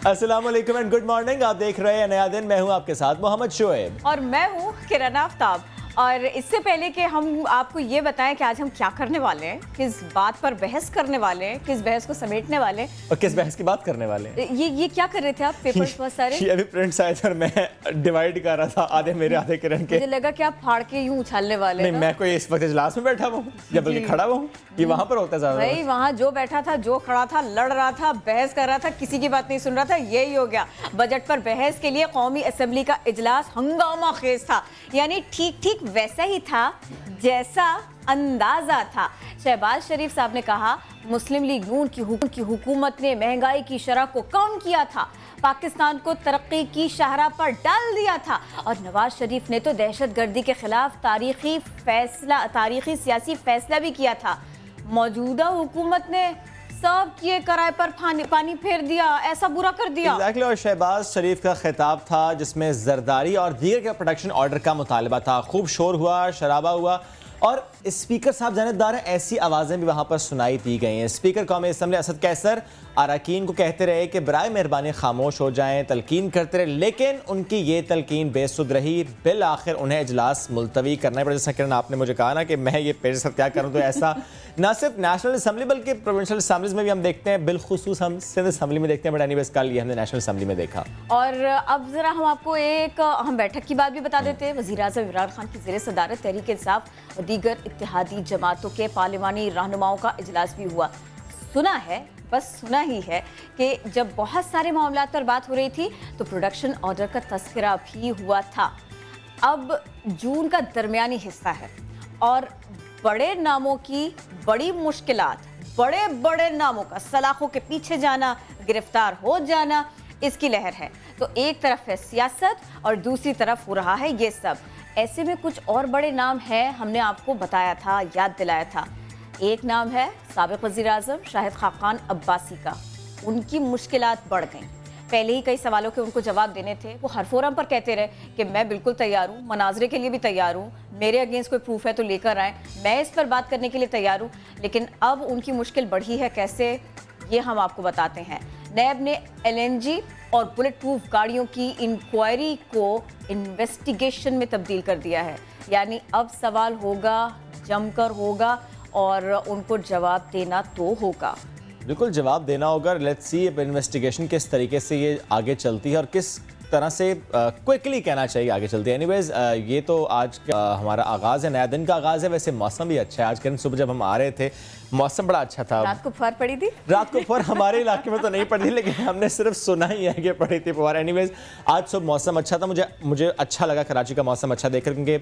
अस्सलाम वालेकुम and good morning. आप देख रहे हैं नया दिन। मैं हूं आपके साथ मोहम्मद शोएब और मैं हूं किरण आफ्ताब। और इससे पहले कि हम आपको ये बताएं कि आज हम क्या करने वाले हैं, किस बात पर बहस करने वाले हैं, किस बहस को समेटने वाले हैं और किस बहस की बात करने वाले हैं। ये क्या कर रहे थे आप? पेपर्स बहुत सारे ये अभी प्रिंट्स आए थे और मैं डिवाइड कर रहा था, आधे मेरे आधे किरण के। मुझे लगा कि आप फाड़ के यूं उछालने वाले। नहीं, मैं कोई इस वक्त इजलास में बैठा हुआ हूँ या बल्कि खड़ा हुआ हूँ। ये वहाँ पर होता है ज़्यादा। भाई वहाँ जो बैठा था, जो खड़ा था, लड़ रहा था, बहस कर रहा था, किसी की बात नहीं सुन रहा था, यही हो गया। बजट पर बहस के लिए कौमी असेंबली का इजलास हंगामा खेज था, यानी ठीक ठीक वैसा ही था जैसा अंदाजा था। शहबाज शरीफ साहब ने कहा मुस्लिम लीग नून की हुकूमत ने महंगाई की शरह को कम किया था, पाकिस्तान को तरक्की की शाहराह पर डाल दिया था। और नवाज शरीफ ने तो दहशतगर्दी के खिलाफ तारीखी सियासी फैसला भी किया था। मौजूदा हुकूमत ने सब किए कराए पर पानी फेर दिया, ऐसा बुरा कर दिया। Exactly, और शहबाज शरीफ का खिताब था जिसमें जरदारी और दीगर के प्रोटेक्शन ऑर्डर का मुतालबा था। खूब शोर हुआ, शराबा हुआ और स्पीकर साहब जानिबदार हैं, ऐसी आवाज़ें भी वहाँ पर सुनाई दी गई हैं। स्पीकर कौमी असम्बली असद कैसर अरकान को कहते रहे कि बराए मेहरबानी खामोश हो जाएं, तलकीन करते रहे, लेकिन उनकी ये तलकीन बेसुध रही। बिल आखिर उन्हें इजलास मुलतवी करना पड़ा। जैसा किरण आपने मुझे कहा ना कि मैं ये पेश सब क्या करूँ, तो ऐसा ना सिर्फ नेशनल असम्बली बल्कि प्रोविंशियल असम्बलीज में भी हम देखते हैं, बिलखुसूस हम सिंध असम्बली में देखते हैं, बट एनीवेज कल ये हमने नेशनल असम्बली में देखा। और अब जरा हम आपको एक अहम बैठक की बात भी बता देते हैं। वज़ीर आज़म इमरान खान की ज़ेर सदारत तहरीक इंसाफ और दीगर इत्तेहादी जमातों के पार्लिमानी रहनुमाओं का इजलास भी हुआ। सुना है, बस सुना ही है कि जब बहुत सारे मामलात पर बात हो रही थी तो प्रोडक्शन ऑर्डर का तस्करा भी हुआ था। अब जून का दरमियानी हिस्सा है और बड़े नामों की बड़ी मुश्किलात, बड़े बड़े नामों का सलाखों के पीछे जाना, गिरफ्तार हो जाना, इसकी लहर है। तो एक तरफ है सियासत और दूसरी तरफ हो रहा है ये सब। ऐसे में कुछ और बड़े नाम हैं, हमने आपको बताया था, याद दिलाया था। एक नाम है साबिक वज़ीर आज़म शाहिद खाकान अब्बासी का। उनकी मुश्किलात बढ़ गईं। पहले ही कई सवालों के उनको जवाब देने थे। वो हर फोरम पर कहते रहे कि मैं बिल्कुल तैयार हूँ, मनाजरे के लिए भी तैयार हूँ, मेरे अगेंस्ट कोई प्रूफ है तो लेकर आएँ, मैं इस पर बात करने के लिए तैयार हूँ। लेकिन अब उनकी मुश्किल बढ़ी है। कैसे, ये हम आपको बताते हैं। नैब ने LNG और बुलेट प्रूफ गाड़ियों की इंक्वायरी को इन्वेस्टिगेशन में तब्दील कर दिया है। यानी अब सवाल होगा, जमकर होगा और उनको जवाब देना तो होगा। बिल्कुल जवाब देना होगा। लेट्स सी अब इन्वेस्टिगेशन किस तरीके से ये आगे चलती है और किस तरह से क्विकली कहना चाहिए आगे चलती है। एनीवेज ये तो आज हमारा आगाज़ है, नया दिन का आगाज़ है। वैसे मौसम भी अच्छा है। आज कल सुबह जब हम आ रहे थे मौसम बड़ा अच्छा था। रात को फुहार पड़ी थी? रात को फुहार हमारे इलाके में तो नहीं पड़ी थी, लेकिन हमने सिर्फ सुना ही है कि पड़ी थी फुहार। एनीवेज आज सुबह मौसम अच्छा था। मुझे अच्छा लगा कराची का मौसम अच्छा देखकर, क्योंकि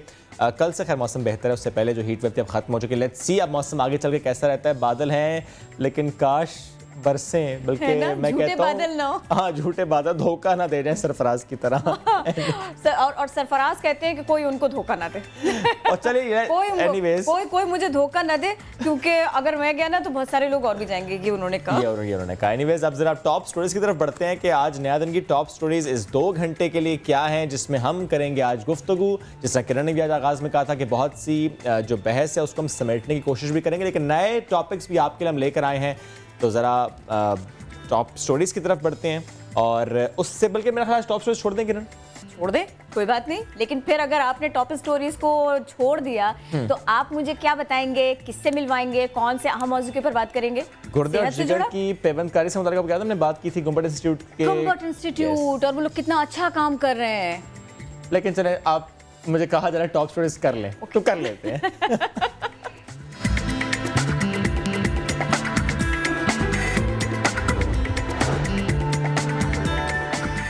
कल से खैर मौसम बेहतर है। उससे पहले जो हीट वेव थी अब खत्म हो चुकी है। लेट्स सी अब मौसम आगे चल के कैसा रहता है। बादल हैं लेकिन काश बरसें, बल्कि मैं कहता हूँ हाँ झूठे बादल धोखा ना दे जाए सरफराज की तरह। और सरफराज कहते हैं कि कोई उनको धोखा ना दे। और चलिए कोई मुझे धोखा ना दे, क्योंकि अगर मैं गया ना तो बहुत सारे लोग और भी जाएंगे। ये उन्होंने कहा। एनीवेज अब जरा टॉप स्टोरीज की तरफ बढ़ते हैं कि आज नया दिन की टॉप स्टोरीज इस 2 घंटे के लिए क्या हैं, जिसमें हम करेंगे आज गुफ्तगू। जिस तरह किरण ने भी आज आगाज में कहा था कि बहुत सी जो बहस है उसको हम समेटने की कोशिश भी करेंगे, लेकिन नए टॉपिक्स भी आपके लिए हम लेकर आए हैं। तो ज़रा टॉप स्टोरीज की तरफ बढ़ते हैं और उससे बल्कि मेरा ख्याल टॉप स्टोरीज छोड़ दें किरण। छोड़ दें, कोई बात नहीं। लेकिन फिर अगर आपने टॉप स्टोरीज को छोड़ दिया तो आप मुझे क्या बताएंगे, किससे मिलवाएंगे, कौन से अहम मौजू के ऊपर बात करेंगे? गुर्दे और जिगर की पेवंदकारी से मुताल्लिक़ क्या हमने बात की थी गुम्बट इंस्टीट्यूट और वो लोग कितना अच्छा काम कर रहे हैं। लेकिन चले आप मुझे कहा जरा टॉप स्टोरीज कर लें तो कर लेते हैं।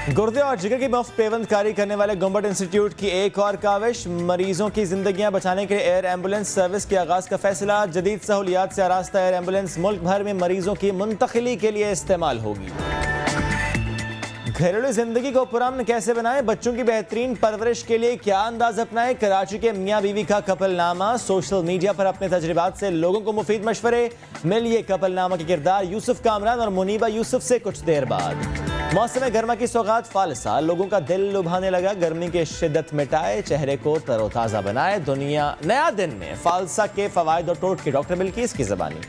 गुर्दे और जिगर की मुफ्त पेवंदकारी करने वाले गुम्बट इंस्टीट्यूट की एक और काविश। मरीजों की जिंदगियां बचाने के लिए एयर एम्बुलेंस सर्विस के आगाज का फैसला। जदीद सहूलियात से आरास्ता एयर एम्बुलेंस मुल्क भर में मरीजों की मुंतकिली के लिए इस्तेमाल होगी। घरेलू जिंदगी को पुरअमन कैसे बनाएं, बच्चों की बेहतरीन परवरिश के लिए क्या अंदाज अपनाएं। कराची के मियाँ बीवी का कपलनामा। सोशल मीडिया पर अपने तजुर्बात से लोगों को मुफीद मशवरे। मिलिए कपलनामा के किरदार यूसुफ कामरान और मुनीबा यूसुफ से कुछ देर बाद। मौसम गर्मा की सौगात फालसा, लोगों का दिल लुभाने लगा। गर्मी की शिद्दत मिटाए, चेहरे को तरोताज़ा बनाए। दुनिया नया दिन में फालसा के फवायद और टोटके, डॉक्टर बिल्किस की ज़बानी।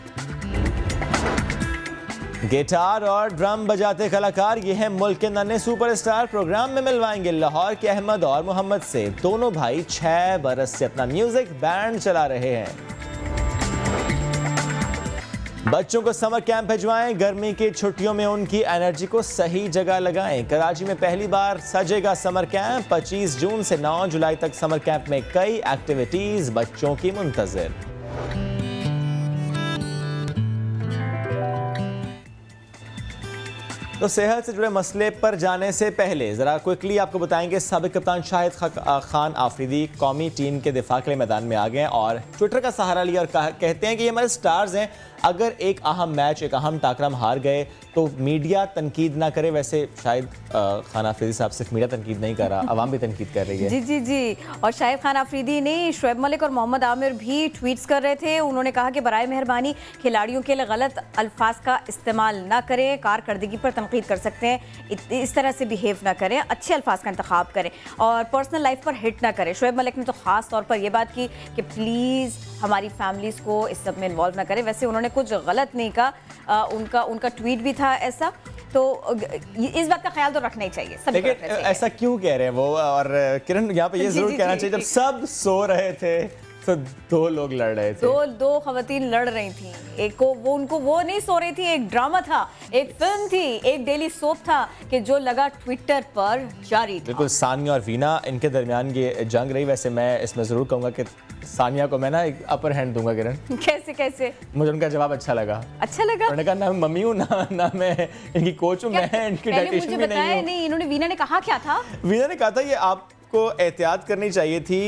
गिटार और ड्रम बजाते कलाकार ये हैं मुल्क के नन्हे सुपरस्टार। प्रोग्राम में मिलवाएंगे लाहौर के अहमद और मोहम्मद से। दोनों भाई 6 बरस से अपना म्यूजिक बैंड चला रहे हैं। बच्चों को समर कैंप भिजवाएं, गर्मी की छुट्टियों में उनकी एनर्जी को सही जगह लगाएं। कराची में पहली बार सजेगा समर कैंप। 25 जून से 9 जुलाई तक समर कैंप में कई एक्टिविटीज बच्चों की मुंतजर। तो सेहत से जुड़े मसले पर जाने से पहले ज़रा क्विकली आपको बताएंगे साबिक कप्तान शाहिद खान आफरीदी कौमी टीम के दिफा के लिए मैदान में आ गए और ट्विटर का सहारा लिया और कहते हैं कि ये हमारे स्टार्स हैं। अगर एक अहम मैच, एक अहम टाकरा हम हार गए तो मीडिया तनकीद ना करे। वैसे शाहिद खान आफरीदी साहब सिर्फ मीडिया तनकीद नहीं कर रहा, अवाम भी तनकीद कर रही है। जी जी जी। और शाहिद खान आफरीदी ने शुएब मलिक और मोहम्मद आमिर भी ट्वीट्स कर रहे थे। उन्होंने कहा कि बराए मेहरबानी खिलाड़ियों के लिए गलत अल्फाज का इस्तेमाल ना करें, कारकर्दगी पर तनकीद कर सकते हैं, इस तरह से बिहेव ना करें, अच्छे अल्फाज का इंतखाब करें और पर्सनल लाइफ पर हिट ना करें। शुएब मलिक ने तो खास तौर पर यह बात की कि प्लीज़ हमारी फैमिलीज़ को इस सब में इन्वॉल्व ना करें। वैसे उन्होंने कुछ गलत नहीं कहा, उनका ट्वीट भी था ऐसा, तो इस बात का ख्याल तो रखना ही चाहिए सभी। लेकिन ऐसा क्यों कह रहे हैं वो? और किरण यहाँ पे ये जरूर कहना चाहिए, जब सब सो रहे थे तो 2 लोग लड़ रहे थे। दो खवातीन लड़ रही थी। एक को वो नहीं सो रही थी, एक ड्रामा था, एक फिल्म थी, एक डेली सोप था कि जो लगा ट्विटर पर जारी था। बिल्कुल, सानिया और वीना इनके दरमियान ये जंग रही। वैसे मैं इसमें जरूर कहूंगा कि सानिया को मैं ना एक अपर हैंड दूंगा किरण। कैसे? मुझे उनका जवाब अच्छा लगा। उन्होंने कहा ना मम्मी हूँ ना मैं इनकी कोच हूँ, मैं इनकी डाइटिशियन भी नहीं हूँ। वीना ने कहा क्या था? वीना ने कहा था ये आप को एहतियात करनी चाहिए थी,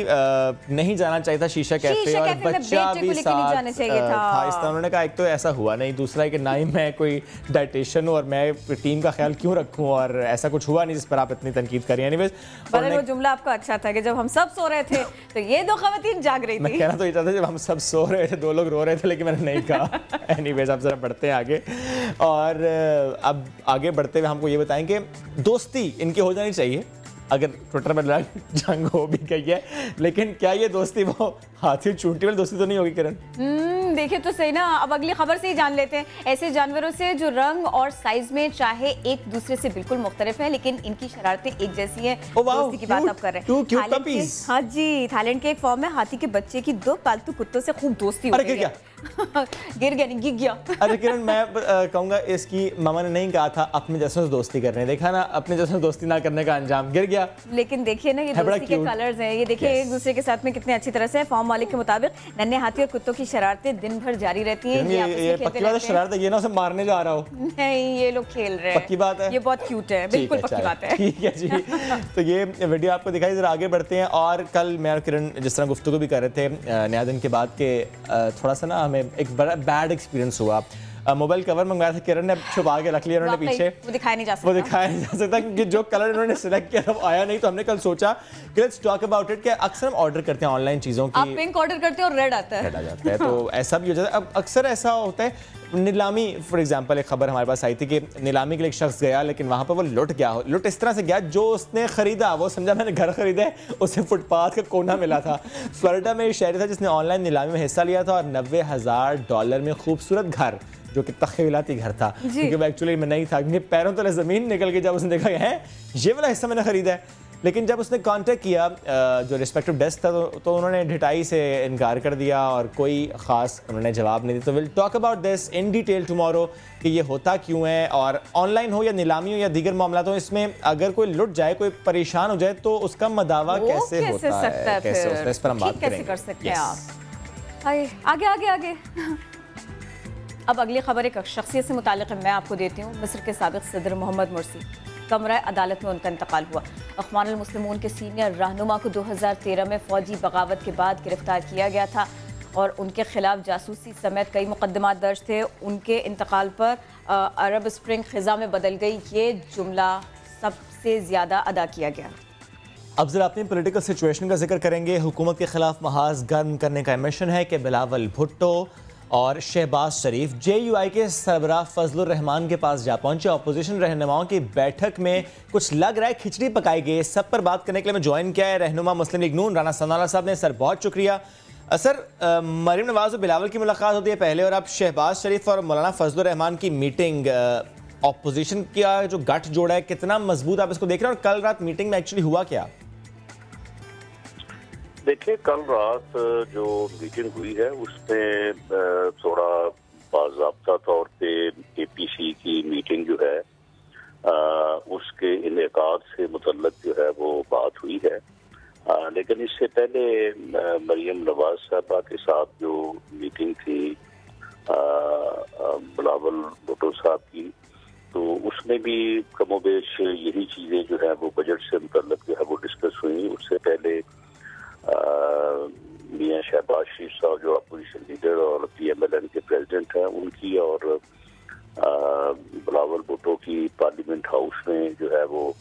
नहीं जाना चाहिए था शीशा कैफे और बच्चा भी साथ जाना चाहिए था। इस तरह उन्होंने कहा एक तो ऐसा हुआ नहीं, दूसरा है कि ना ही मैं कोई डाइटिशियन हूँ और मैं टीम का ख्याल क्यों रखूँ और ऐसा कुछ हुआ नहीं जिस पर आप इतनी तनकीद करें। एनीवेज वो जुमला आपका अच्छा था कि जब हम सब सो रहे थे तो ये 2 खवातीन जाग रही थी। मैं कहना तो ये था जब हम सब सो रहे थे 2 लोग रो रहे थे, लेकिन मैंने नहीं कहा। एनीवेज आप जरा बढ़ते हैं आगे और अब आगे बढ़ते हुए हमको ये बताएं कि दोस्ती इनकी हो जानी चाहिए। अगर ट्विटर पर जंग हो भी गई है, लेकिन क्या ये दोस्ती वो हाथी चूंटी वाली दोस्ती तो नहीं होगी किरण? देखिए तो सही ना। अब अगली खबर से ही जान लेते हैं ऐसे जानवरों से जो रंग और साइज में चाहे एक दूसरे से बिल्कुल मुख्तलिफ है, लेकिन इनकी शरारतें एक जैसी हैं। दोस्ती की बात आप कर रहे हैं। हाँ जी, थाईलैंड के एक फॉर्म में हाथी के बच्चे की 2 पालतू कुत्तों से खूब दोस्ती हो गई है। गिर गया। अरे किरण, मैं कहूंगा इसकी मामा ने नहीं कहा था अपने जैसों से दोस्ती करने। देखा ना, अपने जैसों से दोस्ती ना करने का अंजाम, गिर गया। लेकिन देखिए ना, ये दोस्ती के कलर्स हैं। ये देखिए एक दूसरे के साथ में कितने अच्छी तरह से। फॉर्म मालिक के मुताबिक नन्हे हाथी और कुत्तों की शरारतें दिन भर जारी रहती हैं। ये पक्की बात है, शरारत है, ये ना उसे मारने जा रहा हो। नहीं, ये लोग खेल रहे हैं। पक्की बात है, ये बहुत क्यूट है, बिल्कुल पक्की बात है। ठीक है जी। तो ये वीडियो आपको दिखाई, जरा आगे बढ़ते हैं। और कल मैं और किरण जिस तरह गुफ्तगू भी कर रहे थे नया दिन के बाद के थोड़ा सा ना हमें एक बड़ा बैड एक्सपीरियंस हुआ। मोबाइल कवर मंगवाया था किरण ने, छुपा के रख लिया उन्होंने पीछे। वो दिखाया नहीं जा सकता क्योंकि जो कलर इन्होंने सिलेक्ट किया था आया नहीं। तो हमने कल सोचा कि लेट्स टॉक अबाउट इट कि अक्सर हम ऑर्डर करते हैं ऑनलाइन चीज़ों की, आप पिंक ऑर्डर करते हैं और रेड आता है। तो ऐसा भी हो जाता है। अब अक्सर ऐसा होता है, नीलामी फॉर एग्जांपल एक खबर हमारे पास आई थी कि नीलामी के लिए एक शख्स गया, लेकिन वहाँ पर वो लुट गया। लुट इस तरह से गया, जो उसने खरीदा वो समझा मैंने घर खरीदा है, उसे फुटपाथ का कोना मिला था। फ्लोरिडा में एक शहरी था जिसने ऑनलाइन नीलामी में हिस्सा लिया था और $90,000 में खूबसूरत घर, जो कि तख्यलाती घर था क्योंकि वो एक्चुअली में नहीं था, क्योंकि पैरों तले ज़मीन निकल के जब उसने देखा है ये वाला हिस्सा मैंने खरीदा है। लेकिन जब उसने कांटेक्ट किया जो रिस्पेक्टिव डेस्क था तो उन्होंने ढिठाई से इनकार कर दिया और कोई ख़ास उन्होंने जवाब नहीं दिया। तो will talk about this in detail tomorrow कि ये होता क्यों है, और ऑनलाइन हो या नीलामी हो या दीगर मामला तो इसमें अगर कोई लुट जाए, कोई परेशान हो जाए तो उसका मदावा कैसे होता है, कैसे होता है, इस पर हम बात करेंगे। आगे अब अगली खबर एक शख्सियत से मुताल्लिक़ है, मैं आपको देती हूँ। मिस्र के साबिक़ सदर मोहम्मद मुर्सी, कमरा अदालत में उनका इंतकाल हुआ। अख़वान अल मुस्लिमून के सीनियर रहनुमा को 2013 में फ़ौजी बगावत के बाद गिरफ्तार किया गया था और उनके खिलाफ जासूसी समेत कई मुकदमात दर्ज थे। उनके इंतकाल पर अरब स्प्रिंग ख़िज़ा में बदल गई, ये जुमला सबसे ज़्यादा अदा किया गया। अब जरा अपनी पॉलिटिकल सिचुएशन का जिक्र करेंगे। हुकूमत के खिलाफ महाज गर्म करने का मिशन है कि बिलावल भुट्टो और शहबाज शरीफ JUI के सरबराह फजलुर रहमान के पास जा पहुंचे। अपोजिशन रहनुमाओं की बैठक में कुछ लग रहा है खिचड़ी पकाई गई। सब पर बात करने के लिए मैं ज्वाइन किया है रहनुमा मुस्लिम लीग नून राना सनाउल्लाह साहब ने। सर बहुत शुक्रिया। सर, मरीम नवाज और बिलावल की मुलाकात होती है पहले, और अब शहबाज शरीफ और मौलाना फजलुर रहमान की मीटिंग, ऑपोजिशन का जो गठ जोड़ा है कितना मजबूत आप इसको देख रहे हैं, और कल रात मीटिंग में एक्चुअली हुआ क्या? देखिए, कल रात जो मीटिंग हुई है उसमें थोड़ा बाज़ाब्ता तौर पे APC की मीटिंग जो है उसके इनेकाद से मुतल्लक जो है वो बात हुई है। लेकिन इससे पहले मरीम नवाज साहबा के साथ जो मीटिंग थी बिलावल भुट्टो साहब की, तो उसमें भी कमोबेश यही चीज़ें जो है वो बजट से मुतल्लक जो है वो डिस्कस हुई। उससे पहले मियां शहबाज शरीफ साहब जो अपोजिशन लीडर और PMLN के प्रेसिडेंट हैं उनकी और बिलावल भुट्टो की पार्लियामेंट हाउस में जो है वो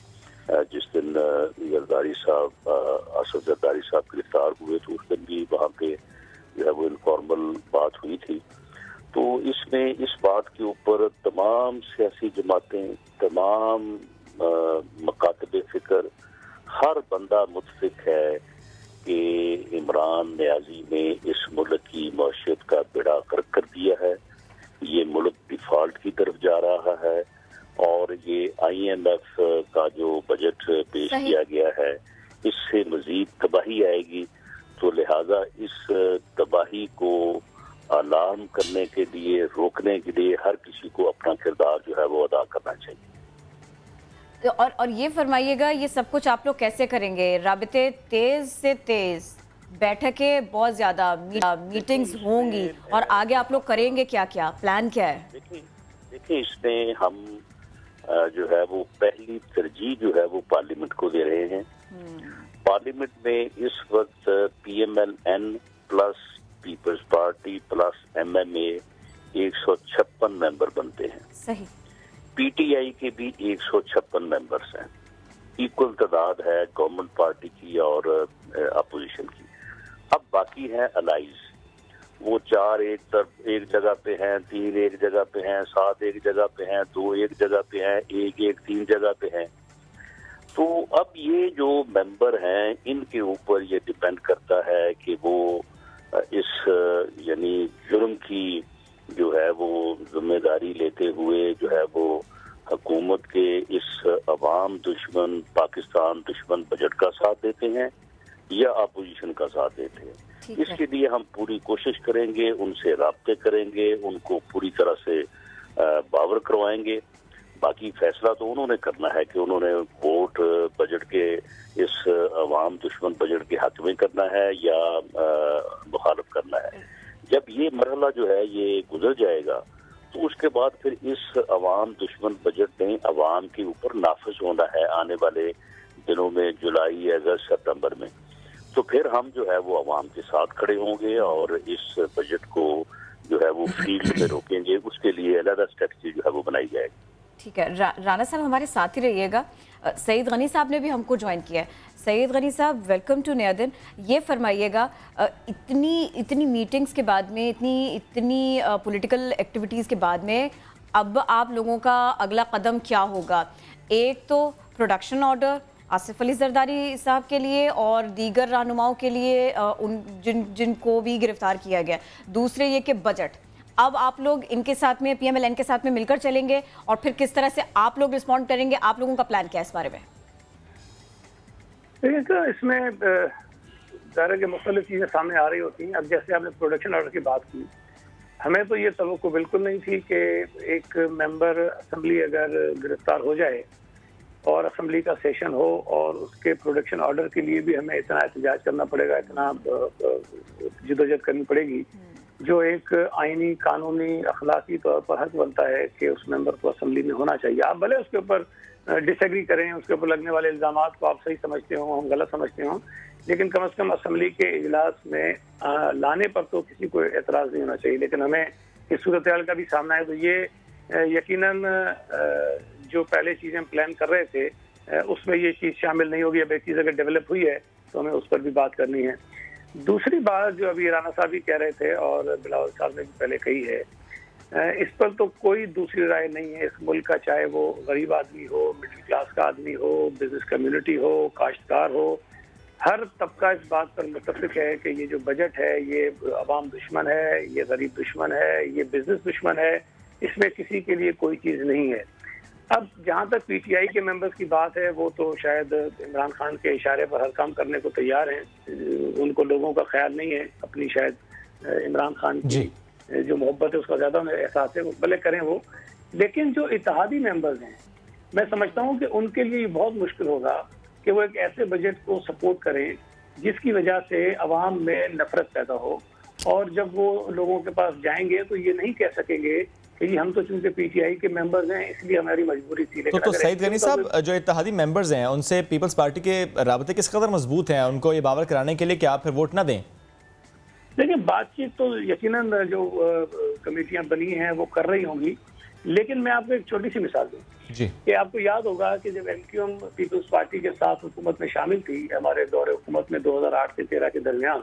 जिस दिन जरदारी साहब असद जरदारी साहब गिरफ्तार हुए तो उस दिन भी वहाँ पे जो है वो इनफॉर्मल बात हुई थी। तो इसमें इस बात के ऊपर तमाम सियासी जमातें, तमाम मकातब फिक्र, हर बंदा मुतफिक है कि इमरान नियाजी ने इस मुल्क की मईशत का बेड़ा गर्क कर दिया है। ये मुल्क डिफॉल्ट की तरफ जा रहा है और ये IMF का जो बजट पेश किया गया है इससे मजीद तबाही आएगी। तो लिहाजा इस तबाही को अलार्म करने के लिए, रोकने के लिए हर किसी को अपना किरदार जो है वो अदा करना चाहिए। तो और ये फरमाइएगा, ये सब कुछ आप लोग कैसे करेंगे? राबिते तेज से तेज, बैठकें बहुत ज्यादा, मीटिंग्स होंगी, और आगे आप लोग करेंगे क्या, क्या प्लान क्या है? देखिए इसमें हम जो है वो पहली तरजीह जो है वो पार्लियामेंट को दे रहे हैं। पार्लियामेंट में इस वक्त PMLN plus Peoples Party plus MMA 156 member बनते हैं। सही। PTI के भी 156 मेंबर्स हैं। इक्वल तादाद है गवर्नमेंट पार्टी की और अपोजिशन की। अब बाकी हैं अलाइज, वो 4 एक जगह पे हैं, 3 एक जगह पे हैं, 7 एक जगह पे हैं, 2 एक जगह पे हैं, 1 3 जगह पे हैं। तो अब ये जो मेंबर हैं इनके ऊपर ये डिपेंड करता है कि वो इस यानी जुर्म की जो है वो जिम्मेदारी लेते हुए जो है वो हुकूमत के इस अवाम दुश्मन, पाकिस्तान दुश्मन बजट का साथ देते हैं या अपोजिशन का साथ देते हैं। इसके लिए हम पूरी कोशिश करेंगे, उनसे राब्ते करेंगे, उनको पूरी तरह से बावर करवाएंगे। बाकी फैसला तो उन्होंने करना है कि उन्होंने वोट बजट के इस अवाम दुश्मन बजट के हक में करना है या मुखालफ करना है। जब ये मरहला जो है ये गुजर जाएगा तो उसके बाद फिर इस अवाम दुश्मन बजट ने अवाम के ऊपर नाफिज होना है आने वाले दिनों में, जुलाई, अगस्त, सितंबर में। तो फिर हम जो है वो अवाम के साथ खड़े होंगे और इस बजट को जो है वो फील्ड में रोकेंगे। उसके लिए अलग स्ट्रेटजी जो है वो बनाई जाएगी। ठीक है, राना साहब हमारे साथ ही रहिएगा। सईद गनी साहब ने भी हमको ज्वाइन किया है। सईद गनी साहब, वेलकम टू नया दिन। ये फरमाइएगा, इतनी मीटिंग्स के बाद में, इतनी पॉलिटिकल एक्टिविटीज़ के बाद में अब आप लोगों का अगला कदम क्या होगा? एक तो प्रोडक्शन ऑर्डर आसिफ अली जरदारी साहब के लिए और दीगर रहनुमाओं के लिए जिनको भी गिरफ्तार किया गया। दूसरे ये कि बजट, अब आप लोग इनके साथ में, PMLN के साथ में मिलकर चलेंगे और फिर किस तरह से आप लोग रिस्पॉन्ड करेंगे? आप लोगों का प्लान क्या है इस बारे में? तो इसमें ज़ाहिर के मुख्तलिफ चीज़ें सामने आ रही होती हैं। अब जैसे आपने प्रोडक्शन ऑर्डर की बात की, हमें तो ये तवक्को बिल्कुल नहीं थी कि एक मेंबर असेंबली अगर गिरफ्तार हो जाए और असेंबली का सेशन हो और उसके प्रोडक्शन ऑर्डर के लिए भी हमें इतना एहतजाज करना पड़ेगा, इतना जिदोजहद करनी पड़ेगी, जो एक आईनी, कानूनी, अखलाकी तौर पर हक बनता है कि उस मेंबर को असेंबली में होना चाहिए। आप भले उसके ऊपर डिसएग्री करें, उसके ऊपर लगने वाले इल्ज़ामात को आप सही समझते हो, हम गलत समझते हो, लेकिन कम से कम असेंबली के इजलास में लाने पर तो किसी को एतराज़ नहीं होना चाहिए। लेकिन हमें इस सूरत हाल का भी सामना है, तो ये यकीनन जो पहले चीज़ें हम प्लान कर रहे थे उसमें ये चीज़ शामिल नहीं होगी। अब एक चीज़ अगर डेवलप हुई है तो हमें उस पर भी बात करनी है। दूसरी बात जो अभी राना साहब भी कह रहे थे और बिलावल साहब ने भी पहले कही है, इस पर तो कोई दूसरी राय नहीं है। इस मुल्क का, चाहे वो गरीब आदमी हो, मिडिल क्लास का आदमी हो, बिजनेस कम्युनिटी हो, काश्तकार हो, हर तबका इस बात पर मुत्तफिक है कि ये जो बजट है ये अवाम दुश्मन है, ये गरीब दुश्मन है, ये बिजनेस दुश्मन है, इसमें किसी के लिए कोई चीज़ नहीं है। अब जहाँ तक पीटीआई के मेंबर्स की बात है, वो तो शायद इमरान खान के इशारे पर हर काम करने को तैयार हैं। उनको लोगों का ख्याल नहीं है, अपनी शायद इमरान खान की जो मोहब्बत है उसका ज़्यादा एहसास है, वो भले करें वो। लेकिन जो इत्तेहादी मेंबर्स हैं, मैं समझता हूँ कि उनके लिए बहुत मुश्किल होगा कि वो एक ऐसे बजट को सपोर्ट करें जिसकी वजह से अवाम में नफरत पैदा हो, और जब वो लोगों के पास जाएंगे तो ये नहीं कह सकेंगे कि जी हम तो चूंकि पीटीआई के मेंबर्स हैं इसलिए हमारी मजबूरी थी। तो सईद गनी साहब, जो इत्तेहादी मेंबर्स हैं उनसे पीपल्स पार्टी के राबते किस कदर मजबूत हैं, उनको ये बावर कराने के लिए कि आप फिर वोट ना दें? देखिए, बातचीत तो यकीनन जो कमेटियां बनी हैं वो कर रही होंगी, लेकिन मैं आपको एक छोटी सी मिसाल दूं जी कि आपको याद होगा कि जब एमक्यूएम पीपल्स पार्टी के साथ हुकूमत में शामिल थी, हमारे दौरे हुकूमत में 2008 से 13 के दरमियान,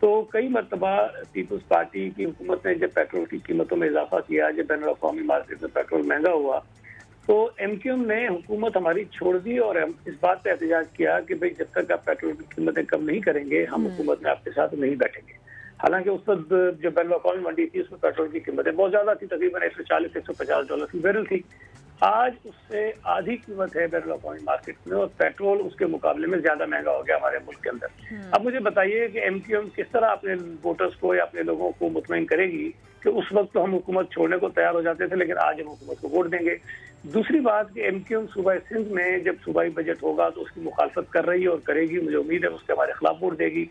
तो कई मरतबा पीपल्स पार्टी की हुकूमत ने जब पेट्रोल की कीमतों में इजाफा किया, जब बैनुल अक़वामी मार्केट में पेट्रोल महंगा हुआ, तो एमक्यूएम ने हुकूमत हमारी छोड़ दी और इस बात पर एहतजाज किया कि भाई जब तक आप पेट्रोल की कीमतें कम नहीं करेंगे हम हुकूमत में आपके साथ नहीं बैठेंगे। हालांकि उस वक्त जो बैनुल अक़वामी मंडी थी उसमें पेट्रोल की कीमतें बहुत ज्यादा थी, तकरीबन $140-150 की बैरल थी। आज उससे आधी कीमत है बैनुल अक़वामी मार्केट में, और पेट्रोल उसके मुकाबले में ज्यादा महंगा हो गया हमारे मुल्क के अंदर। अब मुझे बताइए कि एमक्यूएम किस तरह अपने वोटर्स को या अपने लोगों को मुतमईन करेगी कि उस वक्त तो हम हुकूमत छोड़ने को तैयार हो जाते थे, लेकिन आज हम हुकूमत को वोट देंगे। दूसरी बात कि एमक्यूएम सूबा सिंध में जब सूबाई बजट होगा तो उसकी मुखालफत कर रही है और करेगी, मुझे उम्मीद है उसके हमारे खिलाफ वोट देगी।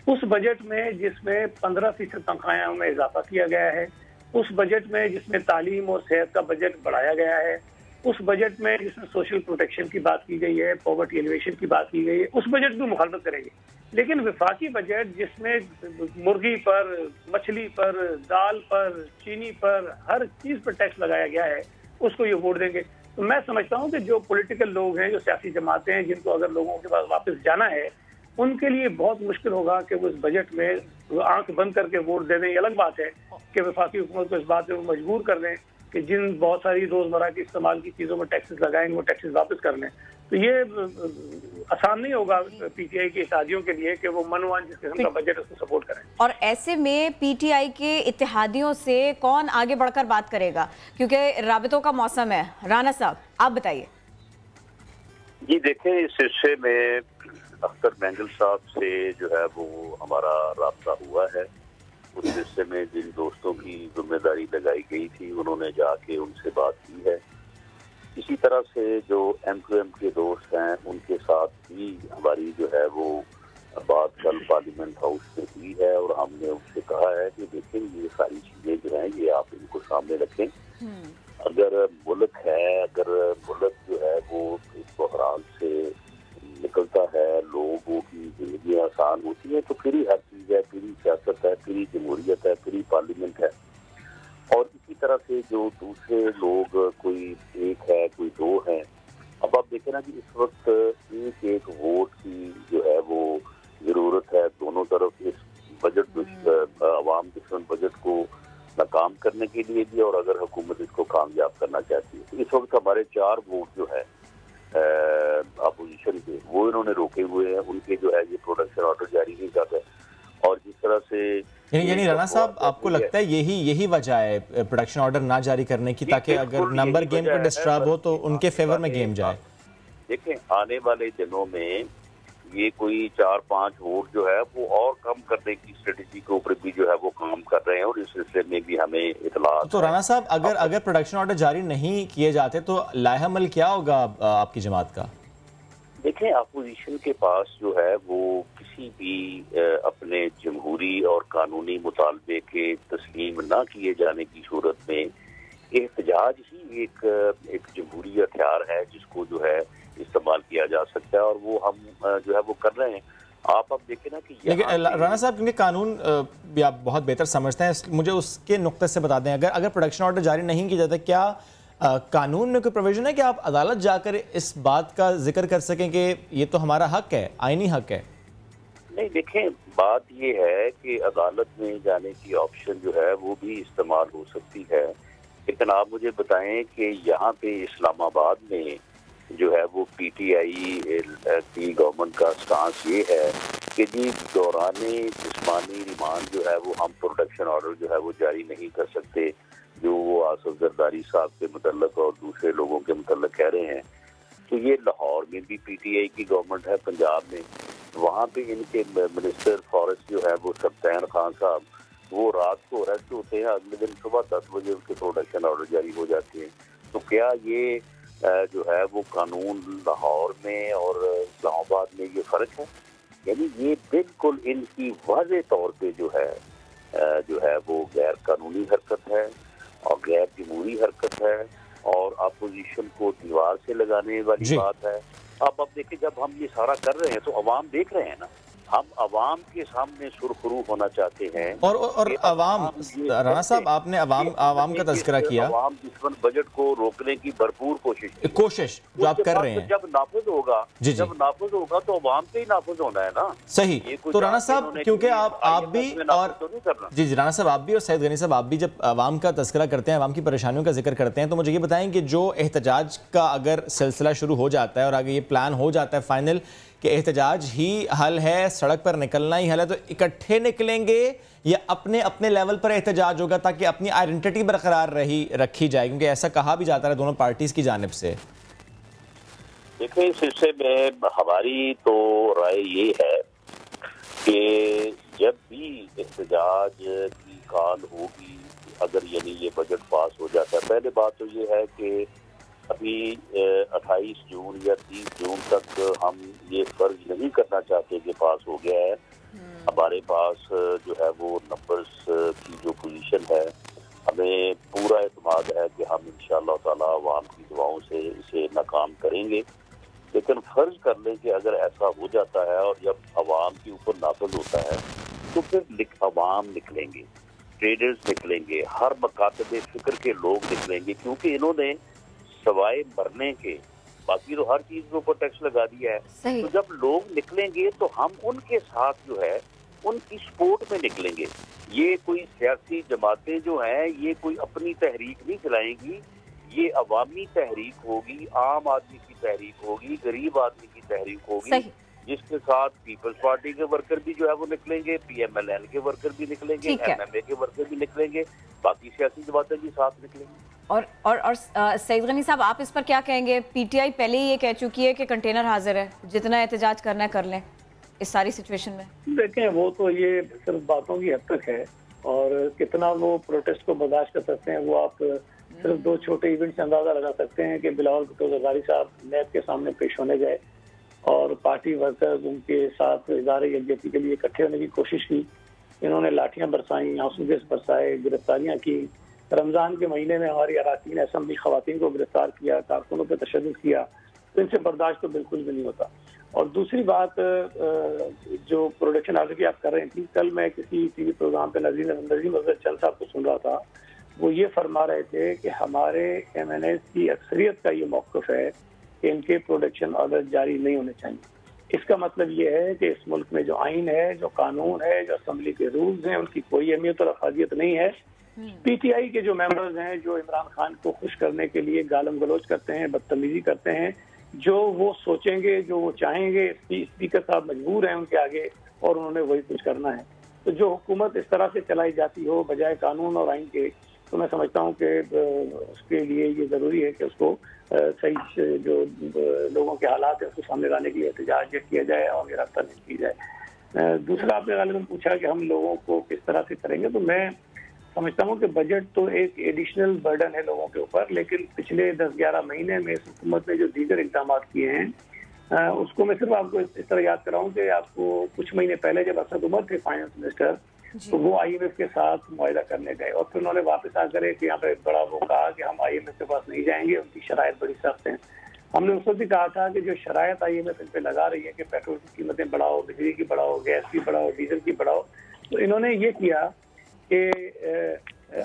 उस बजट में जिसमें 15% तनख्वाहों में इजाफा किया गया है, उस बजट में जिसमें तालीम और सेहत का बजट बढ़ाया गया है, उस बजट में जिसमें सोशल प्रोटेक्शन की बात की गई है, पॉवर्टी एलिवेशन की बात की गई है, उस बजट की मुखालफत करेंगे। लेकिन वफाकी बजट जिसमें मुर्गी पर, मछली पर, दाल पर, चीनी पर, हर चीज पर टैक्स लगाया गया है, उसको ये वोट देंगे। तो मैं समझता हूँ कि जो पॉलिटिकल लोग हैं, जो सियासी जमातें हैं, जिनको अगर लोगों के पास वापस जाना है, उनके लिए बहुत मुश्किल होगा कि वो इस बजट में आंख बंद करके वोट दे दें। ये अलग बात है कि वफाकी हुकूमत को इस बात में मजबूर कर दें कि जिन बहुत सारी रोजमर्रा की इस्तेमाल की चीजों में टैक्सेस लगाएंगे वो टैक्सेस वापस कर लें। तो ये आसान नहीं होगा पीटीआई के इत्तेहादियों के लिए कि वो मनवान जिस किस्म का बजट उसको सपोर्ट करें। और ऐसे में पीटीआई के इत्तेहादियों से कौन आगे बढ़कर बात करेगा, क्योंकि राबितों का मौसम है। राना साहब, आप बताइए। जी देखें, इस सिलसिले में अख्तर मेंगल साहब से जो है वो हमारा राब्ता हुआ है। उस सिलसिले में जिन दोस्तों की जिम्मेदारी लगाई गई थी उन्होंने जाके उनसे बात की है। इसी तरह से जो एमक्यूएम के दोस्त हैं उनके साथ भी हमारी जो है वो बात कल पार्लियामेंट हाउस में हुई है, और हमने उनसे कहा है कि देखें ये सारी चीजें जो हैं ये आप इनको सामने रखें। अगर मुल्क है, अगर मुल्क जो है वो इस बहरान से निकलता है, लोगों की जिंदगी आसान होती है, तो फिर ही हर चीज है, फिर ही सियासत है, फिर ही जमहूरियत है, फिर ही पार्लियामेंट है। और इसी तरह से जो दूसरे लोग, कोई एक है, कोई दो हैं, अब आप देखें ना कि इस वक्त एक वोट की जो है वो जरूरत है दोनों तरफ, इस बजट अवाम दुश्मन बजट को नाकाम करने के लिए भी, और अगर हुकूमत इसको कामयाब करना चाहती है। तो इस वक्त हमारे 4 वोट जो है अपोजिशन के, वो इन्होंने रोके हुए हैं। उनके जो है ये प्रोडक्शन ऑर्डर जारी नहीं कर रहे, और जिस तरह से यानी राणा साहब, आपको लगता है यही वजह है प्रोडक्शन ऑर्डर ना जारी करने की, ताकि अगर नंबर गेम को डिस्टर्ब हो तो उनके फेवर में गेम जाए? देखें, आने वाले दिनों में ये कोई 4-5 वोट जो है वो और कम करने की स्ट्रेटेजी के ऊपर भी जो है वो काम कर रहे हैं, और इस सिलसिले में भी हमें इतला। तो राणा साहब, अगर प्रोडक्शन ऑर्डर जारी नहीं किए जाते तो लाहेमल क्या होगा आपकी जमात का? देखें, अपोजिशन के पास जो है वो किसी भी अपने जमहूरी और कानूनी मुतालबे के तस्लीम ना किए जाने की सूरत में एहतजाज ही एक जमहूरी हथियार है जिसको जो है इस्तेमाल किया जा सकता है, और वो हम जो है वो कर रहे हैं। आप अब देखें ना कि राणा साहब, क्योंकि कानून भी आप बहुत बेहतर समझते हैं, मुझे उसके नुक्ते से बता दें, अगर प्रोडक्शन ऑर्डर जारी नहीं किया जाता, क्या कानून में कोई प्रोविजन है कि आप अदालत जाकर इस बात का जिक्र कर सकें कि ये तो हमारा हक है, आईनी हक है? नहीं, देखें, बात ये है कि अदालत में जाने की ऑप्शन जो है वो भी इस्तेमाल हो सकती है, लेकिन आप मुझे बताएं कि यहाँ पे इस्लामाबाद में जो है वो पीटीआई की गवर्नमेंट का स्टांस ये है कि जी दौराने जिस्मानी रिमांड जो है वो हम प्रोटेक्शन ऑर्डर जो है वो जारी नहीं कर सकते, जो वो आसिफ जरदारी साहब के मुतल्लक और दूसरे लोगों के मुतल्लक कह रहे हैं। तो ये लाहौर में भी पीटीआई की गवर्नमेंट है, पंजाब में, वहाँ पे इनके मिनिस्टर फॉरेस्ट जो है वो सब्तैन खान साहब, वो रात को अरेस्ट होते हैं, अगले दिन सुबह 10 बजे उनके प्रोटेक्शन ऑर्डर जारी हो जाते हैं। तो क्या ये जो है वो कानून लाहौर में और इस्लामाबाद में ये फ़र्क है? यानी ये बिल्कुल इनकी वाज़ेह तौर पे जो है वो गैर कानूनी हरकत है और गैर जमहूरी हरकत है और अपोजिशन को दीवार से लगाने वाली बात है। अब देखिए, जब हम ये सारा कर रहे हैं तो अवाम देख रहे हैं ना, हम अवाम के सामने सुरखरू होना चाहते हैं। और अवाम, राणा साहब आपने अवाम का तज़किरा किया, अवाम दुश्मन बजट को रोकने की भरपूर कोशिश जो आप कर रहे हैं, जब नाफिज होगा तो अवाम पे ही नाफिज होना है ना। सही। तो राणा साहब, क्योंकि आप भी और जी राणा साहब आप भी और सैयद गनी साहब आप भी जब अवाम का तज़किरा करते हैं, अवाम की परेशानियों का जिक्र करते हैं, तो मुझे ये बताएं कि जो एहतजाज का अगर सिलसिला शुरू हो जाता है और आगे ये प्लान हो जाता है फाइनल कि एहतजाज ही हल है, सड़क पर निकलना ही हल है, तो इकट्ठे निकलेंगे या अपने अपने लेवल पर एहतजाज होगा ताकि अपनी आइडेंटिटी बरकरार रखी जाए? क्योंकि ऐसा कहा भी जाता है दोनों पार्टीज की जानिब से। देखिए, इस हिस्से में हमारी तो राय ये है कि जब भी एहतजाज की कॉल होगी, अगर यानी ये बजट पास हो जाता है, पहले बात तो ये है कि अभी 28 जून या 30 जून तक हम ये फर्ज नहीं करना चाहते कि पास हो गया है। हमारे पास जो है वो नंबर्स की जो पोजीशन है, हमें पूरा एतमाद है कि हम इंशाअल्लाह ताला अवाम की दुआओं से इसे नाकाम करेंगे। लेकिन फर्ज कर लें कि अगर ऐसा हो जाता है और जब अवाम के ऊपर नाफिज होता है तो फिर अवाम निकलेंगे, ट्रेडर्स निकलेंगे, हर मकातबे फिक्र के लोग निकलेंगे, क्योंकि इन्होंने सवाए मरने के बाकी तो हर चीज के ऊपर टैक्स लगा दिया है। तो जब लोग निकलेंगे तो हम उनके साथ जो है उनकी सपोर्ट में निकलेंगे। ये कोई सियासी जमातें जो हैं ये कोई अपनी तहरीक नहीं चलाएंगी, ये अवामी तहरीक होगी, आम आदमी की तहरीक होगी, गरीब आदमी की तहरीक होगी, जिसके साथ पीपल्स पार्टी के वर्कर भी जो है वो निकलेंगे, पीएमएलएन के वर्कर भी निकलेंगे, एमएमए के वर्कर भी निकलेंगे, बाकी सियासी जमातें भी साथ निकलेंगी। और सईद गनी साहब, आप इस पर क्या कहेंगे? पीटीआई पहले ही ये कह चुकी है कि कंटेनर हाजिर है, जितना एहतजाज करना है कर लें इस सारी सिचुएशन में। देखें, वो तो ये सिर्फ बातों की हद तक है और कितना वो प्रोटेस्ट को बर्दाश्त कर सकते हैं वो आप सिर्फ 2 छोटे इवेंट से अंदाजा लगा सकते हैं कि बिलावल भुट्टो जरदारी साहब नैब के सामने पेश होने गए और पार्टी वर्कर्स उनके साथ इदारे यकजहती के लिए इकट्ठे होने की कोशिश की। इन्होंने लाठियां बरसाई, आंसू गैस बरसाए, गिरफ्तारियां की। रमज़ान के महीने में हमारी अराकीन असम्बली खवातीन को गिरफ्तार किया, कारकुनों पर तशद्दुद किया, तो इनसे बर्दाश्त तो बिल्कुल भी नहीं होता। और दूसरी बात, जो प्रोडक्शन ऑर्डर की आप कर रहे थी, कल मैं किसी टीवी प्रोग्राम पे नजीम अफजल चंद साहब को सुन रहा था, वो ये फरमा रहे थे कि हमारे MNAs की अक्सरियत का ये मौक़िफ़ है कि इनके प्रोडक्शन ऑर्डर जारी नहीं होने चाहिए। इसका मतलब ये है कि इस मुल्क में जो आइन है, जो कानून है, जो असम्बली के रूल्स हैं, उनकी कोई अहमियत और अफादियत नहीं है। पीटीआई के जो मेंबर्स हैं जो इमरान खान को खुश करने के लिए गालम गलोच करते हैं, बदतमीजी करते हैं, जो वो सोचेंगे, जो वो चाहेंगे, स्पीकर साहब मजबूर हैं उनके आगे और उन्होंने वही कुछ करना है। तो जो हुकूमत इस तरह से चलाई जाती हो बजाय कानून और आइन के, तो मैं समझता हूँ कि उसके लिए ये ज़रूरी है कि उसको सही जो लोगों के हालात हैं उसको सामने लाने के लिए एहतजाज किया जाए और गिरफ्तार नहीं की जाए। दूसरा, आपने गालिबन पूछा कि हम लोगों को किस तरह से करेंगे, तो मैं समझता हूँ कि बजट तो एक एडिशनल बर्डन है लोगों के ऊपर, लेकिन पिछले 10-11 महीने में इस हुकूमत ने जो दीगर इक़दाम किए हैं उसको मैं सिर्फ आपको इस तरह याद कराऊँ कि आपको कुछ महीने पहले जब असद उमर थे फाइनेंस मिनिस्टर, तो वो IMF के साथ मुआहिदा करने गए और फिर उन्होंने वापस आकर एक यहाँ पे बड़ा वो कहा कि हम IMF के पास नहीं जाएंगे, उनकी शराइत बड़ी सख्त हैं। हमने उस वक्त भी कहा था कि जो शराइत IMF इन पे लगा रही है कि पेट्रोल की कीमतें बढ़ाओ, बिजली की बढ़ाओ, गैस की बढ़ाओ, डीजल की बढ़ाओ, तो इन्होंने ये किया कि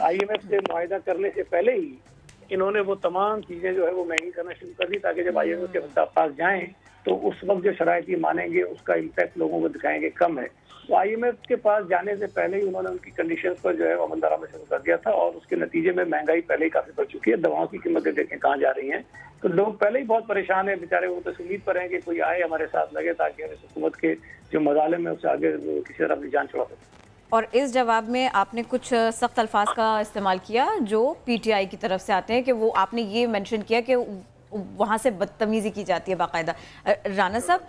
IMF से मुआहिदा करने से पहले ही इन्होंने वो तमाम चीजें जो है वो महंगी करना शुरू कर दी ताकि जब IMF के पास जाएं तो उस वक्त जो शराइत ये मानेंगे उसका इम्पैक्ट लोगों को दिखाएंगे कम है। तो IMF के पास जाने से पहले ही उन्होंने उनकी कंडीशंस पर जो है वो अमलदरामद शुरू कर दिया था और उसके नतीजे में महंगाई पहले ही काफी बढ़ चुकी है। दवाओं की कीमतें देखें कहाँ जा रही हैं, तो लोग पहले ही बहुत परेशान हैं बेचारे। वो तो उम्मीद पर हैं कि कोई आए हमारे साथ लगे ताकि हम इस हुकूमत के जो मजालिम है उससे आगे किसी तरह अपनी जान छुड़ा सकें। और इस जवाब में आपने कुछ सख्त अल्फाज का इस्तेमाल किया जो PTI की तरफ से आते हैं कि वो आपने ये मेंशन किया कि वहाँ से बदतमीज़ी की जाती है बाकायदा। राना साहब,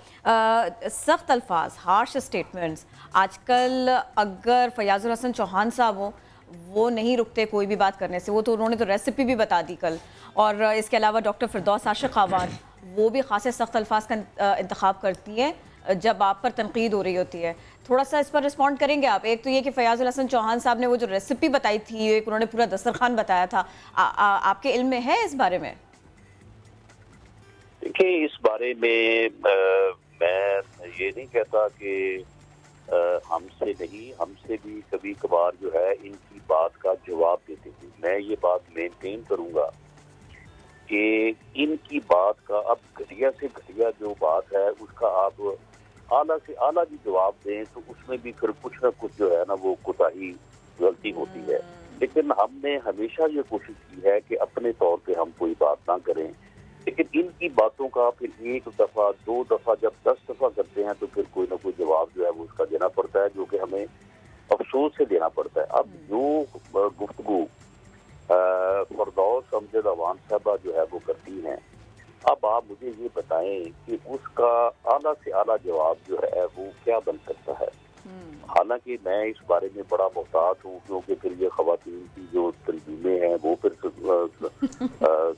सख्त अल्फाज, हार्श स्टेटमेंट्स, आजकल अगर फयाजुल हसन चौहान साहब हो वो नहीं रुकते कोई भी बात करने से। वो तो उन्होंने तो रेसिपी भी बता दी कल, और इसके अलावा डॉक्टर फिरदौस आशिक खावान वो भी खासे सख्त अल्फाज का इंतखाब करती हैं जब आप पर तनकीद हो रही होती है। थोड़ा सा इस पर रिस्पॉन्ड करेंगे आप? एक तो ये कि फयाजुल हसन चौहान साहब ने वो जो रेसिपी बताई थी, एक उन्होंने पूरा दस्तरखान बताया था, आपके इल्म में है इस बारे में? देखिए, इस बारे में मैं ये नहीं कहता कि हमसे नहीं, हमसे भी कभी कभार जो है इनकी बात का जवाब देते थे। मैं ये बात मेंटेन करूंगा कि इनकी बात का अब घटिया से घटिया जो बात है उसका आप आला से आला भी जवाब दें तो उसमें भी फिर कुछ ना कुछ जो है ना वो कोताही गलती होती है। लेकिन हमने हमेशा ये कोशिश की है कि अपने तौर पे हम कोई बात ना करें, लेकिन इनकी बातों का फिर एक दफा दो दफा जब 10 दफा करते हैं तो फिर कोई ना कोई जवाब जो है वो उसका देना पड़ता है, जो कि हमें अफसोस से देना पड़ता है। अब जो गुफ्तगू फिरदौस अहमद अवान साहबा जो है वो करती हैं, अब आप मुझे ये बताएं कि उसका आला से आला जवाब जो है वो क्या बन सकता है। हालांकि मैं इस बारे में बड़ा मोहतात हूँ क्योंकि फिर ये खवातीन की जो तंजीमें हैं वो फिर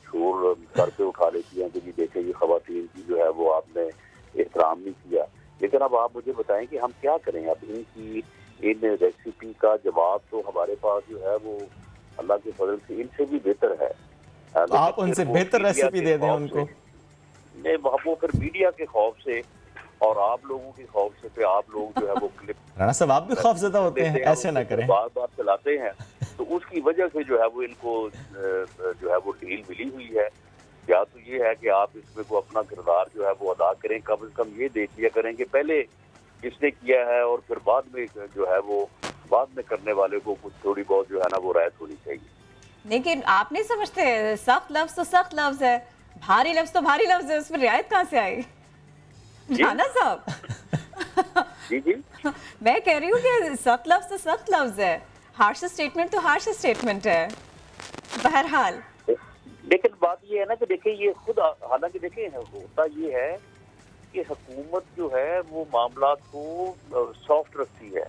शोर सर पे उठा लेती हैं कि जी देखें ये खवातीन की जो है वो आपने एहतराम नहीं किया। लेकिन अब आप मुझे बताएं कि हम क्या करें। अब इनकी इन रेसिपी का जवाब तो हमारे पास जो है वो अल्लाह के फजल से इनसे भी बेहतर है। तो आप उनसे बेहतर रेसिपी दे दें उनको। नहीं, वो फिर मीडिया के खौफ से और आप लोगों के खौफ से फिर आप लोग जो है वो क्लिप राणा साहब आप भी खौफजदा होते हैं, ऐसे ना करें, बार बार चलाते हैं, तो उसकी वजह से जो है वो इनको जो है वो डील मिली हुई है। या तो ये है कि आप इसमें को अपना किरदार जो है वो अदा करें, कम से कम ये देख लिया करें कि पहले किसने किया है और फिर बाद में जो है वो बाद में करने वाले को कुछ थोड़ी बहुत जो है ना वो राहत होनी चाहिए। लेकिन आप नहीं समझते, सख्त लफ्ज तो सख्त लफ्ज है, भारी लफ्ज तो भारी लफ्ज है, उसमें रियायत कहाँ से आई? राना साहब जी जी मैं कह रही हूँ कि सख्त लफ्ज तो सख्त लफ्ज है, हार्श स्टेटमेंट तो हार्श स्टेटमेंट है। बहरहाल लेकिन बात ये है ना कि देखिए ये खुद, हालांकि देखिए होता ये है कि हुकूमत जो है वो मामलात को सॉफ्ट रखती है,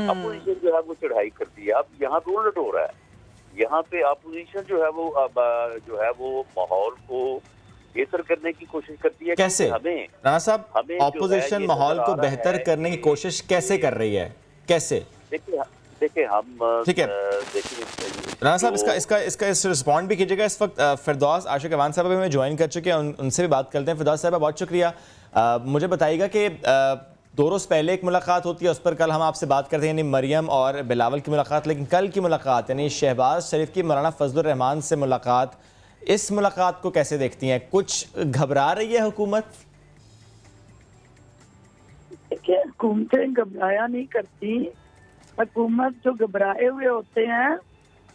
अपोजिशन जो है वो चढ़ाई करती है। अब यहाँ तो उलट हो रहा है, यहाँ पे अपोजिशन जो है वो माहौल को बेहतर करने की कोशिश करती है। कैसे राणा साहब ऑपोजिशन माहौल को बेहतर करने की कोशिश कैसे कर रही है? कैसे? देखिए हम ठीक है, राणा साहब इसका रिस्पॉन्ड भी कीजिएगा। इस वक्त फिरदौस आशिक अवान साहब हमें ज्वाइन कर चुके हैं, उनसे भी बात करते हैं। फिरदौस साहब बहुत शुक्रिया। मुझे बताइएगा कि 2 रोज़ पहले एक मुलाकात होती है, उस पर कल हम आपसे बात करते हैं, यानी मरियम और बिलावल की मुलाकात, लेकिन कल की मुलाकात यानी शहबाज शरीफ की मौलाना फजलुर रहमान से मुलाकात, इस मुलाकात को कैसे देखती हैं? कुछ घबरा रही है हुकूमत? देखिए, हुकूमतें घबराया नहीं करती, हुकूमत जो घबराए हुए होते हैं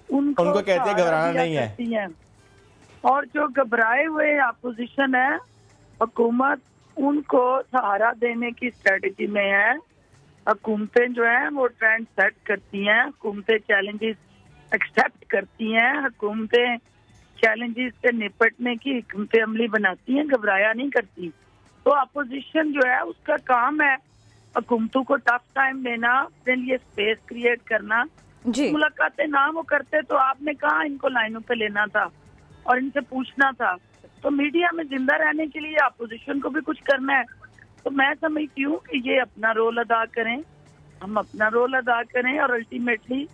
उनको कहते हैं घबराना नहीं है, और जो घबराए हुए अपोजिशन है हुकूमत उनको सहारा देने की स्ट्रेटजी में है। हुकूमतें जो है वो ट्रेंड सेट करती हैं, हुकूमतें चैलेंजेस एक्सेप्ट करती हैं, हुकूमतें चैलेंजेस से निपटने की हुकूमतें अमली बनाती हैं, घबराया नहीं करती। तो अपोजिशन जो है उसका काम है हुकूमतों को टफ टाइम देना, अपने लिए स्पेस क्रिएट करना। मुलाकातें ना वो करते तो आपने कहाँ इनको लाइनों पे लेना था और इनसे पूछना था। तो मीडिया में जिंदा रहने के लिए अपोजिशन को भी कुछ करना है। तो मैं समझती हूँ कि ये अपना रोल अदा करें, हम अपना रोल अदा करें, और अल्टीमेटली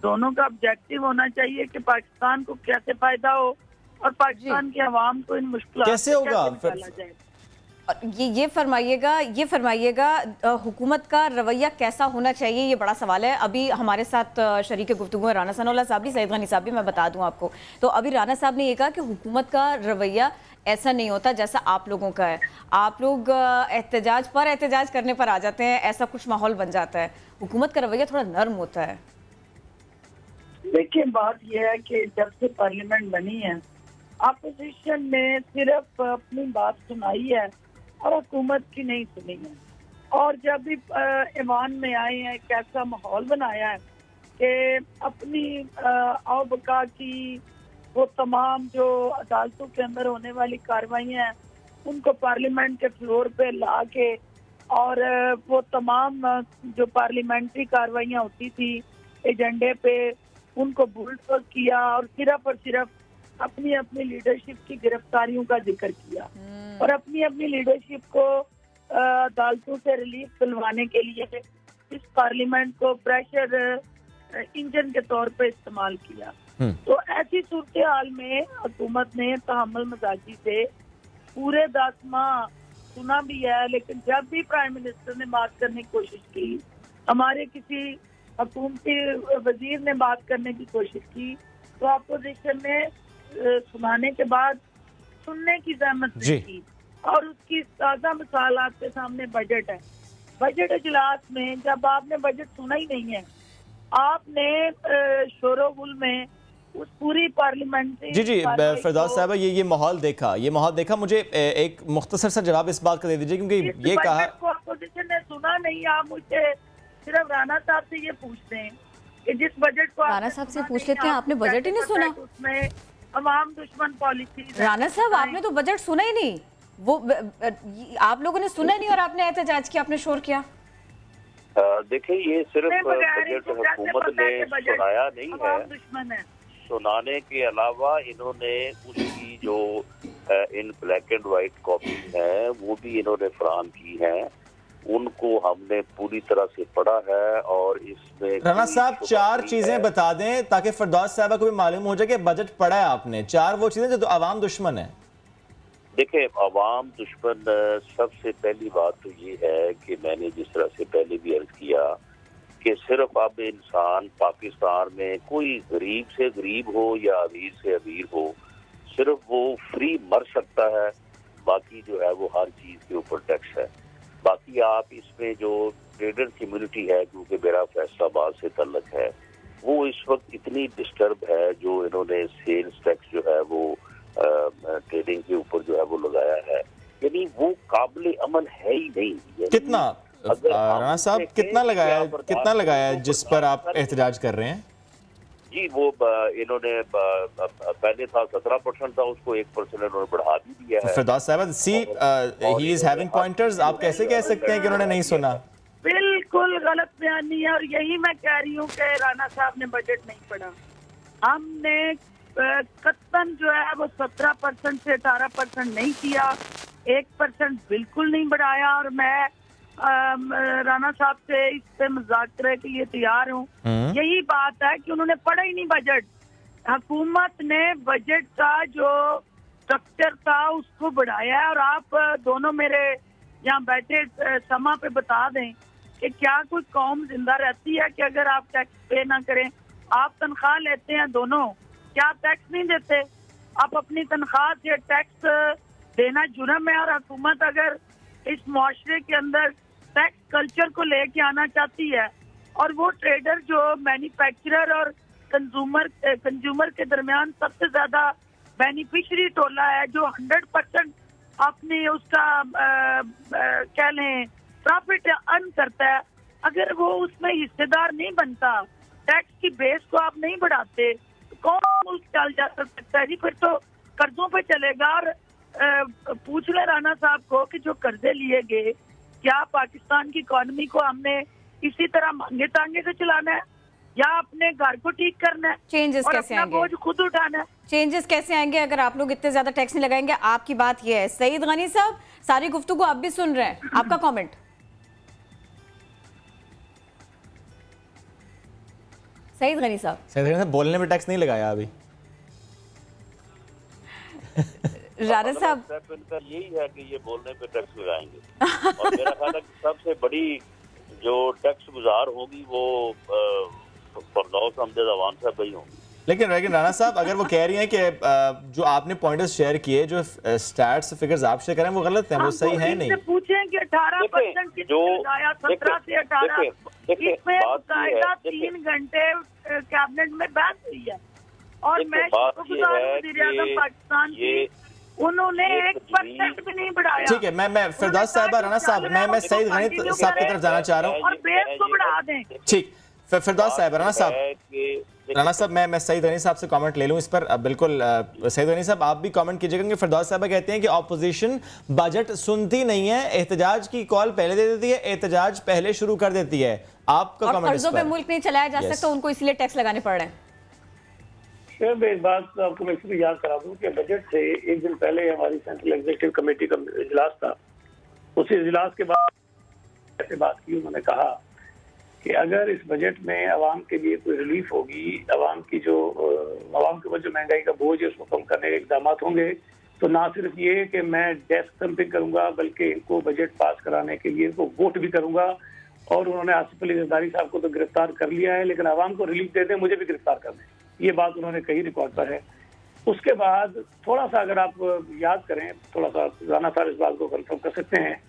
दोनों का ऑब्जेक्टिव होना चाहिए कि पाकिस्तान को कैसे फायदा हो और पाकिस्तान के अवाम को इन मुश्किलों कैसे होगा। ये फरमाइएगा हुकूमत का रवैया कैसा होना चाहिए, ये बड़ा सवाल है। अभी हमारे साथ शरीक गुफ्तगू राना सनाउल्लाह साहब भी, सईद गनी साहब भी, मैं बता दूं आपको। तो अभी राना साहब ने ये कहा कि हुकूमत का रवैया ऐसा नहीं होता जैसा आप लोगों का है, आप लोग एहतजाज करने पर आ जाते हैं, ऐसा कुछ माहौल बन जाता है। हुकूमत का रवैया थोड़ा नर्म होता है। देखिए, बात यह है कि जब से पार्लियामेंट बनी है, अपोजिशन ने सिर्फ अपनी बात सुनाई है और हुकूमत की नहीं सुनी है। और जब भी ऐवान में आए हैं, कैसा माहौल बनाया है कि अपनी आवबका की वो तमाम जो अदालतों के अंदर होने वाली कार्रवाइयाँ हैं उनको पार्लियामेंट के फ्लोर पे ला के, और वो तमाम जो पार्लियामेंट्री कार्रवाइयाँ होती थी एजेंडे पे, उनको बुलडोज किया और सिर्फ अपनी अपनी लीडरशिप की गिरफ्तारियों का जिक्र किया और अपनी अपनी लीडरशिप को अदालतों से रिलीफ दिलवाने के लिए इस पार्लियामेंट को प्रेशर इंजन के तौर पे इस्तेमाल किया। तो ऐसी सूरत हाल में हुकूमत ने तहम्मुल मजाजी से पूरे 10 माह सुना भी है, लेकिन जब भी प्राइम मिनिस्टर ने बात करने की कोशिश की, हमारे किसी हुकूमती वजीर ने बात करने की कोशिश की, तो अपोजिशन ने सुनाने के बाद सुनने की जहमत नहीं की। और उसकी ताज़ा मिसाल आपके सामने बजट है। बजट इजलास में जब आपने बजट सुना ही नहीं है, आपने शोरोगुल में उस पूरी पार्लियामेंट्री जी फिरदौस साहब, ये माहौल देखा मुझे एक मुख्तसर सा जवाब इस बात का दे दीजिए, क्योंकि ये कहा अपोजिशन ने सुना नहीं। आप मुझे सिर्फ राना साहब से ये पूछते हैं कि जिस बजट को राना साहब से पूछ लेते हैं, आपने बजट ही नहीं सुना। उसमें अवाम दुश्मन पॉलिसी। राना साहब, आपने तो बजट सुना ही नहीं, वो आप लोगों ने सुना ही नहीं और आपने एहतजाज किया, आपने शोर किया। देखिए, ये सिर्फ बजट हुकूमत ने सुनाया नहीं है, सुनाने के अलावा इन्होंने उसकी जो इन ब्लैक एंड व्हाइट कॉपी है वो भी इन्होंने फराहम की है, उनको हमने पूरी तरह से पढ़ा है। और इसमें राना साहब 4 चीजें बता दें ताकि फिरदौस साहब को भी मालूम हो जाए कि बजट पढ़ा है आपने। 4 वो चीजें जो अवाम दुश्मन है। देखिए, अवाम दुश्मन सबसे पहली बात तो ये है कि मैंने जिस तरह से पहले भी अर्ज किया कि सिर्फ अब इंसान पाकिस्तान में कोई गरीब से गरीब हो या अमीर से अमीर हो, सिर्फ वो फ्री मर सकता है, बाकी जो है वो हर चीज के ऊपर टैक्स है। बाकी आप इसमें जो ट्रेडर कम्युनिटी है, क्योंकि मेरा फैसलाबाद से तल्लक है, वो इस वक्त इतनी डिस्टर्ब है, जो इन्होंने सेल्स टैक्स जो है वो ट्रेडिंग के ऊपर जो है वो लगाया है, यानी वो काबिल अमल है ही नहीं। कितना राना साहब कितना लगाया जिस पर आप एहतजाज कर रहे हैं? जी, वो इन्होंने पहले था 17% था, उसको 1% इन्होंने बढ़ा भी दिया है। फिरदौस साहब, ही इज हैविंग पॉइंटर्स, आप कैसे कह सकते हैं कि उन्होंने नहीं सुना? बिल्कुल गलत बयानी है, और यही मैं कह रही हूँ कि राना साहब ने बजट नहीं पढ़ा। हमने कत्तन जो है वो 17% से 18% नहीं किया, 1% बिल्कुल नहीं बढ़ाया। और मैं राना साहब से इस पे मुज़ाकरे के लिए तैयार हूँ। यही बात है कि उन्होंने पढ़ा ही नहीं बजट। हुकूमत ने बजट का जो स्ट्रक्चर था उसको बढ़ाया है। और आप दोनों मेरे यहाँ बैठे समा पे बता दें कि क्या कोई कौम जिंदा रहती है कि अगर आप टैक्स पे ना करें? आप तनख्वाह लेते हैं दोनों, क्या टैक्स नहीं देते? आप अपनी तनख्वाह से टैक्स देना जुर्म है। और हुकूमत अगर इस मुआशरे के अंदर टैक्स कल्चर को लेके आना चाहती है, और वो ट्रेडर जो मैन्युफैक्चरर और कंज्यूमर के दरमियान सबसे ज्यादा बेनिफिशियरी टोला है, जो 100% अपने उसका क्या लें प्रॉफिट अर्न करता है, अगर वो उसमें हिस्सेदार नहीं बनता, टैक्स की बेस को आप नहीं बढ़ाते, तो कौन मुल्क चल जा सकता है? जी, फिर तो कर्जों पे चलेगा। और पूछ ले राना साहब को कि जो कर्जे लिए गए, क्या पाकिस्तान की इकोनॉमी को हमने इसी तरह मांगे तांगे से चलाना है या अपने घर को ठीक करना है? चेंजेस कैसे आएंगे? बोझ खुद उठाना है। चेंजेस कैसे आएंगे अगर आप लोग इतने ज्यादा टैक्स नहीं लगाएंगे? आपकी बात ये है। सईद गनी साहब, सारी गुफ्तगू आप भी सुन रहे हैं, आपका कमेंट। सईद गनी साहब, बोलने में टैक्स नहीं लगाया अभी। राणा साहब, स्टेप इनका यही है कि ये बोलने पे टैक्स लगाएंगे और मेरा ख्याल है कि सबसे बड़ी जो टैक्स गुजार होगी वो फरदौस अहमद अवान साहब ही होंगी। लेकिन राणा साहब, अगर वो कह रही हैं कि जो आपने पॉइंटर्स शेयर किए, जो स्टैट्स फिगर्स आप शेयर करें वो गलत हैं, वो सही है नहीं। पूछें कि 18% किसने लगाया, 17 से 18, इसमें कायदा 3 घंटे कैबिनेट में बहस हुई है और मैं शुक्रगुजार हूं वज़ीर-ए-आज़म पाकिस्तान की, उन्होंने 1% भी नहीं बढ़ाया। ठीक है, मैं फिरदौस साहबा, राणा साहब, मैं सईद गनी साहब की तरफ जाना चाह रहा हूँ और बेस को बढ़ा दें। ठीक, फिरदौस साहब, राणा साहब, मैं सईद गनी साहब से कमेंट ले लूं इस पर। बिल्कुल सईद गनी साहब, आप भी कमेंट कीजिएगा कि फिरदौस साहब कहते हैं कि ऑपोजिशन बजट सुनती नहीं है, एहतजाज की कॉल पहले दे देती है, एहतजाज पहले शुरू कर देती है। आपका कमेंट इस पर? मुल्क नहीं चलाया जा सकता, उनको इसलिए टैक्स लगाने पड़ रहे हैं। शेर, एक बात आपको मैं इसलिए याद करा दूं कि बजट से एक दिन पहले हमारी सेंट्रल एग्जीक्यूटिव कमेटी का इजलास था। उस इजलास के बाद ऐसे बात की, उन्होंने कहा कि अगर इस बजट में आवाम के लिए कोई रिलीफ होगी, आवाम की जो आवाम के ऊपर जो महंगाई का बोझ है उसको कम करने के इकदाम होंगे, तो ना सिर्फ ये कि मैं डेस्क थम्पिंग करूंगा बल्कि इनको बजट पास कराने के लिए इनको वोट भी करूंगा। और उन्होंने आसिफ अली जरदारी साहब को तो गिरफ्तार कर लिया है, लेकिन आवाम को रिलीफ दे दें, मुझे भी गिरफ्तार कर दें, ये बात उन्होंने कही, रिकॉर्ड पर है। उसके बाद थोड़ा सा अगर आप याद करें, थोड़ा सा राणा साहब इस बात को कंफर्म कर सकते हैं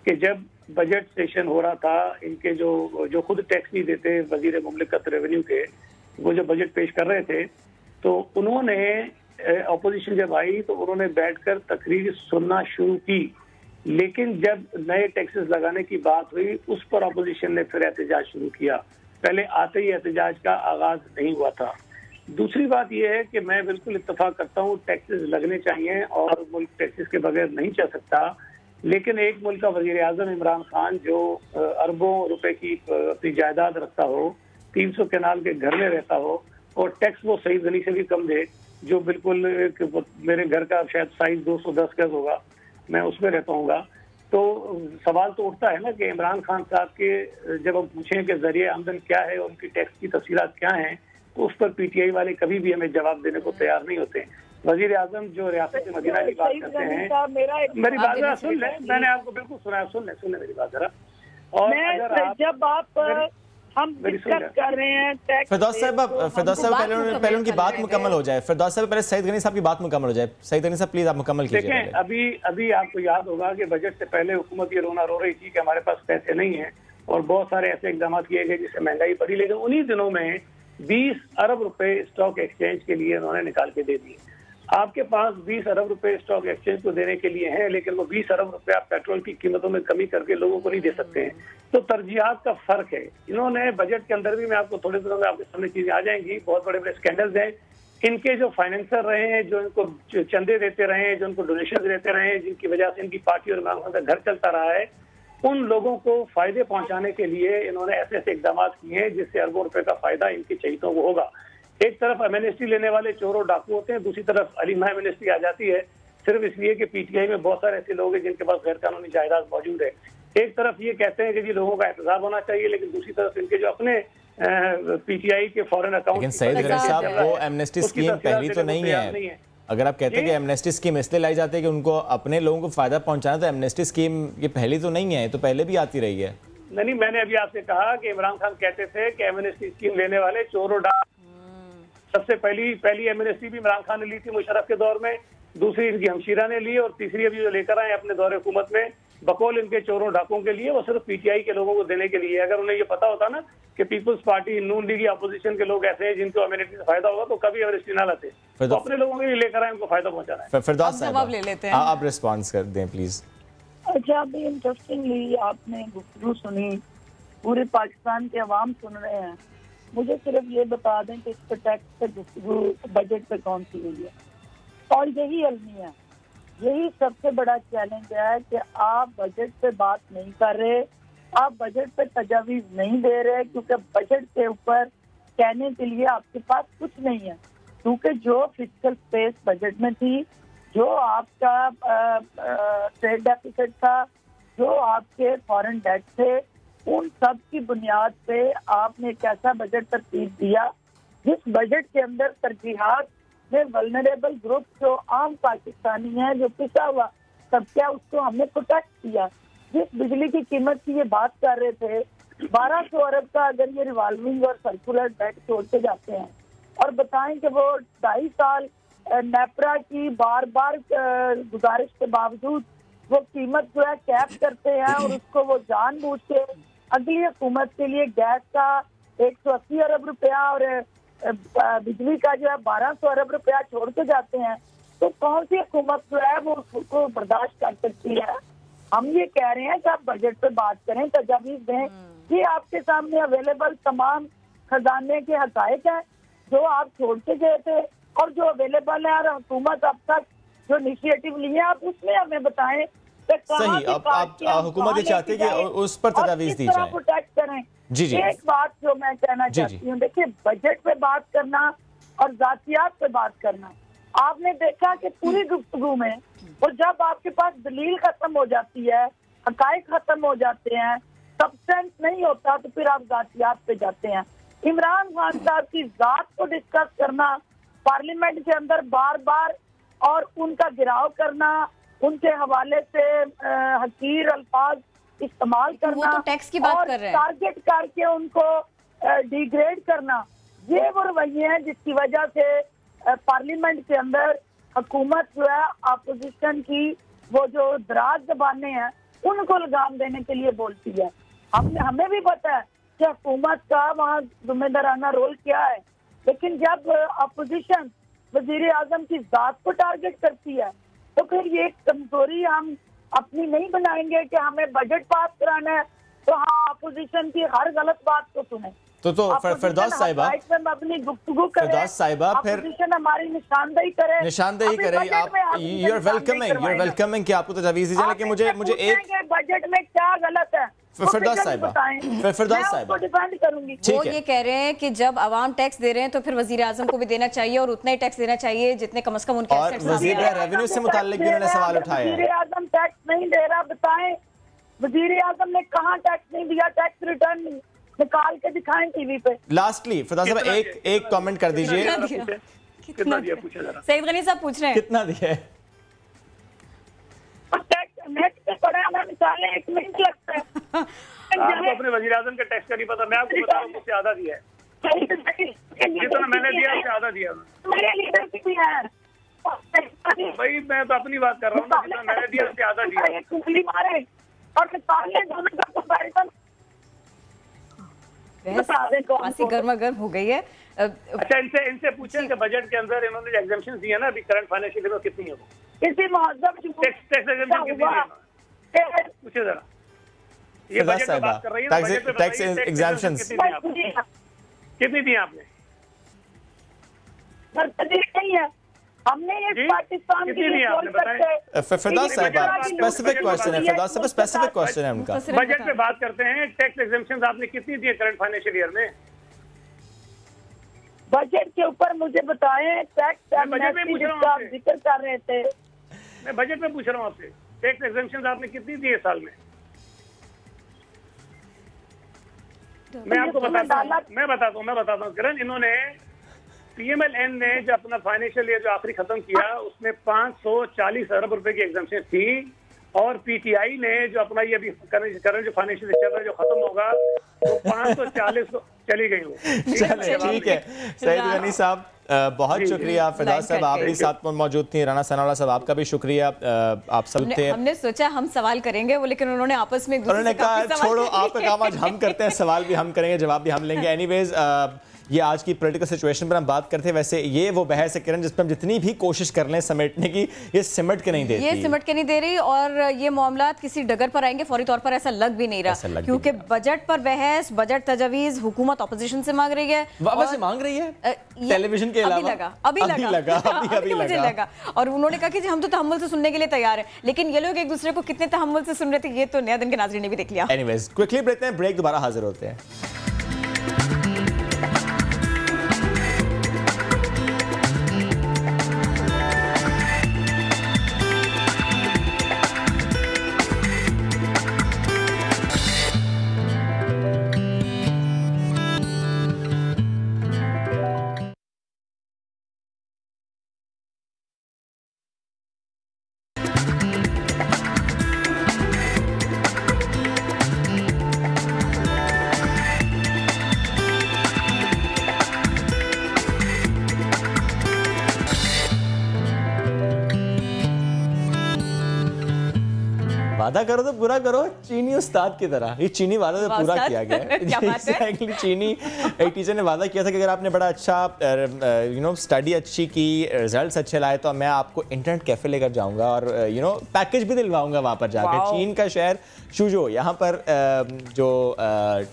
कि जब बजट सेशन हो रहा था, इनके जो खुद टैक्स नहीं देते वजीर मुमलिकत रेवेन्यू के, वो जो बजट पेश कर रहे थे, तो उन्होंने अपोजिशन जब आई तो उन्होंने बैठकर तकरीर सुनना शुरू की, लेकिन जब नए टैक्सेस लगाने की बात हुई उस पर अपोजिशन ने फिर एहतजाज शुरू किया। पहले आते ही एहतजाज का आगाज नहीं हुआ था। दूसरी बात यह है कि मैं बिल्कुल इत्तेफाक करता हूँ, टैक्सेस लगने चाहिए और मुल्क टैक्सेस के बगैर नहीं चल सकता, लेकिन एक मुल्क का वजीर आजम इमरान खान जो अरबों रुपए की अपनी जायदाद रखता हो, 300 कैनाल के घर में रहता हो और टैक्स वो सही गनी से भी कम दे, जो बिल्कुल मेरे घर का शायद साइज 210 गज होगा, मैं उसमें रहता हूँ, तो सवाल तो उठता है ना कि इमरान खान साहब के जब हम पूछें कि जरिए आमदन क्या है और उनकी टैक्स की तफसीलात क्या हैं, तो उस पर पीटीआई वाले कभी भी हमें जवाब देने को तैयार नहीं होते। वजीर आजम जो रियासत मदीना की बात करते हैं, मेरी बात जरा सुन ले, मैंने आपको बिल्कुल सुना, सुन ले मेरी बात जरा। और जब आप हम डिस्कस कर रहे हैं फिरदौस साहब, पहले उनकी बात मुकम्मल हो जाए। फिरदौस साहब, पहले सईद गनी साहब की बात मुकम्मल हो जाए। सईद गनी साहब प्लीज आप मुकम्मल कीजिए। देखें, अभी आपको याद होगा कि बजट से पहले हुकूमत ये रोना रो रही थी कि हमारे पास पैसे नहीं है और बहुत सारे ऐसे इकदाम किए गए जिससे महंगाई बढ़ी, लेकिन उन्हीं दिनों में 20 अरब रुपए स्टॉक एक्सचेंज के लिए उन्होंने निकाल के दे दिए। आपके पास 20 अरब रुपए स्टॉक एक्सचेंज को देने के लिए हैं, लेकिन वो 20 अरब रुपए आप पेट्रोल की कीमतों में कमी करके लोगों को नहीं दे सकते हैं। तो तरजीहात का फर्क है। इन्होंने बजट के अंदर भी, मैं आपको थोड़े दिनों में आपके सामने चीजें आ जाएंगी, बहुत बड़े बड़े स्कैंडल्स हैं। इनके जो फाइनेंसर रहे हैं, जो इनको चंदे देते रहे हैं, जो इनको डोनेशन देते रहे हैं, जिनकी वजह से इनकी पार्टी और इमरान खान का घर चलता रहा है, उन लोगों को फायदे पहुंचाने के लिए इन्होंने ऐसे ऐसे इकदाम किए हैं जिससे अरबों रुपए का फायदा इनके चहीतों को होगा। एक तरफ एमनेस्टी लेने वाले चोर और डाकू होते हैं, दूसरी तरफ अली माह एमनेस्टी आ जाती है सिर्फ इसलिए कि पीटीआई में बहुत सारे ऐसे लोग हैं जिनके पास गैर कानूनी जायदाद मौजूद है। एक तरफ ये कहते हैं कि जी लोगों का एहतसाब होना चाहिए, लेकिन दूसरी तरफ इनके जो अपने पीटीआई के फॉरेन अकाउंट, लेकिन सईद गनी साहब, वो एमनेस्टी स्कीम पहली तो नहीं है। अगर आप कहते हैं कि एमनेस्टी स्कीम इसलिए लाई जाती है कि उनको अपने लोगों को फायदा पहुंचाना, तो एमनेस्टी स्कीम ये पहली तो नहीं है, तो पहले भी आती रही है। नहीं, मैंने अभी आपसे कहा कि इमरान खान कहते थे कि एमनेस्टी स्कीम लेने वाले चोर और डाकू। सबसे पहली एमनेस्टी भी इमरान खान ने ली थी मुशर्रफ के दौर में, दूसरी इनकी हमशीरा ने ली और तीसरी अभी जो लेकर आए अपने दौरे हुकूमत में बकौल इनके चोरों डाकों के लिए, वो सिर्फ पीटीआई के लोगों को देने के लिए। अगर उन्हें ये पता होता ना कि पीपल्स पार्टी, नून लीग, अपोजिशन के लोग ऐसे हैं जिनको एमनेस्टी से फायदा होगा, तो कभी एमनेस्टी ना लाते। तो अपने लोगों के लिए लेकर आए, उनको फायदा पहुंचाना है। फिरदौस साहब ले लेते हैं, आप रिस्पॉन्स कर दें प्लीज। अच्छा, अभी इंटरेस्टिंगली आपने गुफ्तगू सुनी, पूरे पाकिस्तान के अवाम सुन रहे हैं। मुझे सिर्फ ये बता दें कि इस पर टैक्स पे गुफ्तगू बजट पे कौन सी हुई है, और यही अलमिया, यही सबसे बड़ा चैलेंज है कि आप बजट पे बात नहीं कर रहे, आप बजट पे तजावीज नहीं दे रहे, क्योंकि बजट के ऊपर कहने के लिए आपके पास कुछ नहीं है। क्योंकि जो फिस्कल स्पेस बजट में थी, जो आपका ट्रेड डेफिसिट था, जो आपके फॉरेन डेट थे, उन सब की बुनियाद पे आपने एक ऐसा बजट तरतीब दिया जिस बजट के अंदर तरजीहात में वल्नरेबल ग्रुप जो आम पाकिस्तानी है, जो पिसा हुआ तबका, उसको हमने प्रोटेक्ट किया। जिस बिजली की कीमत की ये बात कर रहे थे, 1200 अरब का अगर ये रिवॉल्विंग और सर्कुलर डेट छोड़ते जाते हैं और बताएं कि वो 2.5 साल नेपरा की बार बार गुजारिश के बावजूद वो कीमत जो है कैप करते हैं और उसको वो जानबूझ के अगली हुकूमत के लिए गैस का 180 अरब रुपया और बिजली का जो है 1200 अरब रुपया छोड़ के जाते हैं, तो कौन सी हुकूमत जो है वो उसको बर्दाश्त कर सकती है? हम ये कह रहे हैं कि आप बजट पे बात करें, तजावीज दें। ये आपके सामने अवेलेबल तमाम खजाने के हकायक हैं जो आप छोड़ के गए थे और जो अवेलेबल है, और हुकूमत अब तक जो इनिशिएटिव लिए आप उसमें हमें बताएं। सही, आप हुकूमत ये चाहते हैं कि उस पर तजावीज दी जाए। प्रोटेक्ट करें। जी जी, एक बात जो मैं कहना चाहती हूँ, देखिए बजट पे बात करना और जातियात पे बात करना, आपने देखा कि पूरी गुफ्तगू में और जब आपके पास दलील खत्म हो जाती है, हकायक खत्म हो जाते हैं, सब्सटेंस नहीं होता, तो फिर आप जातियात पे जाते हैं। इमरान खान साहब की जात को डिस्कस करना पार्लियामेंट के अंदर बार बार और उनका गिराव करना, उनके हवाले से हकीर अल्फाज इस्तेमाल करना, वो तो टैक्स की बात और कर रहे हैं, टारगेट करके उनको डिग्रेड करना, ये वो रवैये हैं जिसकी वजह से पार्लियामेंट के अंदर हुकूमत जो है अपोजिशन की वो जो दराज जबानें हैं उनको लगाम देने के लिए बोलती है। हमें भी पता है कि हुकूमत का वहाँ जिम्मेदाराना रोल क्या है, लेकिन जब अपोजिशन वजीर आजम की जात को टारगेट करती है तो फिर ये कमजोरी हम अपनी नहीं बनाएंगे कि हमें बजट पास कराना है तो हम अपोजिशन की हर गलत बात को सुने। तो फिरदौस साहिबा, अपनी गुफ्तगू करें, फिरदौस साहिबा, फिर अपोजिशन हमारी निशानदेही करे, आप यू आर वेलकमिंग कि आपको तजावीज दीजिए, लेकिन मुझे एक बजट में क्या गलत है फिरदौस साहिबा डिपेंड करूंगी। वो ये कह रहे हैं कि जब अवाम टैक्स दे रहे हैं तो फिर वजीर आजम को भी देना चाहिए और उतना ही टैक्स देना चाहिए जितने कम से कम उनके और वजीर रेवेन्यू से मुताल्लिक भी उन्होंने सवाल उठाया है। वजीर आजम टैक्स नहीं दे रहा, बताएं वजीर आजम ने कहाँ टैक्स नहीं दिया? टैक्स रिटर्न निकाल के दिखाएं टीवी पे। लास्टली फिरदौस साहिबा एक कमेंट कर दीजिए, कितना दिया पूछा जरा। सईद गनी साहब पूछ रहे हैं कितना दिया है? नेट पे पड़ा है, निकाले 1 मिनट लगता है। आपको अपने वजीर आजम के टैक्स का नहीं पता, मैं आपको बता रहा हूँ मुझसे आधा दिया है, जितना मैंने दिया उससे आधा दिया मेरे लीडर की भी है भाई, मैं तो अपनी बात कर रहा हूँ ना, जितना मैंने दिया उससे आधा दिया। कुंडली मारे और निकालने दोनों का कंपैरिजन काफी गर्मा गर्म हो गई है। अच्छा, इनसे पूछें कि बजट के अंदर इन्होंने एग्जाम्पशन दिया ना, अभी करंट फाइनेंशियल ईयर कितनी है वो? किसी मुहज्जब टैक्स एग्जाम्पशन कितनी है पूछे जरा। ये बजट में बात कर रही है ना, बजट में टैक्स एग्जाम्पशन कितनी दी आपने? नहीं है, हमने ये पाकिस्तान की फिरदौस साहिबा स्पेसिफिक क्वेश्चन है, फिरदौस साहिबा स्पेसिफिक क्वेश्चन है उनका। बजट में बात करते हैं, टैक्स एग्जाम्पशन आपने कितनी दी है करंट फाइनेंशियल ईयर में? बजट के ऊपर मुझे बताएं, टैक्स आप जिक्र कर रहे थे, मैं बजट में पूछ रहा हूँ आपसे, टैक्स एग्जाम्पशन आपने कितनी दी है साल में? मैं आपको बताता हूँ किरण, इन्होंने PMLN ने जो अपना फाइनेंशियल ईयर जो आखिरी खत्म किया उसमें 540 अरब रुपए की एग्जाम्पशन थी, और PTI ने जो अपना ये अभी करंट जो फाइनेंशियल ईयर चल रहा है जो खत्म होगा वो 540 को चली गई वो। ठीक है सईद गनी साहब, बहुत शुक्रिया। फिरदौस साहब आप भी साथ में मौजूद थी, राना सनाउल्लाह साहब आपका भी शुक्रिया, आप सब थे। हमने सोचा हम सवाल करेंगे वो, लेकिन उन्होंने आपस में उन्होंने कहा छोड़ो आपका काम आज हम करते हैं, सवाल भी हम करेंगे, जवाब भी हम लेंगे। एनीवेज ये आज की पॉलिटिकल सिचुएशन पर हम बात करते हैं। वैसे ये वो बहस है किरण जिस पर हम जितनी भी कोशिश कर लें समेटने की, ये सिमट के नहीं देती, ये सिमट के नहीं दे रही, और ये मामला किसी डगर पर आएंगे फौरी तौर पर ऐसा लग भी नहीं रहा, क्योंकि बजट पर बहस, बजट तजवीज हुकूमत ऑपोजिशन से मांग रही है, वैसे मांग रही है टेलीविजन के अलावा, अभी मुझे लगा, और उन्होंने कहा कि हम तो तहम्मुल से सुनने के लिए तैयार है, लेकिन ये लोग एक दूसरे को कितने तहम्मुल से सुन रहे थे ये तो नया दिन के नाज़रीन ने भी देख लिया। एनीवेज क्विकली ब्रेक में, ब्रेक दोबारा हाजिर होते हैं। वादा करो तो पूरा करो, चीनी उस्ताद की तरह। ये चीनी वादा तो पूरा किया गया है। क्या बात है? Exactly, चीनी एक टीचर ने वादा किया था कि अगर आपने बड़ा अच्छा स्टडी अच्छी की, रिजल्ट्स अच्छे लाए तो मैं आपको इंटरनेट कैफे लेकर जाऊंगा और पैकेज भी दिलवाऊंगा वहाँ पर जाकर। चीन का शहर शुजो, यहाँ पर जो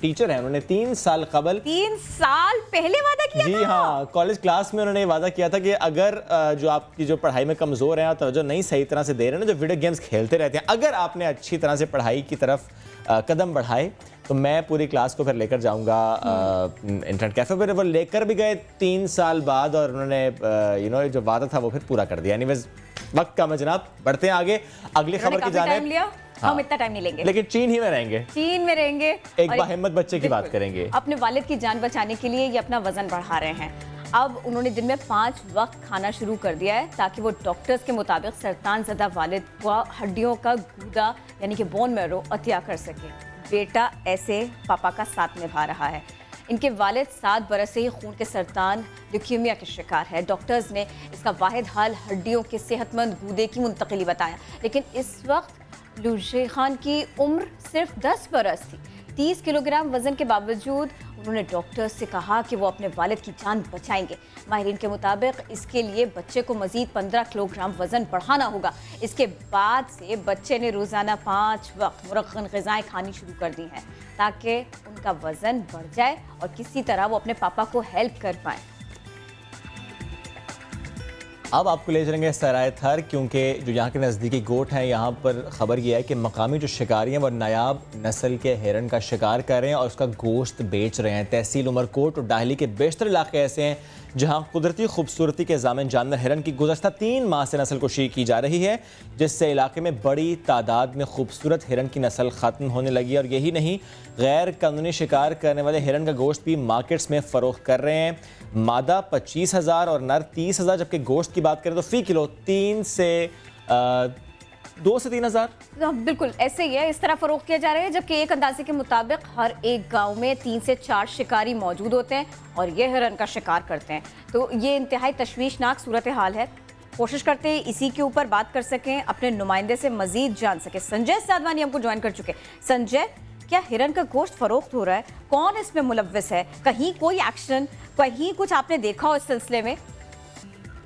टीचर हैं उन्होंने 3 साल कबल 3 साल पहले वादा किया जी था। हाँ, कॉलेज क्लास में उन्होंने वादा किया था कि अगर जो आपकी जो पढ़ाई में कमज़ोर हैं और तवज्जो नहीं सही तरह से दे रहे हैं, जो वीडियो गेम्स खेलते रहते हैं, अगर आपने अच्छी तरह से पढ़ाई की तरफ कदम बढ़ाए तो मैं पूरी क्लास को फिर लेकर जाऊंगा इंटरनेट कैफे पर। वो लेकर भी गए 3 साल बाद और उन्होंने जो वादा था वो फिर पूरा कर दिया। एनीवेज, वक्त कम है जनाब, बढ़ते हैं आगे अगली खबर की जानिब। हम इतना टाइम नहीं लेंगे, लेकिन चीन ही में रहेंगे। चीन में रहेंगे। एक बाहिम्मत बच्चे की बात करेंगे। अपने वालिद की जान बचाने के लिए ये अपना वजन बढ़ा रहे हैं। अब उन्होंने दिन में 5 वक्त खाना शुरू कर दिया है ताकि वो डॉक्टर्स के मुताबिक सरतान ज़दा वालिद को हड्डियों का गूदा यानी कि बोन मैरो अतिया कर सके। बेटा ऐसे पापा का साथ निभा रहा है। इनके वालिद 7 बरस से ही खून के सरतान ल्यूकीमिया के शिकार है। डॉक्टर्स ने इसका वाहिद हाल हड्डियों के सेहतमंद गूदे की मुंतकिली बताया, लेकिन इस वक्त लुशे खान की उम्र सिर्फ 10 बरस थी। 30 किलोग्राम वजन के बावजूद उन्होंने डॉक्टर्स से कहा कि वो अपने वालिद की जान बचाएंगे। माहिरीन के मुताबिक इसके लिए बच्चे को मजीद 15 किलोग्राम वजन बढ़ाना होगा। इसके बाद से बच्चे ने रोज़ाना 5 वक्त मुरक्कन ग़िज़ाएं खानी शुरू कर दी हैं ताकि उनका वजन बढ़ जाए और किसी तरह वो अपने पापा को हेल्प कर पाएँ। अब आपको ले चलेंगे सराय थर, क्योंकि जो यहाँ के नज़दीकी गोट हैं, यहाँ पर ख़बर यह है कि मकामी जो शिकारी हैं वो नायाब नस्ल के हिरन का शिकार कर रहे हैं और उसका गोश्त बेच रहे हैं। तहसील उमरकोट और डाहली के बेशतर इलाके ऐसे हैं जहाँ कुदरती खूबसूरती के ज़ामिन जानवर हिरन की गुज़श्ता 3 माह से नस्ल कुशी की जा रही है, जिससे इलाके में बड़ी तादाद में खूबसूरत हिरन की नस्ल ख़त्म होने लगी है। और यही नहीं, गैर कानूनी शिकार करने वाले हिरन का गोश्त भी मार्केट्स में फ़रोख्त कर रहे हैं। मादा 25,000 और नर 30,000, जबकि गोश्त की बात करें तो फ़ी किलो 2 से 3,000। बिल्कुल ऐसे ही है, इस तरह फरोख्त किया जा रहा है। जबकि एक अंदाजे के मुताबिक हर एक गांव में 3 से 4 शिकारी मौजूद होते हैं और ये हिरन का शिकार करते हैं। तो ये इंतहाई तशवीशनाक सूरत हाल है। कोशिश करते हैं इसी के ऊपर बात कर सकें, अपने नुमाइंदे से मजीद जान सके। संजय साधवानी हमको ज्वाइन कर चुके। संजय, क्या हिरन का गोश्त फरोख्त हो रहा है? कौन इसमें मुलव्विस है? कहीं कोई एक्शन, कहीं कुछ आपने देखा हो इस सिलसिले में?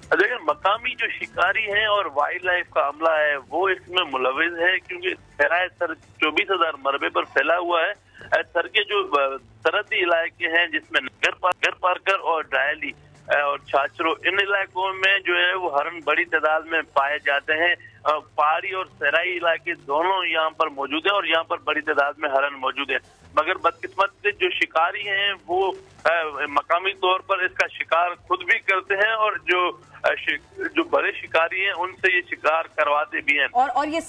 देखिए, मकामी जो शिकारी हैं और वाइल्ड लाइफ का अमला है वो इसमें मुलविस है, क्योंकि सराय थर 24,000 मरबे पर फैला हुआ है। थर के जो सरहदी इलाके हैं जिसमें गर पारकर और डायली और छाछरो, इन इलाकों में जो है वो हरन बड़ी तादाद में पाए जाते हैं। पहाड़ी और सराई इलाके दोनों यहाँ पर मौजूद है और यहाँ पर बड़ी तादाद में हरन मौजूद है। मगर बदकिस्मत से जो शिकारी हैं वो मकामी तौर पर इसका शिकार खुद भी करते हैं और जो बड़े शिकारी हैं उनसे ये शिकार करवाते भी हैं। और ये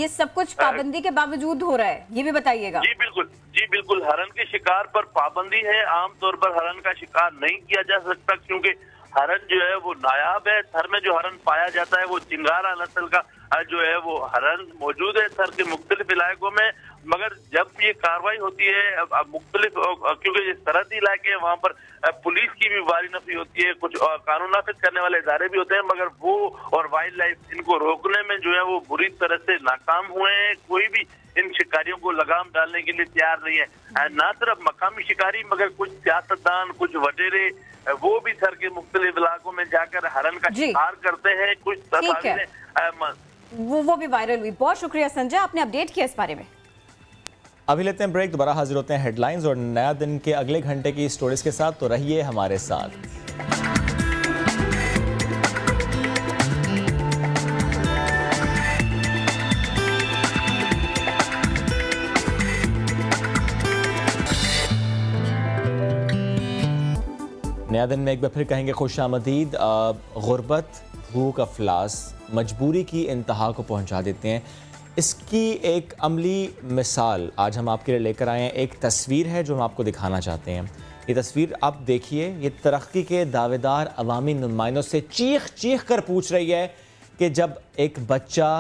सब कुछ पाबंदी के बावजूद हो रहा है, ये भी बताइएगा। जी बिल्कुल, हरन के शिकार पर पाबंदी है। आमतौर पर हरन का शिकार नहीं किया जा सकता, क्योंकि हरन जो है वो नायाब है। थर में जो हरन पाया जाता है वो चिंगारा नस्ल का जो है वो हरन मौजूद है थर के मुख्तलिफ इलाकों में। मगर जब ये कार्रवाई होती है मुख्तलिफ, क्योंकि ये सरहदी इलाके हैं, वहाँ पर पुलिस की भी वारी नफी होती है, कुछ कानून नाफिज करने वाले इदारे भी होते हैं, मगर वो और वाइल्ड लाइफ इनको रोकने में जो है वो बुरी तरह से नाकाम हुए हैं। कोई भी इन शिकारियों को लगाम डालने के लिए तैयार नहीं है। ना सिर्फ मकामी शिकारी मगर कुछ सियासतदान, कुछ वडेरे, वो भी थर के मुख्तलिफ इलाकों में जाकर हरन का शिकार करते हैं। कुछ तस्वीरें वो भी वायरल हुई। बहुत शुक्रिया संजय, आपने अपडेट किया इस बारे में। अभी लेते हैं ब्रेक, दोबारा हाजिर होते हैं हेडलाइंस और नया दिन के अगले घंटे की स्टोरीज के साथ, तो रहिए हमारे साथ। नया दिन में एक बार फिर कहेंगे खुश आमदीद। गुर्बत, भूख, अफलास मजबूरी की इंतहा को पहुंचा देते हैं। इसकी एक अमली मिसाल आज हम आपके लिए लेकर आए हैं। एक तस्वीर है जो हम आपको दिखाना चाहते हैं। ये तस्वीर आप देखिए, ये तरक्की के दावेदार अवामी नुमाइंदों से चीख चीख कर पूछ रही है कि जब एक बच्चा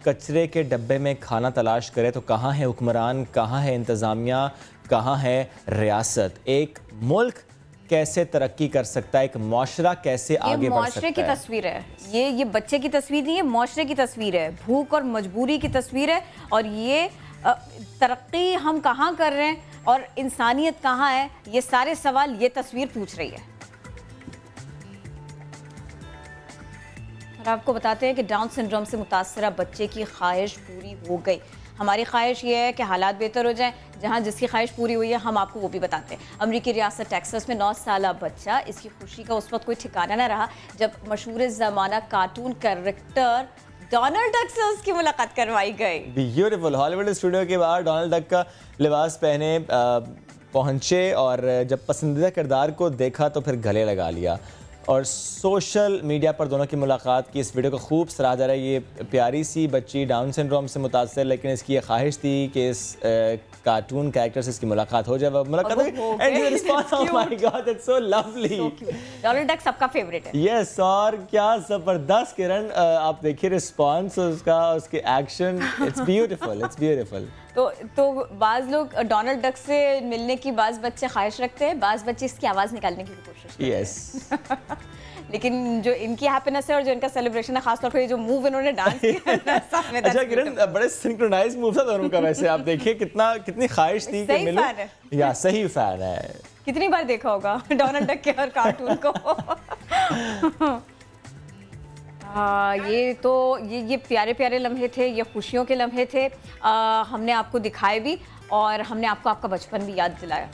कचरे के डब्बे में खाना तलाश करे तो कहाँ है हुक्मरान, कहाँ है इंतज़ामिया, कहाँ है रियासत। एक मुल्क कैसे तरक्की कर सकता है, एक मुआशरा कैसे आगे बढ़ सकता है। मुआशरे की तस्वीर है, ये बच्चे की तस्वीर नहीं है, मुआशरे की तस्वीर है, भूख और मजबूरी की तस्वीर है। और ये तरक्की हम कहाँ कर रहे हैं और इंसानियत कहाँ है, ये सारे सवाल ये तस्वीर पूछ रही है। और आपको बताते हैं कि डाउन सिंड्रोम से मुतासरा बच्चे की ख्वाहिश पूरी हो गई। हमारी ख्वाहिश ये है कि हालात बेहतर हो जाएं, जहां जिसकी ख्वाहिश पूरी हुई है हम आपको वो भी बताते हैं। अमरीकी रियासत टेक्सास में 9 साला बच्चा, इसकी खुशी का उस वक्त कोई ठिकाना ना रहा जब मशहूर ज़माना कार्टून कैरेक्टर डोनाल्ड डक से उसकी मुलाकात करवाई गई। ब्यूटीफुल। हॉलीवुड स्टूडियो के बाहर डोनाल्ड डक का लिबास पहने पहुंचे और जब पसंदीदा किरदार को देखा तो फिर गले लगा लिया। और सोशल मीडिया पर दोनों की मुलाकात की इस वीडियो को खूब सराहा जा रहा है। ये प्यारी सी बच्ची डाउन सिंड्रोम से मुतासर, लेकिन इसकी ये ख्वाहिश थी कि इस कार्टून कैरेक्टर से इसकी मुलाकात हो जाए। मुलाकात डोनाल्ड डक सबका फेवरेट है। यस, और क्या ज़बरदस्त किरण, आप देखिए रिस्पॉन्स उसका, उसके action, it's beautiful, it's beautiful. तो बाज़ लोग डोनाल्ड डक से मिलने की बाज़ बच्चे ख्वाहिश रखते हैं, बाज़ बच्चे इसकी आवाज़ निकालने की कोशिश करते हैं। यस लेकिन जो इनकी हैप्पीनेस है और जो इनका सेलिब्रेशन है, खासतौर पर ये जो मूव इन्होंने डांस किया। अच्छा किरण, बड़े सिंक्रोनाइज मूव था दोनों का। वैसे आप देखिए कितनी ख्वाहिश थी कि मिलूं। या सही फैन है। कितनी बार देखा होगा डोनाल्ड डक के हर कार्टून को। ये प्यारे प्यारे लम्हे थे, ये खुशियों के लम्हे थे। हमने आपको दिखाए भी और हमने आपको आपका बचपन भी याद दिलाया।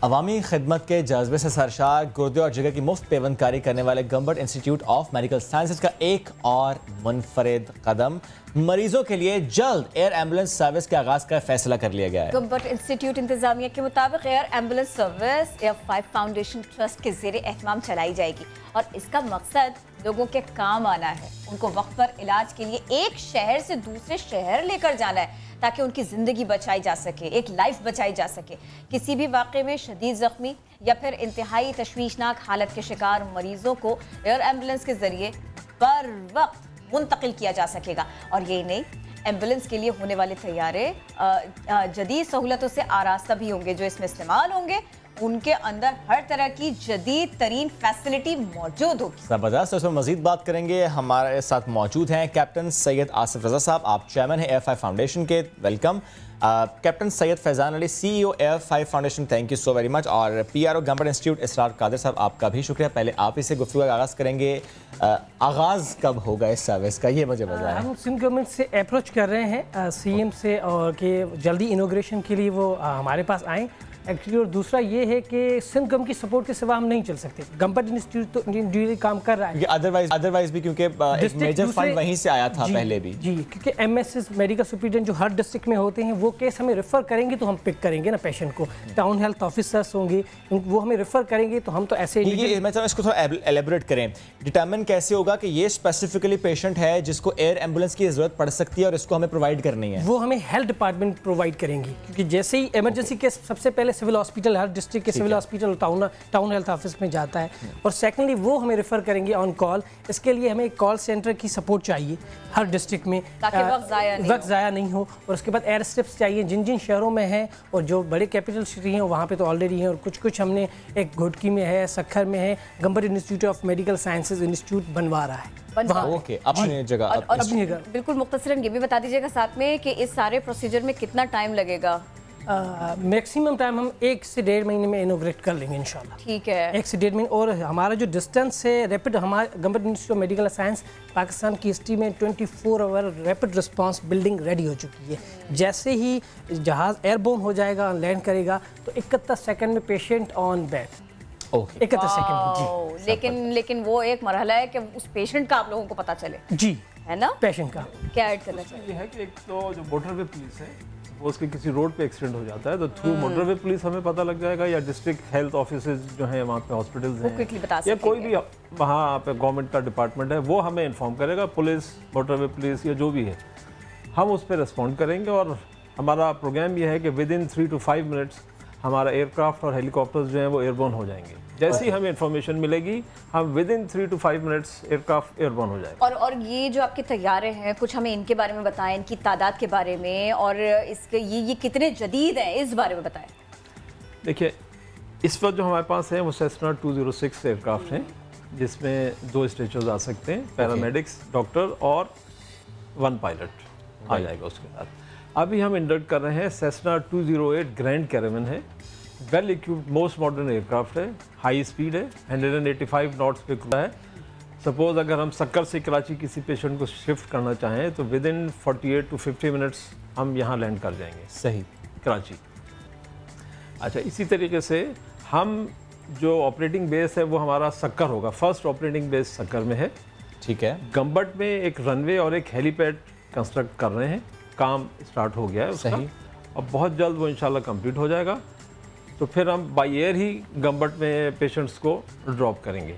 अवामी खिदमत के जज्बे से सरशार गुर्दे और जिगर की मुफ्त पेवंदकारी करने वाले Gambat institute of medical sciences का एक और मुनफरिद कदम, मरीजों के लिए जल्द एयर एम्बुलेंस सर्विस के आगाज का फैसला कर लिया गया है। गंबट इंस्टीट्यूट इंतजामिया के मुताबिक air ambulance service air 5 foundation trust के ज़ेरे एहतमाम चलाई जाएगी और इसका मकसद लोगों के काम आना है। उनको वक्त पर इलाज के लिए एक शहर से दूसरे शहर लेकर जाना है ताकि उनकी ज़िंदगी बचाई जा सके, एक लाइफ बचाई जा सके। किसी भी वाक़े में शदीद ज़ख्मी या फिर इंतहाई तशवीशनाक हालत के शिकार मरीजों को एयर एम्बुलेंस के ज़रिए बर वक्त मुंतकिल किया जा सकेगा। और यही नहीं, एम्बुलेंस के लिए होने वाले तैयारे जदीद सहूलतों से आरास्ता भी होंगे। जो इसमें इस्तेमाल होंगे उनके अंदर हर तरह की जदीद तरीन फैसिलिटी मौजूद होगी। ज़बरदस्त। उसमें मजीद बात करेंगे। हमारे साथ मौजूद हैं कैप्टन सैयद आसिफ रजा साहब, आप चेयरमैन हैं एयर 5 फाउंडेशन के। Welcome. Captain Syed Faizan Ali, CEO air 5 foundation, thank you so very much. और PRO गंबट इंस्टीट्यूट इसरार कादिर साहब, आपका भी शुक्रिया। पहले आप इसे गुफ्तगू का आगाज़ करेंगे। आगाज़ कब होगा इस सर्विस का, ये मुझे बताएं। हम सिंध गवर्नमेंट से अप्रोच कर रहे हैं CM से, और कि जल्दी इनोग्रेशन के लिए वो हमारे पास आएँ एक्चुअली। और दूसरा ये है कि सिंध गवर्नमेंट की सपोर्ट के सिवा हम नहीं चल सकते। गंबट इंस्टीट्यूट तो ड्यूली काम कर रहा है, अदरवाइज भी क्योंकि एक मेजर फंड वहीं से आया था पहले भी। जी, क्योंकि MSS मेडिकल सुपरिटेंडेंट जो हर डिस्ट्रिक्ट में होते हैं, वो केस हमें रेफर करेंगे तो हम पिक करेंगे ना पेशेंट को। टाउन हेल्थ ऑफिसर्स होंगे, वो हमें रेफर करेंगे तो हम तो ऐसे मैं इसको थोड़ा एलेबोरेट करें। डिटरमिन कैसे होगा कि ये स्पेसिफिकली पेशेंट है जिसको एयर एम्बुलेंस की जरूरत पड़ सकती है और इसको हमें प्रोवाइड करनी है? वो हमें हेल्थ डिपार्टमेंट प्रोवाइड करेंगे, क्योंकि जैसे ही इमरजेंसी केस सबसे पहले सिविल हॉस्पिटल, हर डिस्ट्रिक्ट के civil hospital town health office में जाता है, और सेकेंडली वो हमें रेफर करेंगे ऑन कॉल। इसके लिए हमें एक कॉल सेंटर की सपोर्ट चाहिए हर डिस्ट्रिक्ट में, ताकि वक्त ज़ाया नहीं हो। और उसके बाद एयर स्ट्रिप्स चाहिए जिन जिन शहरों में है, और जो बड़े कैपिटल सिटी हैं वहाँ पे तो ऑलरेडी हैं, और कुछ हमने एक घोटकी में है, सखर में है, Gambat institute of medical sciences institute बनवा रहा है। ओके, अपनी जगह। बिल्कुल मुख्तसरन ये भी बता दीजिएगा साथ में कि इस सारे प्रोसीजर में कितना टाइम लगेगा? मैक्सिमम टाइम हम 1 से 1.5 महीने में इनोग्रेट कर लेंगे इंशाल्लाह। ठीक है, 1 से 1.5 महीने। और हमारा जो डिस्टेंस है रैपिड, हमारे Gambat institute of medical science Pakistan की हिस्ट्री में 24 hour rapid response building ready हो चुकी है। जैसे ही जहाज़ एयरबोर्न हो जाएगा, लैंड करेगा, तो 71 सेकंड में पेशेंट ऑन बेड। 71 सेकंड जी। लेकिन वो एक मरहला है कि उस पेशेंट का आप लोगों को पता चले, जी है ना, पेशेंट का। क्या ऐड करना चाहिए? ये है कि एक तो जो मोटरवे पुलिस है, सपोज कि किसी रोड पे एक्सीडेंट हो जाता है तो थ्रू मोटरवे पुलिस हमें पता लग जाएगा, या डिस्ट्रिक्ट हेल्थ ऑफिसेज जो हैं वहाँ पे हॉस्पिटल्स हैं, या कोई भी वहाँ पे गवर्नमेंट का डिपार्टमेंट है, वो हमें इन्फॉर्म करेगा, पुलिस, मोटरवे पुलिस या जो भी है, हम उस पर रिस्पॉन्ड करेंगे। और हमारा प्रोग्राम ये है कि विद इन 3 to 5 मिनट्स हमारा एयरक्राफ्ट और हेलीकॉप्टर्स जो हैं वो एयरबोर्न हो जाएंगे। जैसी हमें इन्फॉर्मेशन मिलेगी, हम with in 3 to 5 minutes aircraft airborne हो जाएगा। और ये जो आपके तैयारे हैं, कुछ हमें इनके बारे में बताएं, इनकी तादाद के बारे में, और इसके ये कितने जदीद हैं, इस बारे में बताएं। देखिए, इस वक्त जो हमारे पास है वो सेस्ना 206 एयरक्राफ्ट हैं, जिसमें 2 स्ट्रेचर्स आ सकते हैं, पैरामेडिक्स, डॉक्टर और 1 पायलट आ जाएगा उसके साथ। अभी हम इंडक्ट कर रहे हैं सेस्ना 208 ग्रैंड कैरावन है, well equipped most modern aircraft है, हाई स्पीड है, 185 नॉट्स पे खुला है। सपोज अगर हम सक्कर से कराची किसी पेशेंट को शिफ्ट करना चाहें तो विद इन 48 to 50 मिनट्स हम यहाँ लैंड कर जाएंगे, सही, कराची। अच्छा, इसी तरीके से हम जो ऑपरेटिंग बेस है वो हमारा सक्कर होगा, फर्स्ट ऑपरेटिंग बेस सक्कर में है। ठीक है। गंबट में एक रनवे और एक हेलीपैड कंस्ट्रक्ट कर रहे हैं, काम स्टार्ट हो गया है उसका, सही। और बहुत जल्द वो इंशाल्लाह कंप्लीट हो जाएगा। तो फिर हम बाई एयर ही गंबट में पेशेंट्स को ड्रॉप करेंगे।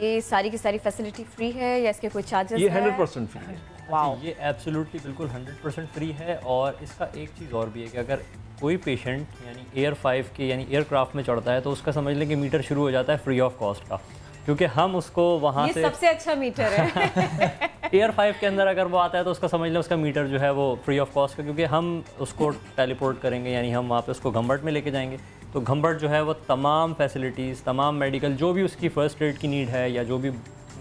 ये सारी की सारी फैसिलिटी फ्री है या इसके कोई चार्जेस ये है? 100% फ्री है। वाओ, ये एब्सोल्युटली बिल्कुल 100% फ्री है। और इसका एक चीज़ और भी है कि अगर कोई पेशेंट यानी एयर 5 के यानी एयरक्राफ्ट में चढ़ता है तो उसका समझ लें कि मीटर शुरू हो जाता है फ्री ऑफ कॉस्ट का, क्योंकि हम उसको वहाँ से, ये सबसे अच्छा मीटर है। एयर 5 के अंदर अगर वो आता है तो उसका समझ लें उसका मीटर जो है वो फ्री ऑफ कॉस्ट का, क्योंकि हम उसको टेलीपोर्ट करेंगे, यानी हम वहाँ पे उसको घंबट में लेके जाएंगे। तो घंबट जो है वो तमाम फैसिलिटीज़, तमाम मेडिकल, जो भी उसकी फर्स्ट एड की नीड है या जो भी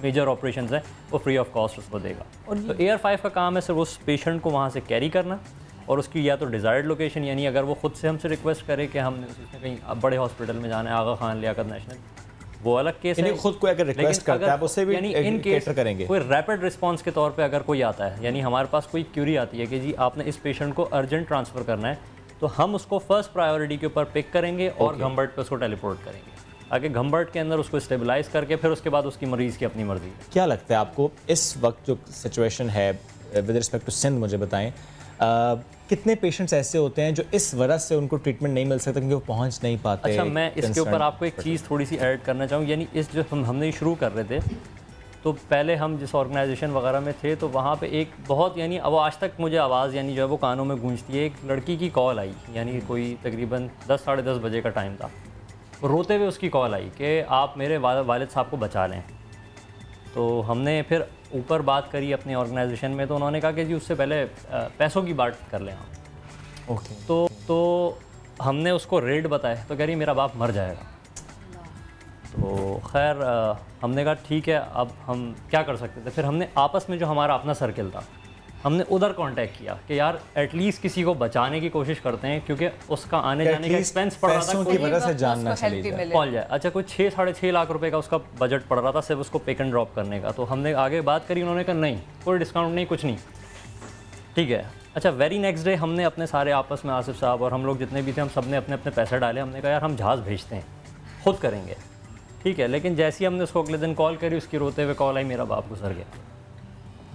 मेजर ऑपरेशंस है वो फ्री ऑफ कॉस्ट उसको देगा। तो एयर 5 का काम है सिर्फ उस पेशेंट को वहाँ से कैरी करना, और उसकी या तो डिज़ायर्ड लोकेशन, यानी अगर वो खुद से हमसे रिक्वेस्ट करे कि हमने उसमें कहीं बड़े हॉस्पिटल में जाना है, आगा खान लियाकत नेशनल, वो अलग केस है। खुद को अगर रिक्वेस्ट करता है उससे भी यानी इन केस करेंगे। कोई रैपिड रिस्पांस के तौर पे अगर कोई आता है, यानी हमारे पास कोई क्यूरी आती है कि जी आपने इस पेशेंट को अर्जेंट ट्रांसफ़र करना है, तो हम उसको फर्स्ट प्रायोरिटी के ऊपर पिक करेंगे और घंबट पे उसको टेलीपोर्ट करेंगे, आगे घंबट के अंदर उसको स्टेबलाइज करके फिर उसके बाद उसकी मरीज़ की अपनी मर्जी है। क्या लगता है आपको इस वक्त जो सिचुएशन है विद रिस्पेक्ट टू सिंध, मुझे बताएं कितने पेशेंट्स ऐसे होते हैं जो इस वजह से उनको ट्रीटमेंट नहीं मिल सकता क्योंकि वो पहुंच नहीं पाते? अच्छा, मैं इसके ऊपर आपको एक चीज़ थोड़ी सी ऐड करना चाहूँ, यानी इस जो हमने शुरू कर रहे थे, तो पहले हम जिस ऑर्गेनाइजेशन वगैरह में थे तो वहाँ पे एक बहुत, यानी अब आज तक मुझे आवाज़ यानी जो है वो कानों में गूंजती है, एक लड़की की कॉल आई, यानी कोई तकरीबन 10 साढ़े 10 बजे का टाइम था, रोते हुए उसकी कॉल आई कि आप मेरे वालिद साहब को बचा लें। तो हमने फिर ऊपर बात करी अपनी ऑर्गेनाइजेशन में, तो उन्होंने कहा कि जी उससे पहले पैसों की बात कर लें हम। ओके। तो हमने उसको रेट बताया तो कह रही मेरा बाप मर जाएगा। तो खैर हमने कहा ठीक है, अब हम क्या कर सकते थे। फिर हमने आपस में जो हमारा अपना सर्किल था हमने उधर कांटेक्ट किया कि यार एटलीस्ट किसी को बचाने की कोशिश करते हैं, क्योंकि उसका आने जाने का एक्सपेंस पड़ रहा था, की वजह से जान ना चली जाए, पहुंच जाए। अच्छा, कोई 6 साढ़े 6 लाख रुपए का उसका बजट पड़ रहा था सिर्फ उसको पिक एंड ड्रॉप करने का। तो हमने आगे बात करी, उन्होंने कहा नहीं कोई डिस्काउंट नहीं, कुछ नहीं, ठीक है। अच्छा, वेरी नेक्स्ट डे हमने अपने सारे आपस में, आसिफ साहब और हम लोग जितने भी थे, हम सब ने अपने अपने पैसे डाले। हमने कहा यार हम जहाज़ भेजते हैं, खुद करेंगे, ठीक है। लेकिन जैसे ही हमने उसको अगले दिन कॉल करी, उसकी रोते हुए कॉल आई मेरा बाप गुजर गया।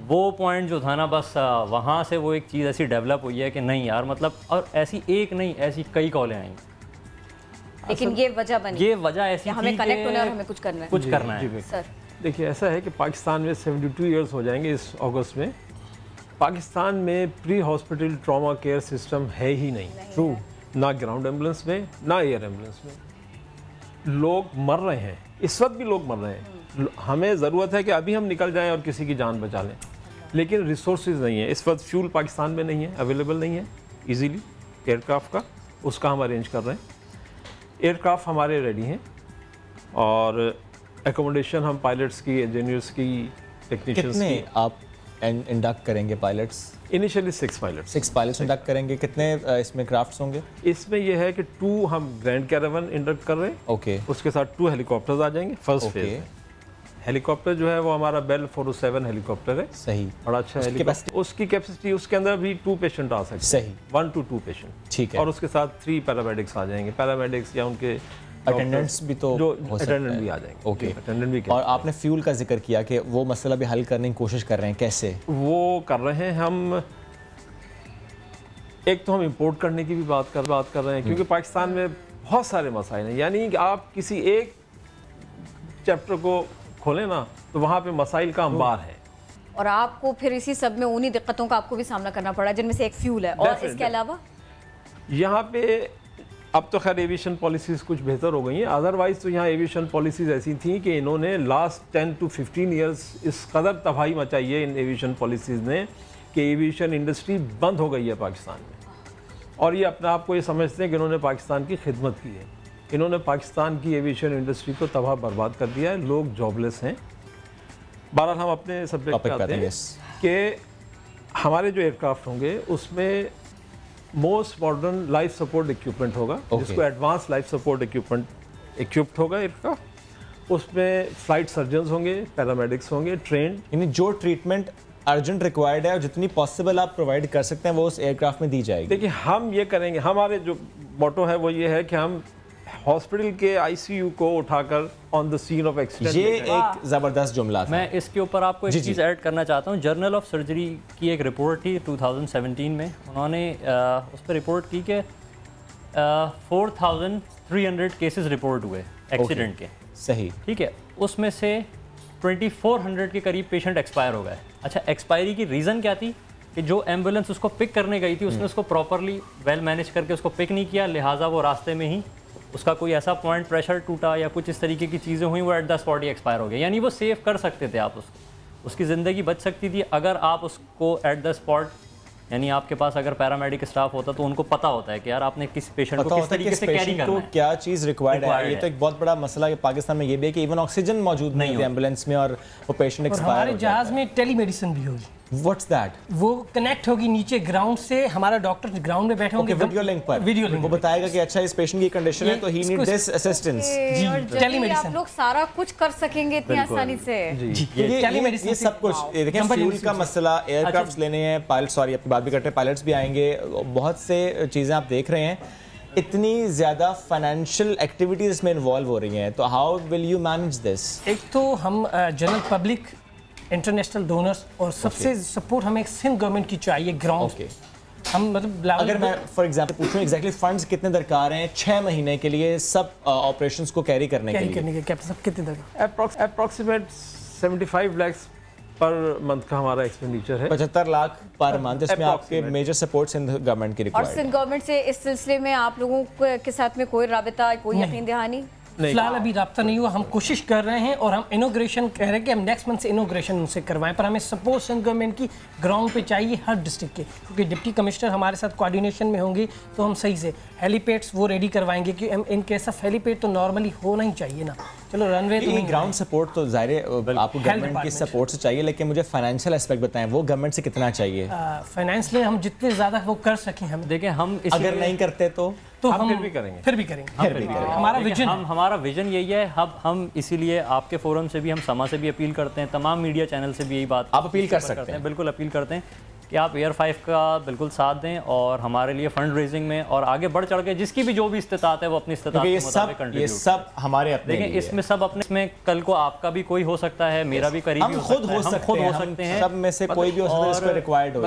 वो पॉइंट जो था ना, बस वहाँ से वो एक चीज़ ऐसी डेवलप हुई है कि नहीं यार, मतलब, और ऐसी एक नहीं, ऐसी कई कॉलें आई, लेकिन ये वजह बनी, ये वजह ऐसी हमें कनेक्ट होना है और हमें कुछ करना है, कुछ करना है। सर देखिए, ऐसा है कि पाकिस्तान में 72 ईयर्स हो जाएंगे इस अगस्त में। पाकिस्तान में pre hospital trauma care system है ही नहीं, ट्रू, ना ग्राउंड एम्बुलेंस में ना एयर एम्बुलेंस में। लोग मर रहे हैं, इस वक्त भी लोग मर रहे हैं। हमें ज़रूरत है कि अभी हम निकल जाएं और किसी की जान बचा लें, लेकिन रिसोर्सेज नहीं है इस वक्त। फ्यूल पाकिस्तान में नहीं है, अवेलेबल नहीं है इजीली एयरक्राफ्ट का, उसका हम अरेंज कर रहे हैं। एयरक्राफ्ट हमारे रेडी हैं और एकोमोडेशन हम पायलट्स की, इंजीनियर्स की, टेक्नीशियंस की। आप इंडक्ट करेंगे pilots? Initially 6 pilots. 6 pilots induct करेंगे। कितने इसमें क्राफ्ट्स होंगे? इसमें यह है कि 2 हम ग्रैंड कैरावन इंडक्ट कर रहे हैं। ओके। उसके साथ 2 हेलीकॉप्टर्स आ जाएंगे फर्स्ट फेज में। हेलीकॉप्टर जो है वो हमारा बेल 407 हेलीकॉप्टर है, सही, बड़ा अच्छा हेलीकॉप्टर। उसकी कैपेसिटी, उसके अंदर भी 2 पेशेंट आ सकते हैं, सही, 1 to 2 पेशेंट, ठीक है। और उसके साथ 3 पैरामेडिक्स आ जाएंगे, पैरामेडिक्स या उनके अटेंडेंट्स भी तो जो हो सकते अटेंडेंट हैं। भी आ जाएंगे। ओके, अटेंडेंट भी। और आपने फ्यूल का जिक्र किया कि वो मसला भी हल करने की कोशिश कर रहे हैं, कैसे वो कर रहे हैं? हम एक तो हम इंपोर्ट करने की भी बात कर रहे हैं, क्योंकि पाकिस्तान में बहुत सारे मसाइल हैं। यानी कि आप किसी एक चैप्टर को खोलें ना तो वहाँ पे मसाइल का अंबार है, और आपको फिर इसी सब में उन्हीं दिक्कतों का आपको भी सामना करना पड़ा, जिनमें से एक फ्यूल है। और इसके अलावा यहाँ पे अब तो खैर एविएशन पॉलिसीज़ कुछ बेहतर हो गई हैं, अदरवाइज़ तो यहाँ एविएशन पॉलिसीज़ ऐसी थी कि इन्होंने लास्ट 10 to 15 ईयर्स इस कदर तबाही मचाई है इन एविएशन पॉलिसीज़ ने कि एविएशन इंडस्ट्री बंद हो गई है पाकिस्तान में। और ये अपने आप को ये समझते हैं कि इन्होंने पाकिस्तान की खिदमत की है। इन्होंने पाकिस्तान की एविएशन इंडस्ट्री को तबाह बर्बाद कर दिया है, लोग जॉबलेस हैं। बहरहाल हम अपने सब्जेक्ट पे आते हैं कि हमारे जो एयरक्राफ्ट होंगे उसमें most modern life support equipment होगा, जिसको advance life support equipment equipped होगा एयरक्राफ्ट। उसमें फ्लाइट सर्जन्स होंगे, पैरामेडिक्स होंगे, ट्रेंड, यानी जो ट्रीटमेंट अर्जेंट रिक्वायर्ड है और जितनी पॉसिबल आप प्रोवाइड कर सकते हैं वो उस एयरक्राफ्ट में दी जाएगी। देखिए हम ये करेंगे, हमारे जो मोटो है वो ये है कि हम हॉस्पिटल के आईसीयू को उठाकर on the scene of accident. ये एक जबरदस्त जुमला था। मैं इसके ऊपर आपको एक चीज़ ऐड करना चाहता हूँ। जर्नल ऑफ सर्जरी की एक रिपोर्ट थी 2017 में, उन्होंने उस पर रिपोर्ट की कि 4300 केसेस रिपोर्ट हुए एक्सीडेंट के। सही, ठीक है, उसमें से 2400 के करीब पेशेंट एक्सपायर हो गए। अच्छा, एक्सपायरी की रीज़न क्या थी कि जो एम्बुलेंस उसको पिक करने गई थी उसने उसको प्रॉपरली वेल मैनेज करके उसको पिक नहीं किया, लिहाजा वो रास्ते में ही उसका कोई ऐसा पॉइंट प्रेशर टूटा या कुछ इस तरीके की चीज़ें हुई, वो at the spot he expire हो गया। यानी वो सेव कर सकते थे आप उसको, उसकी ज़िंदगी बच सकती थी अगर आप उसको एट द स्पॉट, यानी आपके पास अगर पैरामेडिक स्टाफ होता तो उनको पता होता है कि यार आपने किस पेशेंट को किस तरीके से कैरी करना है, क्या चीज़ रिक्वायर्ड है। ये तो एक बहुत बड़ा मसला है पाकिस्तान में, ये भी है कि इवन ऑक्सीजन मौजूद नहीं है एम्बुलेंस में और वो पेशेंट एक्सपायर। हमारे जहाज में टेलीमेडिसिन भी होगी। What's that? वो कनेक्ट होगी नीचे ग्राउंड से, हमारा डॉक्टर ग्राउंड में बैठे होंगे वीडियो लिंक पर, वीडियो लिंक वो बताएगा कि अच्छा इस पेशेंट की कंडीशन है तो ही नीड दिस असिस्टेंस। जी, टेलीमेडिसिन आप लोग सारा कुछ कर सकेंगे इतनी आसानी से। जी, ये सब कुछ देखें, फ्यूल का मसला, एयरक्राफ्ट्स लेने हैं, पायलट, सॉरी आपकी बात भी करते हैं, पायलट्स भी आएंगे, बहुत से चीज़ें आप देख रहे हैं, इतनी ज़्यादा फाइनेंशियल एक्टिविटीज इसमें इन्वॉल्व हो रही हैं, तो how will you manage this? एक तो हम जनरल पब्लिक, इंटरनेशनल डोनर्स और सबसे सपोर्ट हमें सिंध गवर्नमेंट की चाहिए ग्राउंड। हम मतलब अगर मैं फॉर एग्जांपल पूछूं एग्जैक्टली फंड्स कितने दरकार हैं 6 महीने के लिए सब ऑपरेशंस को कैरी करने के लिए? सब कितने दरकार? अप्रॉक्सीमेट 75 लाख पर मंथ का हमारा एक्सपेंडिचर है। 75 लाख पर मंथ, इसमें आपके मेजर सपोर्ट सिंध गवर्नमेंट की रिक्वायर्ड। और सिंध गवर्नमेंट से इस सिलसिले में आप लोगों के साथ में कोई राबिता, कोई यकीन दहानी? फिलहाल अभी रब्ता नहीं हुआ, हम कोशिश कर रहे हैं और हम इनोग्रेशन कह रहे हैं कि हम नेक्स्ट मंथ से इनोग्रेशन उनसे करवाएं, पर हमें सपोर्ट सिंध गवर्नमेंट की ग्राउंड पे चाहिए हर डिस्ट्रिक्ट के, क्योंकि डिप्टी कमिश्नर हमारे साथ कोऑर्डिनेशन में होंगे तो हम सही से हेलीपैड्स वो रेडी करवाएंगे कि इन केस ऑफ हेलीपैड तो नॉर्मली होना ही चाहिए ना। चलो रनवे तो ग्राउंड सपोर्ट तो जाहिर है आपको गवर्नमेंट की सपोर्ट से चाहिए, लेकिन मुझे फाइनेंशियल एस्पेक्ट बताएं, वो गवर्नमेंट से कितना चाहिए? फाइनेंशियली हम जितने ज़्यादा वो कर सकें। हम देखें, हम अगर नहीं करते तो हम फिर भी करेंगे। हमारा विजन, हमारा विजन यही है। हम इसीलिए आपके फोरम से भी, हम समा से भी अपील करते हैं, तमाम मीडिया चैनल से भी यही बात आप अपील कर सकते हैं, बिल्कुल अपील करते हैं कि आप एयर 5 का बिल्कुल साथ दें और हमारे लिए फंड रेजिंग में और आगे बढ़ चढ़ के जिसकी भी जो भी इस्तेताअत है वो अपनी इस्तेताअत के मुताबिक कंट्रीब्यूट। ये सब हमारे अपने देखें, इसमें सब अपने, इसमें कल को आपका भी कोई हो सकता है, मेरा भी करीबी हो सकता है, हम खुद हो सकते हैं, सब में से कोई भी हो सकता है, इसको रिक्वायर्ड हो,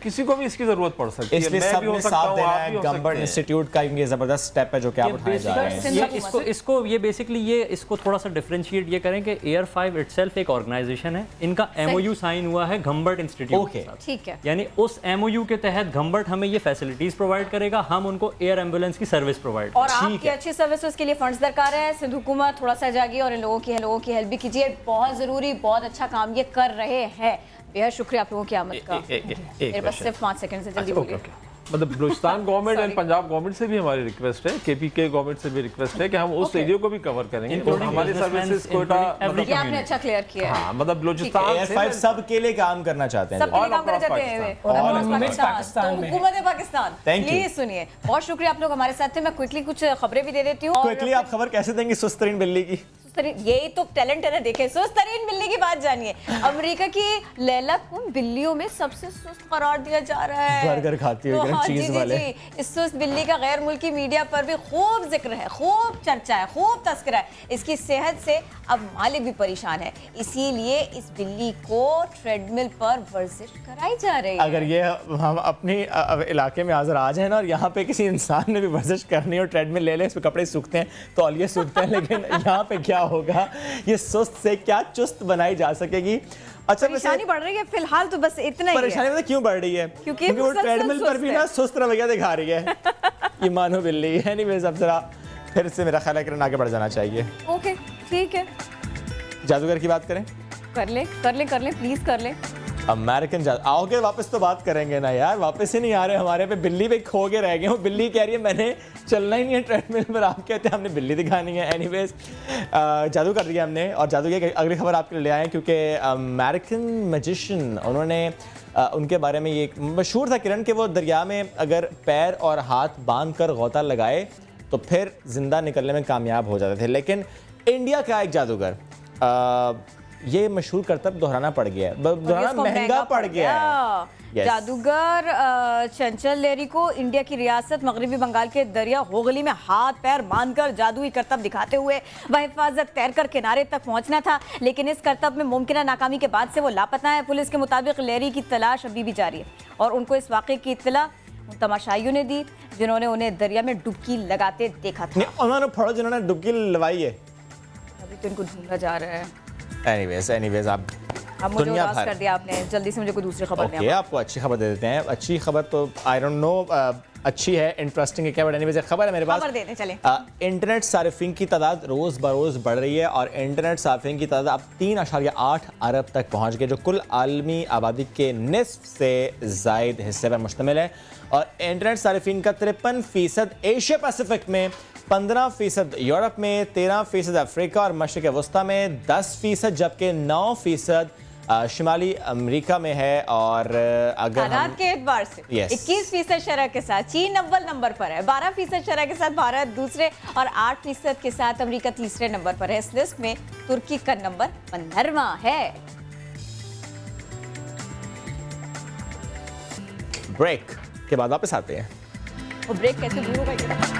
किसी को भी इसकी जरूरत पड़ सकती है। इसलिए सब ने साथ देना है। गवर्नमेंट इंस्टीट्यूट का ये जबरदस्त स्टेप है जो कि आप उठाए जा रहे हैं। इसको ये बेसिकली ये इसको थोड़ा सा डिफरेंशिएट ये करें कि एयर 5 इटसेल्फ एक ऑर्गेनाइजेशन है, इनका MOU साइन हुआ है घम्बर्ट इंस्टीट्यूट के साथ, ठीक है, यानी उस MOU के तहत घम्बर्ट हमें ये फैसिलिटीज प्रोवाइड करेगा, हम उनको एयर एम्बुलेंस की सर्विस प्रोवाइड। और आपकी अच्छी सर्विसेज के लिए फंड्स दरकार है, सिंध हुकूमत थोड़ा सा जागिए और इन लोगों की हेल्प भी कीजिए, बहुत जरूरी, बहुत अच्छा काम ये कर रहे हैं। बेहद शुक्रिया आप लोगों की आमद का। मेरे पास सिर्फ 5 सेकंड से जल्दी बोलिए। मतलब Balochistan government and Punjab government से भी हमारी रिक्वेस्ट है, KPK गवर्नमेंट से भी रिक्वेस्ट है कि हम उस एरिया को भी कवर करेंगे। तो हमारी सर्विसेज कोटा ये आपने अच्छा क्लियर किया है। मतलब बलूचिस्तान एयर 5 सब के लिए काम करना चाहते हैं, सबके लिए काम करना चाहते हैं हुकूमत पाकिस्तान। प्लीज सुनिए, बहुत शुक्रिया आप लोग हमारे साथ थे। मैं क्विकली कुछ खबरें भी दे देती हूँ। क्विकली आप खबर कैसे देंगे सुस्त तरीन बिल्ली की? यही तो टैलेंट है ना, देखें सुस्त तरीन बिल्ली की बात जानिए। अमेरिका की लैला को बिल्लियों में सबसे सुस्त करार दिया जा रहा है। बर्गर खाती है चीज वाले। इस सुस्त बिल्ली का गैर मुल्की मीडिया पर भी खूब जिक्र है, खूब चर्चा है, खूब तस्करा है। इसकी सेहत से अब मालिक भी परेशान है, इसीलिए इस बिल्ली को ट्रेडमिल पर वर्जिश कराई जा रही है। अगर ये हम अपने इलाके में हाजिर आ जाए ना और यहाँ पे किसी इंसान ने भी वर्जिश करनी हो, ट्रेडमिल ले ले, इस पे कपड़े सूखते हैं, तौलिए सूखते हैं, लेकिन यहाँ पे क्या होगा, ये सुस्त से क्या चुस्त बनाई जा सकेगी? अच्छा, परेशानी बढ़ रही है फिलहाल तो बस इतना ही है। परेशानी पता क्यों बढ़ रही है? क्योंकि वो ट्रेडमिल पर भी ना सुस्त रवैया दिखा रही है ये मानो बिल्ली। एनीवेज अब जरा फिर से मेरा ख्याल है कि आगे बढ़ जाना चाहिए। ओके ठीक है, जादूगर की बात करें? कर ले प्लीज कर ले। अमेरिकन आओगे वापस तो बात करेंगे ना यार, वापस ही नहीं आ रहे हमारे पे। बिल्ली पे खो के रह गए हो। बिल्ली कह रही है मैंने चलना ही नहीं है ट्रेडमिल पर, आप कहते हैं हमने बिल्ली दिखानी है। एनीवेज जादू कर दिया हमने, और जादू की अगली खबर आपके लिए ले आए क्योंकि अमेरिकन मैजिशियन, उन्होंने उनके बारे में ये मशहूर था किरण कि वो दरिया में अगर पैर और हाथ बांध कर गोता लगाए तो फिर जिंदा निकलने में कामयाब हो जाते थे। लेकिन इंडिया का एक जादूगर ये मशहूर करतब दोहराना पड़ गया है, दोहराना महंगा पड़ गया है। जादूगर चंचल लेरी को इंडिया की रियासत मगरबी बंगाल के दरिया होगली में हाथ पैर बांधकर जादुई करतब दिखाते हुए बहिफाजत तैरकर किनारे तक पहुंचना था, लेकिन इस करतब में मुमकिन नाकामी के बाद से वो लापता है। पुलिस के मुताबिक लेरी की तलाश अभी भी जारी है और उनको इस वाक़े की इत्तला उन तमाशाइयों ने दी जिन्होंने उन्हें दरिया में डुबकी लगाते देखा था। उन्होंने फड़ो जिन्होंने डुबकी लगाई है, अभी तो इनको ढूंढा जा रहा है। एनीवेज आप मुझे उदास कर दिया आपने, जल्दी से मुझे कोई दूसरी खबर दें। आपको अच्छी खबर दे देते हैं। अच्छी खबर तो आई डोंट नो अच्छी है, इंटरेस्टिंग है क्या, बट एनीवेज एक खबर है मेरे पास। खबर देने चले। इंटरनेट सारिफिन की तादाद रोज़ बरोज़ बढ़ रही है और इंटरनेट सारिफिन की तादाद अब 3.8 अरब तक पहुंच गई, जो कुल आलमी आबादी के निस्फ से ज़ायद हिस्से पर मुश्तमिल है। और इंटरनेट सारिफिन का 53% एशिया पैसिफिक में, 15% यूरोप में, 13% अफ्रीका और मशरिक़ वस्ता में, 10% जबकि 9% शिमाली अमेरिका में है। और अगर तादाद के एतबार से 21% शरह के साथ चीन अव्वल नंबर पर है, 12% शरह के साथ भारत दूसरे और 8% के साथ अमेरिका तीसरे नंबर पर है। इस लिस्ट में तुर्की का नंबर 15वां है। ब्रेक के बाद वापस आते हैं। वो ब्रेक कैसे दूर होगा?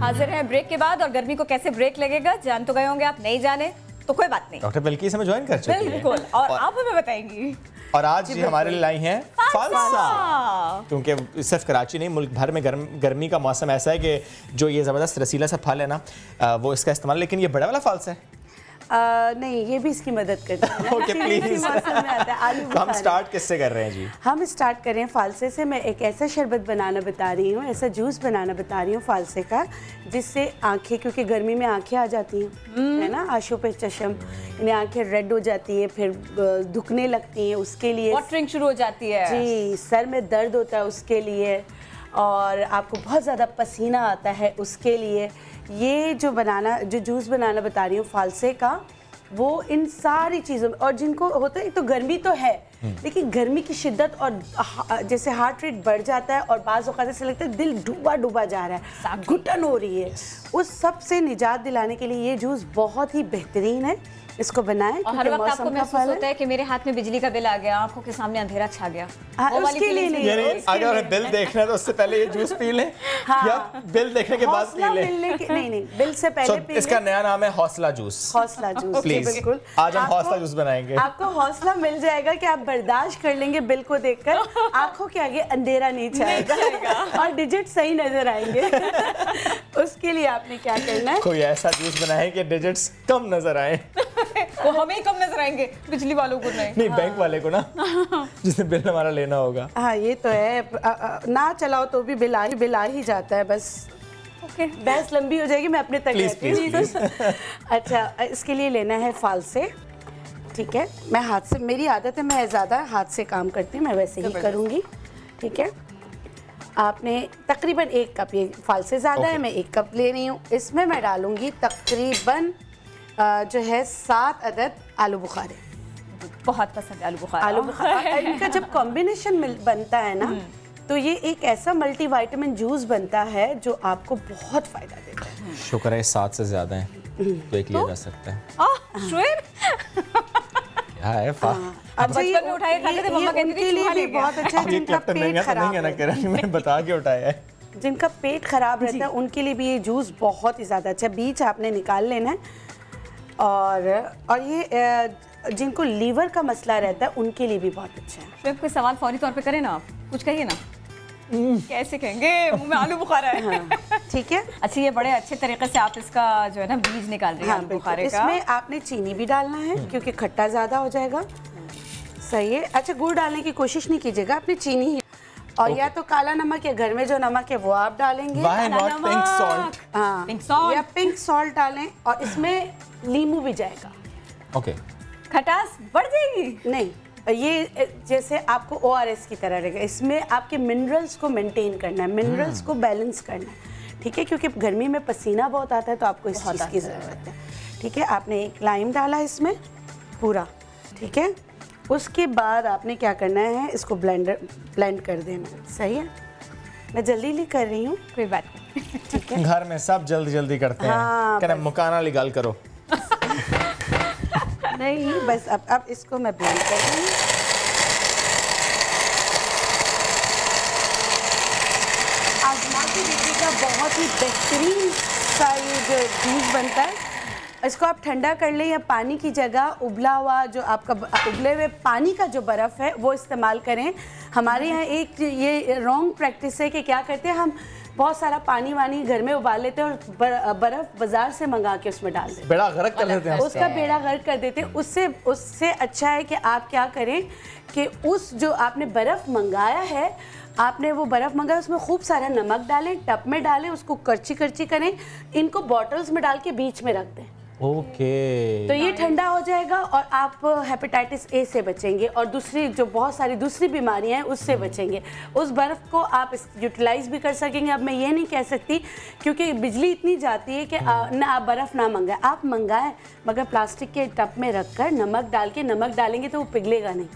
हाजिर हैं ब्रेक के बाद, और गर्मी को कैसे ब्रेक लगेगा जान तो गए होंगे आप, नहीं जाने तो कोई बात नहीं, डॉक्टर बिल्किस हमें ज्वाइन कर चुकी है। बिल्कुल, और आप हमें बताएंगी। और आज जी हमारे लिए लाई हैं फालसा, क्योंकि सिर्फ कराची नहीं मुल्क भर में गर्मी का मौसम ऐसा है कि जो ये ज़बरदस्त रसीला सा फल है ना वो इसका इस्तेमाल, लेकिन ये बड़ा वाला फालसा है। नहीं, ये भी इसकी मदद करता है। Okay please. हम स्टार्ट किससे कर रहे हैं जी? हम स्टार्ट कर रहे हैं फालसे से। मैं एक ऐसा शरबत बनाना बता रही हूँ, ऐसा जूस बनाना बता रही हूँ फालसे का, जिससे आंखें, क्योंकि गर्मी में आंखें आ जाती हैं है ना, आंखों पे चश्म, इन्हें आंखें रेड हो जाती है, फिर दुखने लगती हैं, उसके लिए वाटरिंग शुरू हो जाती है जी, सर में दर्द होता है उसके लिए, और आपको बहुत ज़्यादा पसीना आता है उसके लिए। ये जो जूस बनाना बता रही हूँ फालसे का, वो इन सारी चीज़ों में, और जिनको होता है तो गर्मी तो है, लेकिन गर्मी की शिद्दत और जैसे हार्ट रेट बढ़ जाता है और बाज़ औक़ात ऐसा लगता है दिल डूबा जा रहा है, घुटन हो रही है, उस सब से निजात दिलाने के लिए ये जूस बहुत ही बेहतरीन है। इसको बनाएं। और हर वक्त आपको महसूस होता है कि मेरे हाथ में बिजली का बिल आ गया, आंखों के सामने अंधेरा छा गया, उसके लिए नहीं, अगर बिल देखना है तो उससे पहले ये जूस पी लें, या बिल देखने के बाद पी लें। नहीं, बिल से पहले पी लें। इसका नया नाम है हौसला जूस। हौसला जूस, बिल्कुल। आज हम हौसला जूस बनाएंगे। आपको हौसला मिल जाएगा कि आप बर्दाश्त कर लेंगे बिल को देखकर, आंखों के आगे अंधेरा नहीं छाएगा और डिजिट सही नजर आएंगे। उसके लिए आपने क्या करना है, कोई ऐसा जूस बनाए कि डिजिट्स कम नजर आए। वो हमें ही कम नजर आएंगे, बिजली वालों को नहीं, बैंक वाले को ना, जिसने बिल हमारा लेना होगा। हाँ ये तो है, ना चलाओ तो भी बिल आ ही जाता है। बस ओके, बहस लंबी हो जाएगी, मैं अपने तक प्लीज। अच्छा, इसके लिए लेना है फालसे, ठीक है। मैं हाथ से, मेरी आदत है मैं ज़्यादा हाथ से काम करती हूँ, मैं वैसे ही करूँगी, ठीक है। आपने तकरीबन 1 कप, ये फालसे ज़्यादा है, मैं 1 कप ले रही हूँ। इसमें मैं डालूँगी तकरीबन जो है 7 अदद आलू बुखारे। बहुत पसंद है आलू बुखारा। आलू बुखारा इनका जब कॉम्बिनेशन बनता है ना, तो ये एक ऐसा मल्टीविटामिन जूस बनता है जो आपको बहुत फायदा देता है। शुक्र है 7 से ज़्यादा है तो एक लिया जा सकता है। अच्छा, ये उठाए खाते थे, मम्मा कहती थी उनके लिए भी बहुत अच्छा है। जिनका पेट खराब है, मैंने बता के उठाया है, जिनका पेट खराब रहता है उनके लिए भी ये जूस बहुत ही ज़्यादा अच्छा। बीज आपने निकाल लेना है, और ये जिनको लीवर का मसला रहता है उनके लिए भी बहुत अच्छा है। शेफ कोई सवाल फौरी तौर पे करें ना, आप कुछ कहिए ना। कैसे कहेंगे, मुंह में आलू बुखारा है। हाँ, ठीक है। अच्छा, ये बड़े अच्छे तरीके से आप इसका जो है ना बीज निकाल रहे हैं। हाँ, आलू बुखारे का। इसमें आपने चीनी भी डालना है क्योंकि खट्टा ज़्यादा हो जाएगा। सही है। अच्छा, गुड़ डालने की कोशिश नहीं कीजिएगा, आपने चीनी ही और या तो काला नमक या घर में जो नमक है वो आप डालेंगे। Why not pink salt? हाँ, पिंक सॉल्ट या पिंक सॉल्ट डालें और इसमें नींबू भी जाएगा। ओके, खटास बढ़ जाएगी नहीं, ये जैसे आपको ORS की तरह रहेगा। इसमें आपके मिनरल्स को मेंटेन करना है, मिनरल्स को बैलेंस करना है, ठीक है, क्योंकि गर्मी में पसीना बहुत आता है तो आपको इस चीज़ की ज़रूरत है। ठीक है, आपने एक लाइम डाला इसमें पूरा, ठीक है। उसके बाद आपने क्या करना है, इसको ब्लेंड कर देना है। सही है, मैं जल्दी कर रही हूँ, कोई बात नहीं, ठीक है। घर में सब जल्दी जल्दी करते हैं। हाँ, कहना मुकाना लिगाल करो। नहीं, बस अब इसको मैं ब्लेंड कर दूँगी। आजमा के देखिएगा, बहुत ही बेहतरीन सा ये जो जूस बनता है। इसको आप ठंडा कर लें या पानी की जगह उबला हुआ जो आपका उबले हुए पानी का जो बर्फ़ है वो इस्तेमाल करें। हमारे यहाँ एक ये रॉन्ग प्रैक्टिस है कि क्या करते हैं, हम बहुत सारा पानी वानी घर में उबाल लेते हैं और बर्फ़ बाज़ार से मंगा के उसमें डाल देते हैं, बेड़ा गर्क कर देते हैं, उसका बेड़ा गर्क कर देते हैं। उससे अच्छा है कि आप क्या करें कि उस जो आपने बर्फ़ मंगाया है, आपने वो बर्फ़ मंगाया उसमें खूब सारा नमक डालें, टब में डालें, उसको करची करची करें, इनको बॉटल्स में डाल के बीच में रख दें। ओके, तो ये ठंडा हो जाएगा और आप हेपेटाइटिस ए से बचेंगे और दूसरी जो बहुत सारी दूसरी बीमारियां हैं उससे बचेंगे। उस बर्फ़ को आप यूटिलाइज भी कर सकेंगे। अब मैं ये नहीं कह सकती क्योंकि बिजली इतनी जाती है कि ना आप बर्फ़ ना मंगाएं, आप मंगाएं मगर प्लास्टिक के टब में रख कर नमक डाल के, नमक डालेंगे तो वो पिघलेगा नहीं।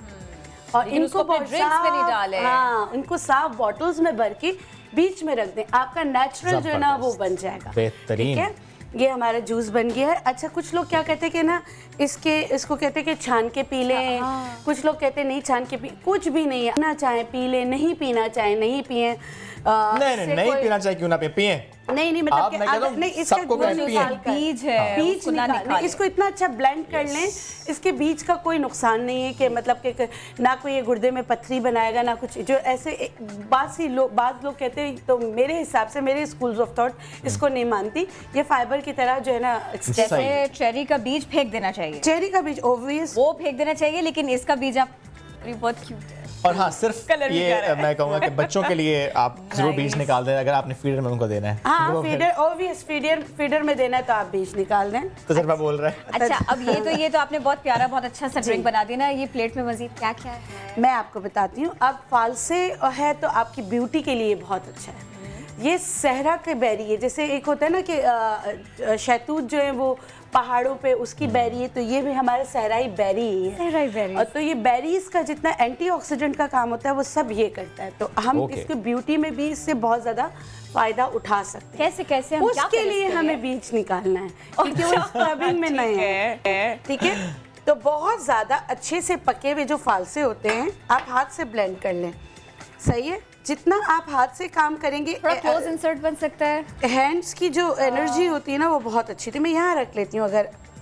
और इनको ड्रिंक्स में नहीं डालें। हाँ, इनको साफ बॉटल्स में भर के बीच में रख दें, आपका नेचुरल जो है ना वो बन जाएगा। बेहतरीन। ठीक है, ये हमारा जूस बन गया है। अच्छा, कुछ लोग क्या कहते हैं कि ना इसको कहते हैं कि छान के पी लें, कुछ लोग कहते हैं नहीं छान के पी, कुछ भी नहीं है, ना चाहे पी लें, नहीं पीना चाहे नहीं पिए। नहीं पीना चाहिए, क्यों ना पिए। नहीं मतलब नहीं, इसका बीज है, बीज निकाल, इसको इतना अच्छा ब्लेंड कर लें, इसके बीज का कोई नुकसान नहीं है कि मतलब कि ना कोई ये गुर्दे में पत्थरी बनाएगा ना कुछ। जो ऐसे बात लोग कहते हैं, तो मेरे हिसाब से मेरे स्कूल्स ऑफ थॉट इसको नहीं मानती। ये फाइबर की तरह जो है ना, जैसे चेरी का बीज फेंक देना चाहिए, चेरी का बीज ऑब्वियस वो फेंक देना चाहिए, लेकिन इसका बीज आप बहुत क्यूट है। और हाँ, सिर्फ ये मैं कहूँगा कि बच्चों के लिए आप जरूर बीज निकाल दें, अगर आपने फीडर में उनको देना है। हाँ, फीडर में देना है तो आप बीज निकाल दें। तो सिर्फ बोल रहे हैं। अच्छा, अब ये तो आपने बहुत प्यारा, बहुत अच्छा सा ड्रिंक बना दिया ना। ये प्लेट में मजीद क्या क्या है मैं आपको बताती हूँ। अब फालसे है तो आपकी ब्यूटी के लिए बहुत अच्छा है। ये सहरा के बेरी है, जैसे एक होता है ना कि शहतूत जो है वो पहाड़ों पे उसकी बेरी है, तो ये भी हमारा सहराई बेरी ही है। सहराई बेरी। और तो ये बेरीज का जितना एंटीऑक्सीडेंट का काम होता है वो सब ये करता है, तो हम इसके ब्यूटी में भी इससे बहुत ज़्यादा फायदा उठा सकते हैं। कैसे हम उसके लिए हमें बीज निकालना है क्योंकि वो स्क्रबिंग में नहीं है। ठीक है, तो बहुत ज़्यादा अच्छे से पके हुए जो फालसे होते हैं आप हाथ से ब्लेंड कर लें। सही है, जितना आप हाथ से काम करेंगे थोड़ा क्लोज इंसर्ट बन सकता है। हैंड्स की जो एनर्जी होती है ना वो बहुत अच्छी थी। मैं यहाँ रख लेती हूँ,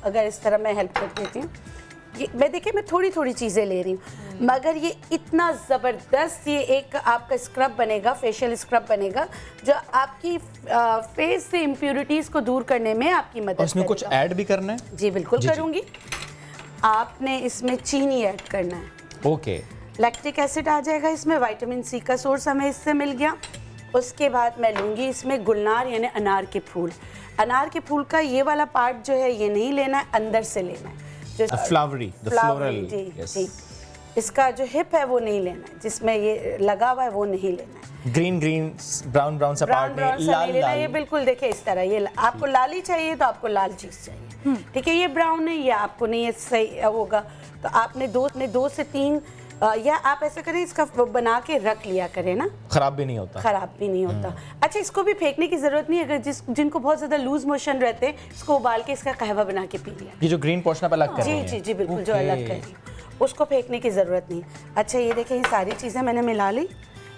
अगर इस तरह मैं हेल्प कर देती हूँ। ये मैं देखिए मैं थोड़ी थोड़ी चीज़ें ले रही हूँ, मगर ये इतना ज़बरदस्त ये एक आपका स्क्रब बनेगा, फेशियल स्क्रब बनेगा जो आपकी फेस से इम्प्योरिटीज़ को दूर करने में आपकी मदद करेगा। इसमें कुछ ऐड भी करना है? जी बिल्कुल करूँगी। आपने इसमें चीनी ऐड करना है। ओके, लैक्टिक एसिड आ जाएगा इसमें, विटामिन सी का सोर्स हमें इससे मिल गया। उसके बाद मैं लूँगी इसमें गुलनार यानी अनार के फूल। अनार के फूल का ये वाला पार्ट जो है ये नहीं लेना है, अंदर से लेना है, जो फ्लावरी, जी। इसका जो हिप है वो नहीं लेना है, जिसमें ये लगा हुआ है वो नहीं लेना है। ग्रीन ब्राउन सा पार्ट नहीं, लाल ये बिल्कुल देखिए इस तरह, ये आपको लाल ही चाहिए तो आपको लाल चीज़ चाहिए। ठीक है, ये ब्राउन है, ये आपको नहीं है, सही होगा तो आपने दो से तीन या आप ऐसा करें इसका बना के रख लिया करें ना, खराब भी नहीं होता। अच्छा, इसको भी फेंकने की जरूरत नहीं, अगर जिनको बहुत ज्यादा लूज मोशन रहते हैं इसको उबाल के इसका कहवा बना के पी लिया। ये जो ग्रीन पोर्शन आप अलग कर रही हैं। जी बिल्कुल, जो अलग कर रही है उसको फेंकने की जरूरत नहीं। अच्छा, ये देखिए ये सारी चीजें मैंने मिला ली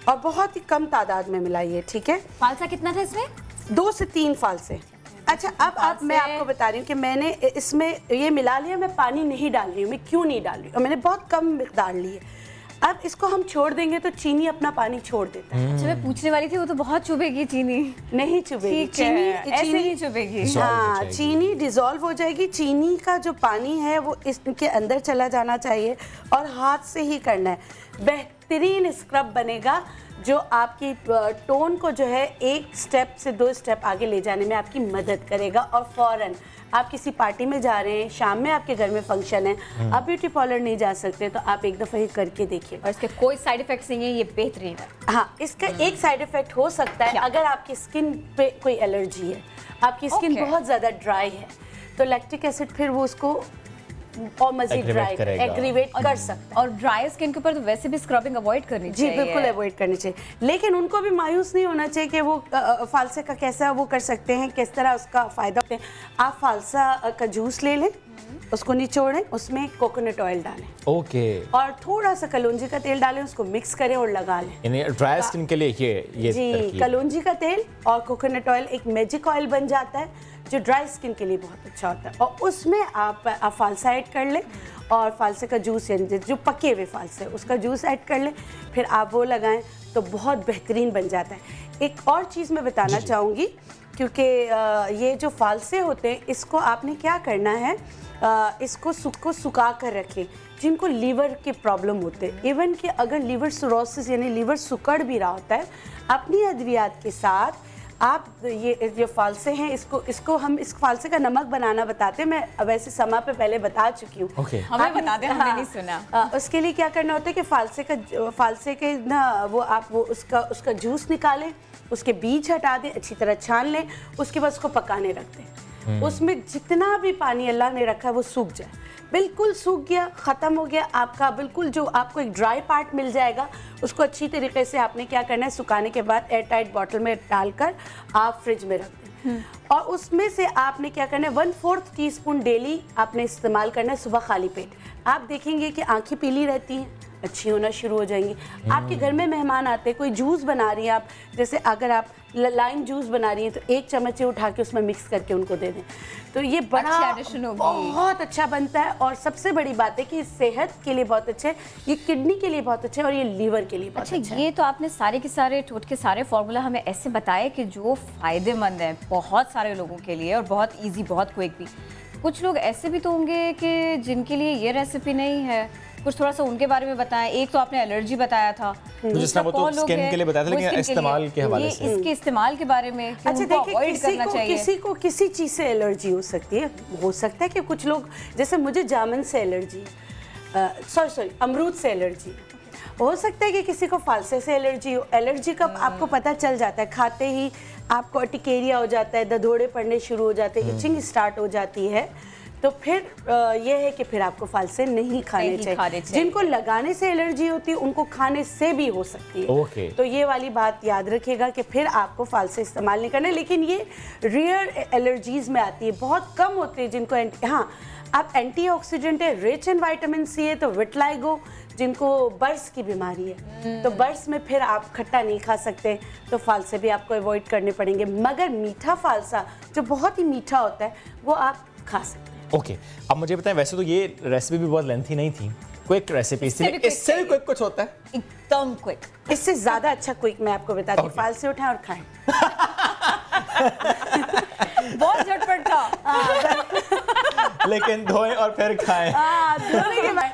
और बहुत ही कम तादाद में मिलाई है। ठीक है, फालसा कितना था इसमें? 2 से 3 फालसे। अच्छा, अब मैं आपको बता रही हूँ कि मैंने इसमें ये मिला लिया, मैं पानी नहीं डाल रही हूँ। मैं क्यों नहीं डाल रही हूँ? मैंने बहुत कम मिकदार ली है। अब इसको हम छोड़ देंगे तो चीनी अपना पानी छोड़ देता है। अच्छा, मैं पूछने वाली थी, वो तो बहुत चुभेगी चीनी। नहीं चुभेगी चीनी, ऐसे नहीं चुभेगी। हाँ, चीनी डिसॉल्व हो जाएगी। चीनी का जो पानी है वो इसके अंदर चला जाना चाहिए और हाथ से ही करना है। बेहतरीन स्क्रब बनेगा जो आपकी टोन को जो है 1 स्टेप से 2 स्टेप आगे ले जाने में आपकी मदद करेगा। और फौरन आप किसी पार्टी में जा रहे हैं, शाम में आपके घर में फंक्शन है, आप ब्यूटी पार्लर नहीं जा सकते, तो आप एक दफ़ा ये करके देखिए। और इसके कोई साइड इफेक्ट्स नहीं है, ये बेहतरीन है। हाँ, इसका एक साइड इफेक्ट हो सकता है अगर आपकी स्किन पे कोई एलर्जी है, आपकी स्किन बहुत ज़्यादा ड्राई है, तो लैक्टिक एसिड फिर वो उसको और मजीद ड्राई एग्रीवेट कर सकता है। और ड्राई स्किन के ऊपर तो वैसे भी स्क्रबिंग अवॉइड करनी चाहिए। जी बिल्कुल अवॉइड करनी चाहिए, लेकिन उनको भी मायूस नहीं होना चाहिए कि वो फालसे का कैसा वो कर सकते हैं, किस तरह उसका फ़ायदा होता है। आप फालसा का जूस ले लें, उसको निचोड़ें, उसमें कोकोनट ऑयल डालें, ओके, और थोड़ा सा कलौंजी का तेल डालें, उसको मिक्स करें और लगा लें। यानी ड्राई स्किन के लिए ये जी, कलौंजी का तेल और कोकोनट ऑयल एक मैजिक ऑयल बन जाता है जो ड्राई स्किन के लिए बहुत अच्छा होता है। और उसमें आप फालसा ऐड कर लें और फालसे का जूस, यानी जो पके हुए फालसे उसका जूस ऐड कर लें, फिर आप वो लगाएं तो बहुत बेहतरीन बन जाता है। एक और चीज़ मैं बताना चाहूँगी, क्योंकि ये जो फालसे होते हैं इसको आपने क्या करना है, इसको सुखा कर रखें। जिनको लीवर के प्रॉब्लम होते हैं, इवन कि अगर लीवर सिरोसिस यानी लीवर सुकड़ भी रहा होता है, अपनी अद्वियात के साथ आप ये जो फालसे हैं इसको हम इस फालसे का नमक बनाना बताते हैं। मैं वैसे समा पे पहले बता चुकी हूँ। हमें बता दें, हमने नहीं सुना। उसके लिए क्या करना होता है कि फालसे के ना वो उसका जूस निकालें, उसके बीज हटा दें, अच्छी तरह छान लें, उसके बाद उसको पकाने रख दें। उसमें जितना भी पानी अल्लाह ने रखा है वो सूख जाए, बिल्कुल सूख गया, ख़त्म हो गया आपका, बिल्कुल जो आपको एक ड्राई पार्ट मिल जाएगा। उसको अच्छी तरीके से आपने क्या करना है, सुखाने के बाद एयर टाइट बॉटल में डालकर आप फ्रिज में रख दें। और उसमें से आपने क्या करना है, 1/4 टीस्पून डेली आपने इस्तेमाल करना है सुबह खाली पेट। आप देखेंगे कि आँखें पीली रहती हैं, अच्छी होना शुरू हो जाएंगी। आपके घर में मेहमान आते हैं, कोई जूस बना रही हैं आप, जैसे अगर आप लाइम जूस बना रही हैं तो 1 चम्मच उठा के उसमें मिक्स करके उनको दे दें, तो ये बड़ा बहुत अच्छा बनता है। और सबसे बड़ी बात है कि सेहत के लिए बहुत अच्छा है, ये किडनी के लिए बहुत अच्छा है और ये लीवर के लिए बहुत अच्छा है। ये तो आपने सारे के सारे टोटके सारे फॉर्मूला हमें ऐसे बताए कि जो फ़ायदेमंद है बहुत सारे लोगों के लिए और बहुत ईजी, बहुत क्विक भी। कुछ लोग ऐसे भी तो होंगे कि जिनके लिए ये रेसिपी नहीं है, कुछ थोड़ा सा उनके बारे में बताएं। एक तो आपने एलर्जी बताया था, जिसका वो तो स्किन के लिए बताया था, लेकिन इस्तेमाल के हवाले से इसके इस्तेमाल के बारे में अच्छा देखिए, किसी को किसी चीज़ से एलर्जी हो सकती है। हो सकता है कि कुछ लोग, जैसे मुझे जामुन से एलर्जी, सॉरी अमरूद से एलर्जी, हो सकता है कि किसी को फालसे से एलर्जी हो। एलर्जी का आपको पता चल जाता है, खाते ही आपको अर्टिकेरिया हो जाता है, दधोड़े पड़ने शुरू हो जाते हैं, इचिंग स्टार्ट हो जाती है, तो फिर ये है कि फिर आपको फालसे नहीं खाने चाहिए। जिनको लगाने से एलर्जी होती है उनको खाने से भी हो सकती है। तो ये वाली बात याद रखिएगा कि फिर आपको फालसे इस्तेमाल नहीं करना। लेकिन ये रेयर एलर्जीज में आती है, बहुत कम होते हैं जिनको हाँ, आप एंटीऑक्सीडेंट है, रिच इन विटामिन सी है, तो विटलाइगो, जिनको बर्स की बीमारी है तो बर्स में फिर आप खट्टा नहीं खा सकते, तो फालसे भी आपको अवॉइड करने पड़ेंगे। मगर मीठा फालसा जो बहुत ही मीठा होता है वो आप खा सकते हैं। ओके, अब मुझे बताएं, वैसे तो ये रेसिपी भी बहुत लेंथी नहीं थी, क्विक रेसिपी, इससे भी क्विक कुछ होता है? एकदम क्विक, इससे ज़्यादा अच्छा क्विक मैं आपको बताती हूँ। फालसे उठाएं और खाएं। बहुत झटपट था। लेकिन धोएं और फिर खाएं। धोने के बाद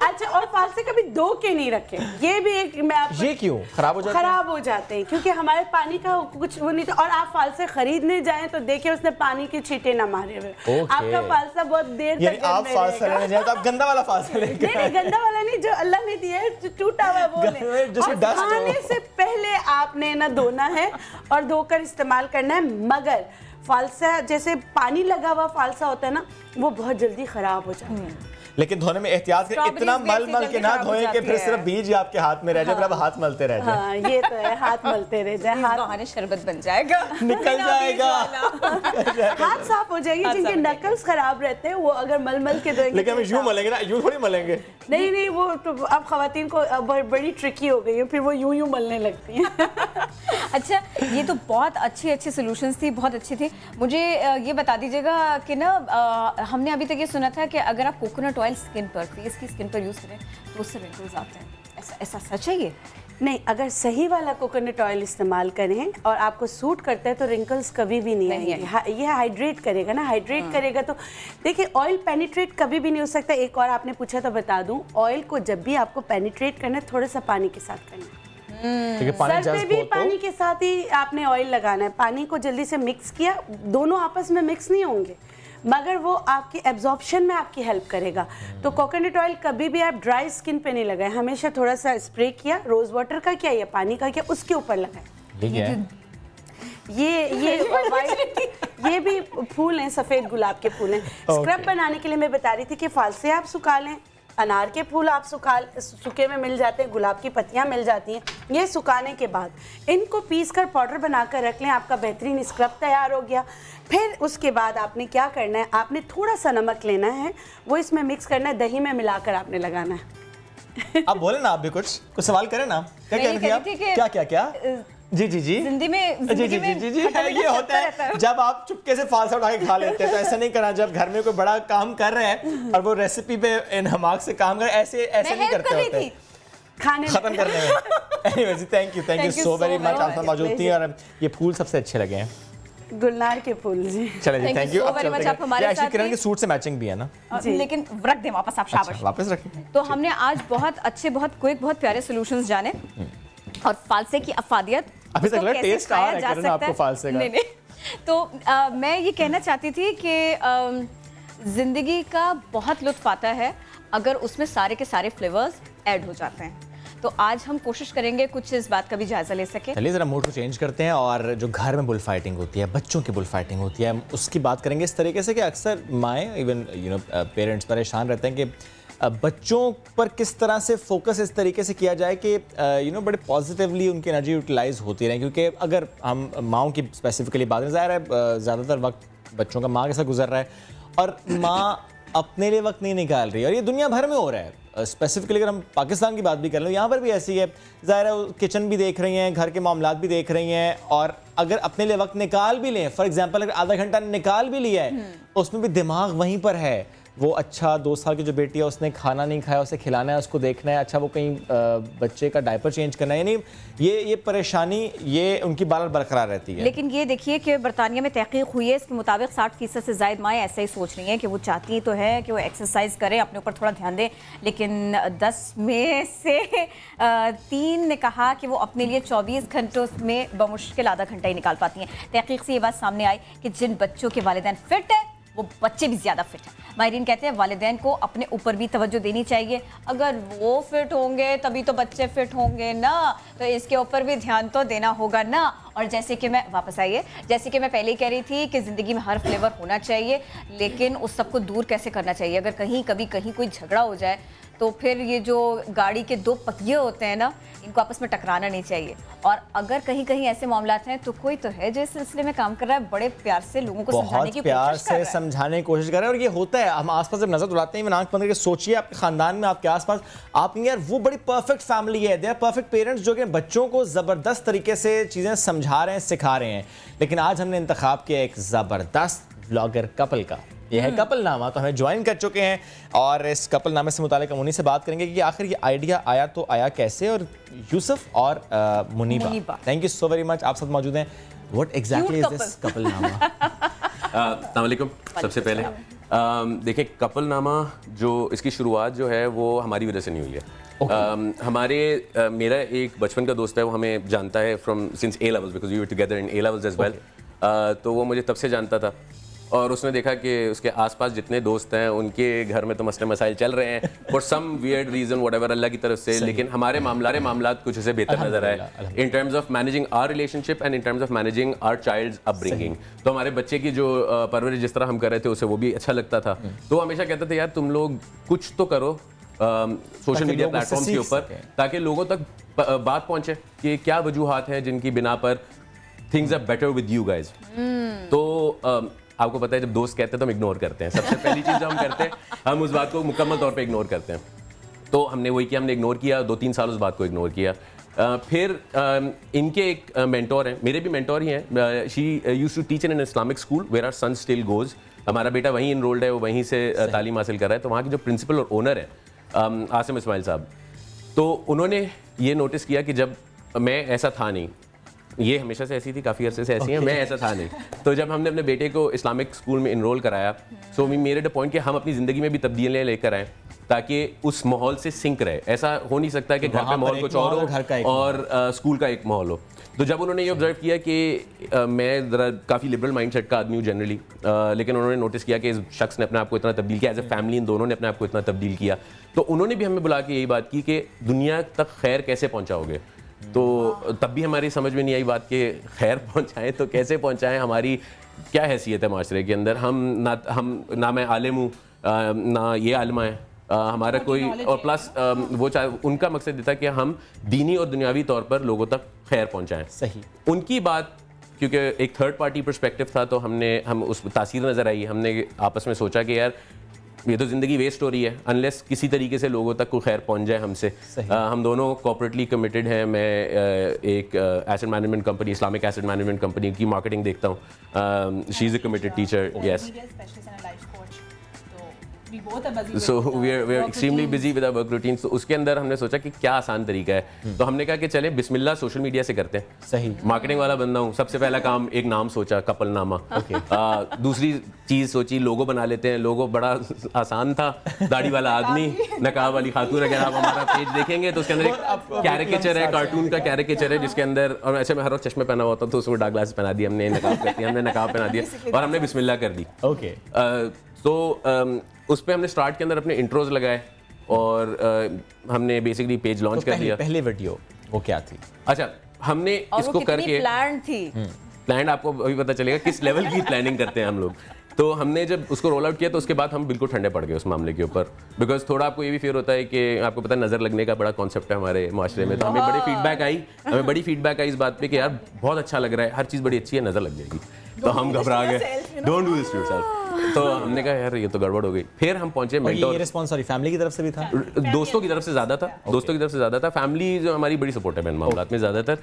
अच्छा, और फालसे कभी धो के नहीं रखें, ये भी एक मैं आपको। ये क्यों खराब हो जाते हैं? खराब हो जाते हैं क्योंकि हमारे पानी का कुछ वो नहीं था। और आप फालसे खरीदने जाएं तो देखिए उसने पानी के छींटे ना मारे हुए, आपका फालसा बहुत देर तक आप फालसा लेने जाए तो आप गंदा वाला फालसा लेंगे। नहीं, गंदा वाला नहीं, जो अल्लाह ने दिया है, टूटा हुआ वो लें। और खाने से पहले आपने ना धोना है और धोकर इस्तेमाल करना है। मगर फालसा जैसे पानी लगा हुआ फालसा होता है ना, वो बहुत जल्दी खराब हो जाता है। लेकिन धोने में एहतियात करें, इतना मल मल के ना धोएं कि फिर सिर्फ बीज ही आपके हाथ में रह जाए, फिर आप हाथ मलते रह जाए। हाँ, ये तो है, हाथ मलते रह जाए, हाथ शरबत बन जाएगा, निकल जाएगा, हाथ साफ हो जाएगी। जिनके नकल्स खराब रहते हैं वो अगर मल के धोएंगे, लेकिन हम यूं मलेंगे ना, यूं थोड़ी मलेंगे। नहीं, वो तो अब खवातीन को बड़ी ट्रिकी हो गई है, फिर वो यूं मलने लगती हैं। अच्छा, ये तो बहुत अच्छी सॉल्यूशंस थी, बहुत अच्छी थी। मुझे ये बता दीजिएगा कि ना हमने अभी तक ये सुना था कि अगर आप कोकोनट ऑयल स्किन पर, फेस की स्किन पर यूज़ करें तो उससे रिंकल्स आते हैं, ऐसा सच है ये? नहीं, अगर सही वाला कोकोनट ऑयल इस्तेमाल करें और आपको सूट करता है तो रिंकल्स कभी भी नहीं आएंगे। ये हाइड्रेट करेगा ना, हाइड्रेट करेगा तो देखिए ऑयल पेनिट्रेट कभी भी नहीं हो सकता। एक और आपने पूछा तो बता दूं, ऑयल को जब भी आपको पेनिट्रेट करना है थोड़ा सा पानी के साथ करना है। सर पे भी पानी के साथ ही आपने ऑयल लगाना है। पानी को जल्दी से मिक्स किया, दोनों आपस में मिक्स नहीं होंगे मगर वो आपकी एब्जॉर्प्शन में आपकी हेल्प करेगा। तो कोकोनट ऑयल कभी भी आप ड्राई स्किन पे नहीं लगाए, हमेशा थोड़ा सा स्प्रे किया, रोज वाटर का किया या पानी का किया, उसके ऊपर लगाए। ये भी फूल हैं, सफ़ेद गुलाब के फूल हैं। स्क्रब बनाने के लिए मैं बता रही थी कि फालसे आप सुखा लें, अनार के फूल आप सूखे में मिल जाते हैं, गुलाब की पत्तियां मिल जाती हैं। ये सुखाने के बाद इनको पीसकर पाउडर बनाकर रख लें, आपका बेहतरीन स्क्रब तैयार हो गया। फिर उसके बाद आपने क्या करना है, आपने थोड़ा सा नमक लेना है, वो इसमें मिक्स करना है, दही में मिलाकर आपने लगाना है। अब बोले ना, आप भी कुछ सवाल करें ना, क्या कह रही थी? क्या जी जिंदगी में जी ये होता है जब आप चुपके से फालसा उठा के खा लेते हैं, तो ऐसा नहीं करना। जब घर में कोई बड़ा काम कर रहे हैं और वो रेसिपी पे इनहमाक से काम कर, ऐसे नहीं करते होते खाने खत्म करने में। Anyways, thank you so very much, आप सब मौजूद थी और ये फूल सबसे अच्छे लगे हैं, गुलनार के फूल जी। चलिए जी, थैंक यू। अब चलते हैं, किरण के सूट से मैचिंग भी है ना, लेकिन रख दें वापस आप, शाबाश, वापस रखें। तो हमने आज बहुत अच्छे, बहुत क्विक, बहुत प्यारे सॉल्यूशंस जाने और फालसे की अफादियत अभी तक टेस्ट आ रहा है आपको फालसे का। नहीं। तो मैं ये कहना चाहती थी कि जिंदगी का बहुत लुत्फ आता है अगर उसमें सारे के सारे फ्लेवर्स ऐड हो जाते हैं। तो आज हम कोशिश करेंगे कुछ इस बात का भी जायजा ले सके। चलिए जरा मूड को चेंज करते हैं और जो घर में बुल फाइटिंग होती है, बच्चों की बुल फाइटिंग होती है, उसकी बात करेंगे इस तरीके से कि अक्सर माएँ, इवन पेरेंट्स परेशान रहते हैं कि बच्चों पर किस तरह से फोकस इस तरीके से किया जाए कि बड़े पॉजिटिवली उनकी एनर्जी यूटिलाइज होती रहे। क्योंकि अगर हम माँओं की स्पेसिफिकली बात करें, ज़ाहिर है ज़्यादातर वक्त बच्चों का माँ के साथ गुजर रहा है और माँ अपने लिए वक्त नहीं निकाल रही है, और ये दुनिया भर में हो रहा है। स्पेसिफिकली अगर हम पाकिस्तान की बात भी कर लें, यहाँ पर भी ऐसी है, ज़ाहिर है किचन भी देख रही हैं, घर के मामलात भी देख रही हैं, और अगर अपने लिए वक्त निकाल भी लें, फॉर एग्जांपल अगर आधा घंटा निकाल भी लिया है, उसमें भी दिमाग वहीं पर है। वो अच्छा 2 साल की जो बेटी है उसने खाना नहीं खाया, उसे खिलाना है, उसको देखना है, अच्छा वो कहीं बच्चे का डायपर चेंज करना है, यानी ये परेशानी ये उनकी बार बरकरार रहती है। लेकिन ये देखिए कि बरतानिया में तहकीक हुई है, इसके मुताबिक 60% से ज़ायद माएँ ऐसा ही सोच रही हैं कि वो चाहती तो है कि वो एक्सरसाइज करें, अपने ऊपर थोड़ा ध्यान दें, लेकिन 10 में से 3 ने कहा कि वो अपने लिए 24 घंटों में बमुश्किल आधा घंटा ही निकाल पाती हैं। तहकीक से ये बात सामने आई कि जिन बच्चों के वालिदैन फिट है वो बच्चे भी ज़्यादा फिट हैं। माहिरीन कहते हैं वालिदैन को अपने ऊपर भी तवज्जो देनी चाहिए, अगर वो फिट होंगे तभी तो बच्चे फिट होंगे ना, तो इसके ऊपर भी ध्यान तो देना होगा ना। और जैसे कि मैं वापस आइए, जैसे कि मैं पहले ही कह रही थी कि ज़िंदगी में हर फ्लेवर होना चाहिए, लेकिन उस सबको दूर कैसे करना चाहिए। अगर कहीं कोई झगड़ा हो जाए तो फिर ये जो गाड़ी के 2 पहिए होते हैं ना, इनको आपस में टकराना नहीं चाहिए। और अगर कहीं ऐसे मामलात हैं तो कोई तो है जो इस सिलसिले में काम कर रहा है, बड़े प्यार से लोगों को समझाने की कोशिश कर रहा है। और ये होता है, हम आसपास जब नजर उड़ाते हैं, आंख बंद करके सोचिए आपके खानदान में, आपके आसपास, आप यार वो बड़ी परफेक्ट फैमिली है, दे आर परफेक्ट पेरेंट्स जो कि बच्चों को जबरदस्त तरीके से चीजें समझा रहे हैं, सिखा रहे हैं। लेकिन आज हमने इंतखाब किया एक जबरदस्त व्लॉगर कपल का, ये है कपल नामा, तो हमें ज्वाइन कर चुके हैं और इस कपल नामे से मुतालिक हम उन्हीं से बात करेंगे कि आखिर ये आइडिया आया तो आया कैसे। और यूसुफ और Muneeba, thank you so very much, आप साथ मौजूद हैं। What exactly is this couple नामा? अस्सलाम वालेकुम। सबसे पहले देखिए, कपल नामा जो इसकी शुरुआत जो है वो हमारी वजह से नहीं हुई है। मेरा एक बचपन का दोस्त है, वो हमें जानता है from since A levels, because we were together in A levels as well. तो वो मुझे तब से जानता था और उसने देखा कि उसके आसपास जितने दोस्त हैं उनके घर में तो मसले मसाइल चल रहे हैं for some weird reason whatever अल्लाह की तरफ से, लेकिन हमारे मामलात कुछ ऐसे बेहतर नजर आए in terms of managing our relationship and in terms of managing our child's upbringing. तो हमारे बच्चे की जो परवरिश जिस तरह हम कर रहे थे उसे वो भी अच्छा लगता था। तो हमेशा कहते थे यार तुम लोग कुछ तो करो सोशल मीडिया प्लेटफॉर्म्स के ऊपर, ताकि लोगों तक बात पहुंचे कि क्या वजूहात हैं जिनकी बिना पर things are better with you guys. तो आपको पता है जब दोस्त कहते हैं तो हम इग्नोर करते हैं, सबसे पहली चीज़ जो हम करते हैं हम उस बात को मुकम्मल तौर पे इग्नोर करते हैं। तो हमने वही किया, हमने इग्नोर किया, 2-3 साल उस बात को इग्नोर किया। फिर इनके एक मेंटोर हैं, मेरे भी मेंटोर ही हैं, she used to teach in an Islamic school where our son still goes. हमारा बेटा वहीं इनरोल्ड है, वो वहीं से तालीम हासिल कर रहा है। तो वहाँ के जो प्रिंसिपल और ओनर है आसिम इस्माइल साहब, तो उन्होंने ये नोटिस किया कि जब मैं ऐसा था नहीं, ये हमेशा से ऐसी थी, काफ़ी अरसे से ऐसी है, मैं ऐसा था नहीं। तो जब हमने अपने बेटे को इस्लामिक स्कूल में इनरोल कराया, so we made a point कि हम अपनी ज़िंदगी में भी तब्दीलियाँ लेकर आएँ ताकि उस माहौल से सिंक रहे। ऐसा हो नहीं सकता कि घर का माहौल कुछ और हो और स्कूल का एक माहौल हो। तो जब उन्होंने ये ऑब्जर्व किया कि मैं ज़रा काफ़ी लिबरल माइंडसेट का आदमी हूँ जनरली, लेकिन उन्होंने नोटिस किया कि इस शख्स ने अपने आप को इतना तब्दील किया, एज ए फैमिली इन दोनों ने अपने आप को इतना तब्दील किया, तो उन्होंने भी हमें बुला के यही बात की कि दुनिया तक खैर कैसे पहुँचाओगे। तो तब भी हमारी समझ में नहीं आई बात कि खैर पहुँचाएँ तो कैसे पहुँचाएँ, हमारी क्या हैसियत है माशरे के अंदर। हम ना मैं आलिम हूँ ना ये आलिमा है, हमारा कोई, और प्लस वो उनका मकसद ये था कि हम दीनी और दुनियावी तौर पर लोगों तक खैर पहुंचाएं। सही उनकी बात, क्योंकि एक थर्ड पार्टी पर्सपेक्टिव था, तो हम उस तासीर नज़र आई। हमने आपस में सोचा कि यार ये तो ज़िंदगी वेस्ट हो रही है अनलेस किसी तरीके से लोगों तक कोई खैर पहुंच जाए हमसे। हम दोनों कॉर्पोरेटली कमिटेड हैं। मैं एक asset management company, Islamic asset management company की मार्केटिंग देखता हूँ। She is a committed teacher, yes. So we are extremely busy with our work routine. So उसके अंदर हमने सोचा कि क्या आसान तरीका है, तो हमने कहा कि चले बिस्मिल्लाह सोशल मीडिया से करते हैं। सही मार्केटिंग वाला बंदा हूँ, सबसे पहला काम एक नाम सोचा, कपल नामा। दूसरी चीज़ सोची लोगो बना लेते हैं। लोगो बड़ा आसान था, दाढ़ी वाला आदमी, नकाब वाली खातून। अगर आप हमारा पेज देखेंगे तो उसके अंदर एक कैरिकेचर है, कार्टून का कैरिकेचर है, जिसके अंदर, और ऐसे में हर वक्त चश्मे पहना होता तो उसको डार्क ग्लासेस पहना दिया हमने, नकाब कर दिया हमने, नकाब पहना दिया और हमने बिस्मिल्लाह कर दी। ओके, तो उस पर हमने स्टार्ट के अंदर अपने इंट्रोज लगाए और हमने बेसिकली पेज लॉन्च कर दिया। पहले वीडियो वो क्या थी? अच्छा, हमने इसको करके प्लान थी, प्लान आपको अभी पता चलेगा किस लेवल की प्लानिंग करते हैं हम लोग। तो हमने जब उसको रोल आउट किया तो उसके बाद हम बिल्कुल ठंडे पड़ गए उस मामले के ऊपर, बिकॉज थोड़ा आपको ये भी फियर होता है कि आपको पता है नज़र लगने का बड़ा कॉन्सेप्ट है हमारे माशरे में। तो हमें बड़ी फीडबैक आई इस बात पे कि यार बहुत अच्छा लग रहा है, हर चीज़ बड़ी अच्छी है, नज़र लग जाएगी। तो हम घबरा गए, don't do this to yourself. तो हमने कहा यार ये तो गड़बड़ हो गई। फिर हम पहुंचे मेंटोर। ये रिस्पांस सॉरी फैमिली की तरफ से भी था? दोस्तों की तरफ से ज़्यादा था, दोस्तों की तरफ से ज़्यादा था। फैमिली जो हमारी बड़ी सपोर्टिव है इन मामलात में ज़्यादातर।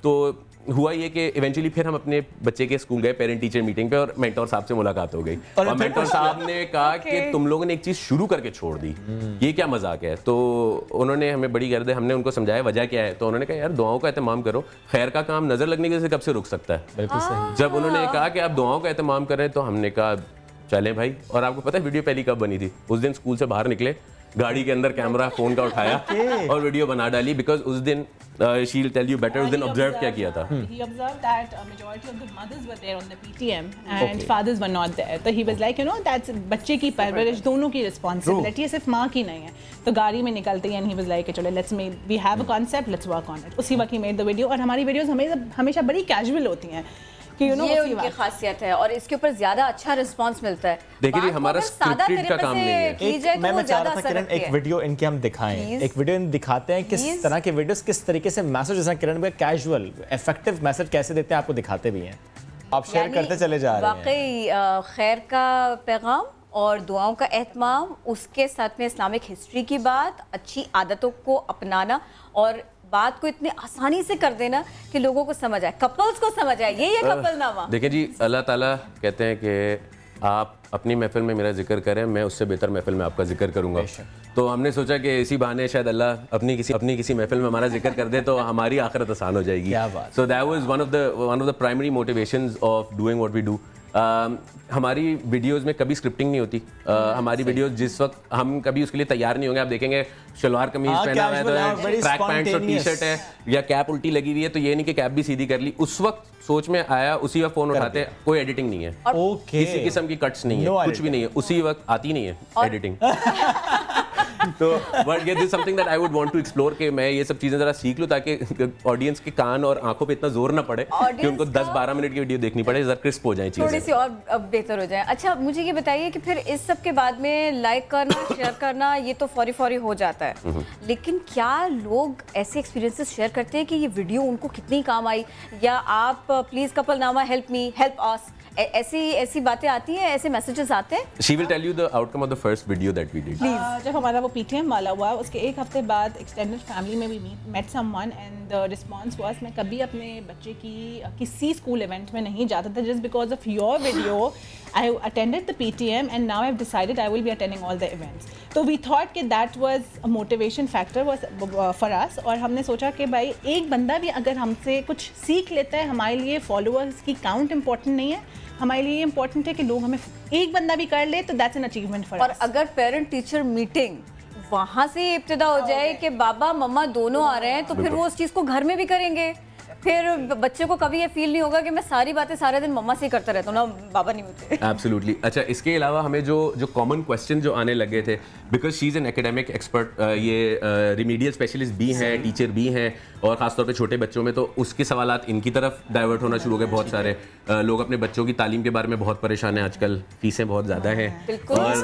तो हुआ ये कि इवेंचुअली फिर हम अपने बच्चे के स्कूल गए पेरेंट टीचर मीटिंग पे और मेंटोर साहब से मुलाकात हो गई और मेंटोर साहब ने कहा कि तुम लोगों ने एक चीज़ शुरू करके छोड़ दी, ये क्या मजाक है। तो उन्होंने हमें बड़ी गर्द, हमने उनको समझाया वजह क्या है। तो उन्होंने कहा यार दुआओं का एहतमाम करो, खैर का काम नज़र लगने के से कब से रुक सकता है। बिल्कुल सही। जब उन्होंने कहा कि आप दुआओं का एहतमाम करें तो हमने कहा चले भाई। और आपको पता है वीडियो पहली कब बनी थी? उस दिन स्कूल से बाहर निकले, गाड़ी के अंदर कैमरा फोन का उठाया और वीडियो बना डाली, बिकॉज उस दिन she will tell you better, उस दिन ऑब्जर्व क्या किया था। He observed that majority of the mothers were there on the PTM and fathers were not there. तो he was like, you know, that's बच्चे की परवरिश दोनों की रिस्पॉन्सिबिलिटी है, सिर्फ माँ की नहीं है। तो गाड़ी में निकलते हैं and he was like, चलो let's make, we have a concept, let's work on it। उसी वक्त he made the video। और हमारी वीडियोस हमेशा बड़ी कैजुअल होती हैं कि you know, ये उनकी खासियत है और इसके ऊपर ज्यादा अच्छा रिस्पांस मिलता है। देखिए हमारा स्क्रिप्टेड का काम नहीं है। मैं चाह रहा था किरण एक वीडियो इनके हम दिखाएं, एक वीडियो दिखाते हैं किस तरह के वीडियोस किस तरीके से मैसेज, जैसा किरण भाई कैजुअल इफेक्टिव मैसेज कैसे देते हैं, आपको दिखाते भी हैं, आप शेयर करते चले जा रहे हैं। वाकई खैर का पैगाम और दुआओं का एहतमाम, उसके साथ में इस्लामिक हिस्ट्री की बात, अच्छी आदतों को अपनाना और बात को इतनी आसानी से कर देना कि लोगों को समझ आए, कपल्स को समझ आए। ये कपल नामा। देखिए जी, अल्लाह ताला कहते हैं कि आप अपनी महफिल में मेरा जिक्र करें, मैं उससे बेहतर महफिल में आपका जिक्र करूंगा। तो हमने सोचा कि इसी बहाने शायद अल्लाह अपनी किसी महफिल में हमारा जिक्र कर दे तो हमारी आखिरत आसान हो जाएगी। So that was one of the primary motivations of doing what we do, हमारी वीडियोस में कभी स्क्रिप्टिंग नहीं होती। हमारी वीडियोस जिस वक्त हम कभी उसके लिए तैयार नहीं होंगे, आप देखेंगे शलवार कमीज पहना हुआ है तो ट्रैक पैंट्स और टी शर्ट है, या कैप उल्टी लगी हुई है तो ये नहीं कि कैप भी सीधी कर ली, उस वक्त सोच में आया उसी वक्त फोन उठाते हैं, कोई एडिटिंग नहीं है, किसी किस्म की कट्स नहीं है, कुछ भी नहीं है, उसी वक्त आती नहीं है एडिटिंग। तो बट ये this something that I would want to explore कि मैं ये सब चीजें जरा सीख लूं ताकि ऑडियंस के कान और आंखों पे इतना जोर ना पड़े कि उनको 10-12 मिनट की वीडियो देखनी पड़े, जरा क्रिस्प हो जाए चीजें, थोड़ी सी और बेहतर हो जाए। अच्छा मुझे ये बताइए कि फिर इस सब के बाद में लाइक करना, शेयर करना ये तो फौरी हो जाता है, लेकिन क्या लोग ऐसे एक्सपीरियंसेस शेयर करते हैं कि ये वीडियो उनको कितनी काम आई, या आप please Couplenama help me help us, ऐसी बातें आती हैं, ऐसे मैसेजेस आते हैं? She will tell you the outcome of the first video that we did. जब हमारा वो PTM वाला हुआ उसके एक हफ्ते बाद एक्सटेंडेड फैमिली में भी met someone and the response was मैं कभी अपने बच्चे की किसी स्कूल इवेंट में नहीं जाता था, just because of your video I attended the PTM and now I've decided I will be attending all the events. तो we thought कि that was a motivation factor was for us, और हमने सोचा कि भाई एक बंदा भी अगर हमसे कुछ सीख लेता है, हमारे लिए फॉलोअर्स की काउंट इम्पोर्टेंट नहीं है, हमारे लिए इम्पोर्टेंट है कि लोग हमें एक बंदा भी कर ले तो that's an achievement for us. और अगर पेरेंट टीचर मीटिंग वहाँ से इब्तिदा हो जाए कि बाबा मम्मा दोनों आ रहे हैं, तो फिर वो उस चीज़ को घर में भी करेंगे, फिर बच्चे को कभी ये फील नहीं होगा कि मैं सारी बातें सारे दिन मम्मा से ही करता रहता हूँ ना, बाबा नहीं होते। एब्सोल्युटली। अच्छा इसके अलावा हमें जो कॉमन क्वेश्चन जो आने लगे थे, because she is an academic expert, ये रिमीडियल स्पेशलिस्ट भी हैं, टीचर भी हैं, और ख़ासतौर पे छोटे बच्चों में तो उसके सवालात इनकी तरफ डाइवर्ट होना शुरू हो गए। बहुत सारे लोग अपने बच्चों की तालीम के बारे में बहुत परेशान हैं आजकल, फीसें बहुत ज़्यादा हैं, और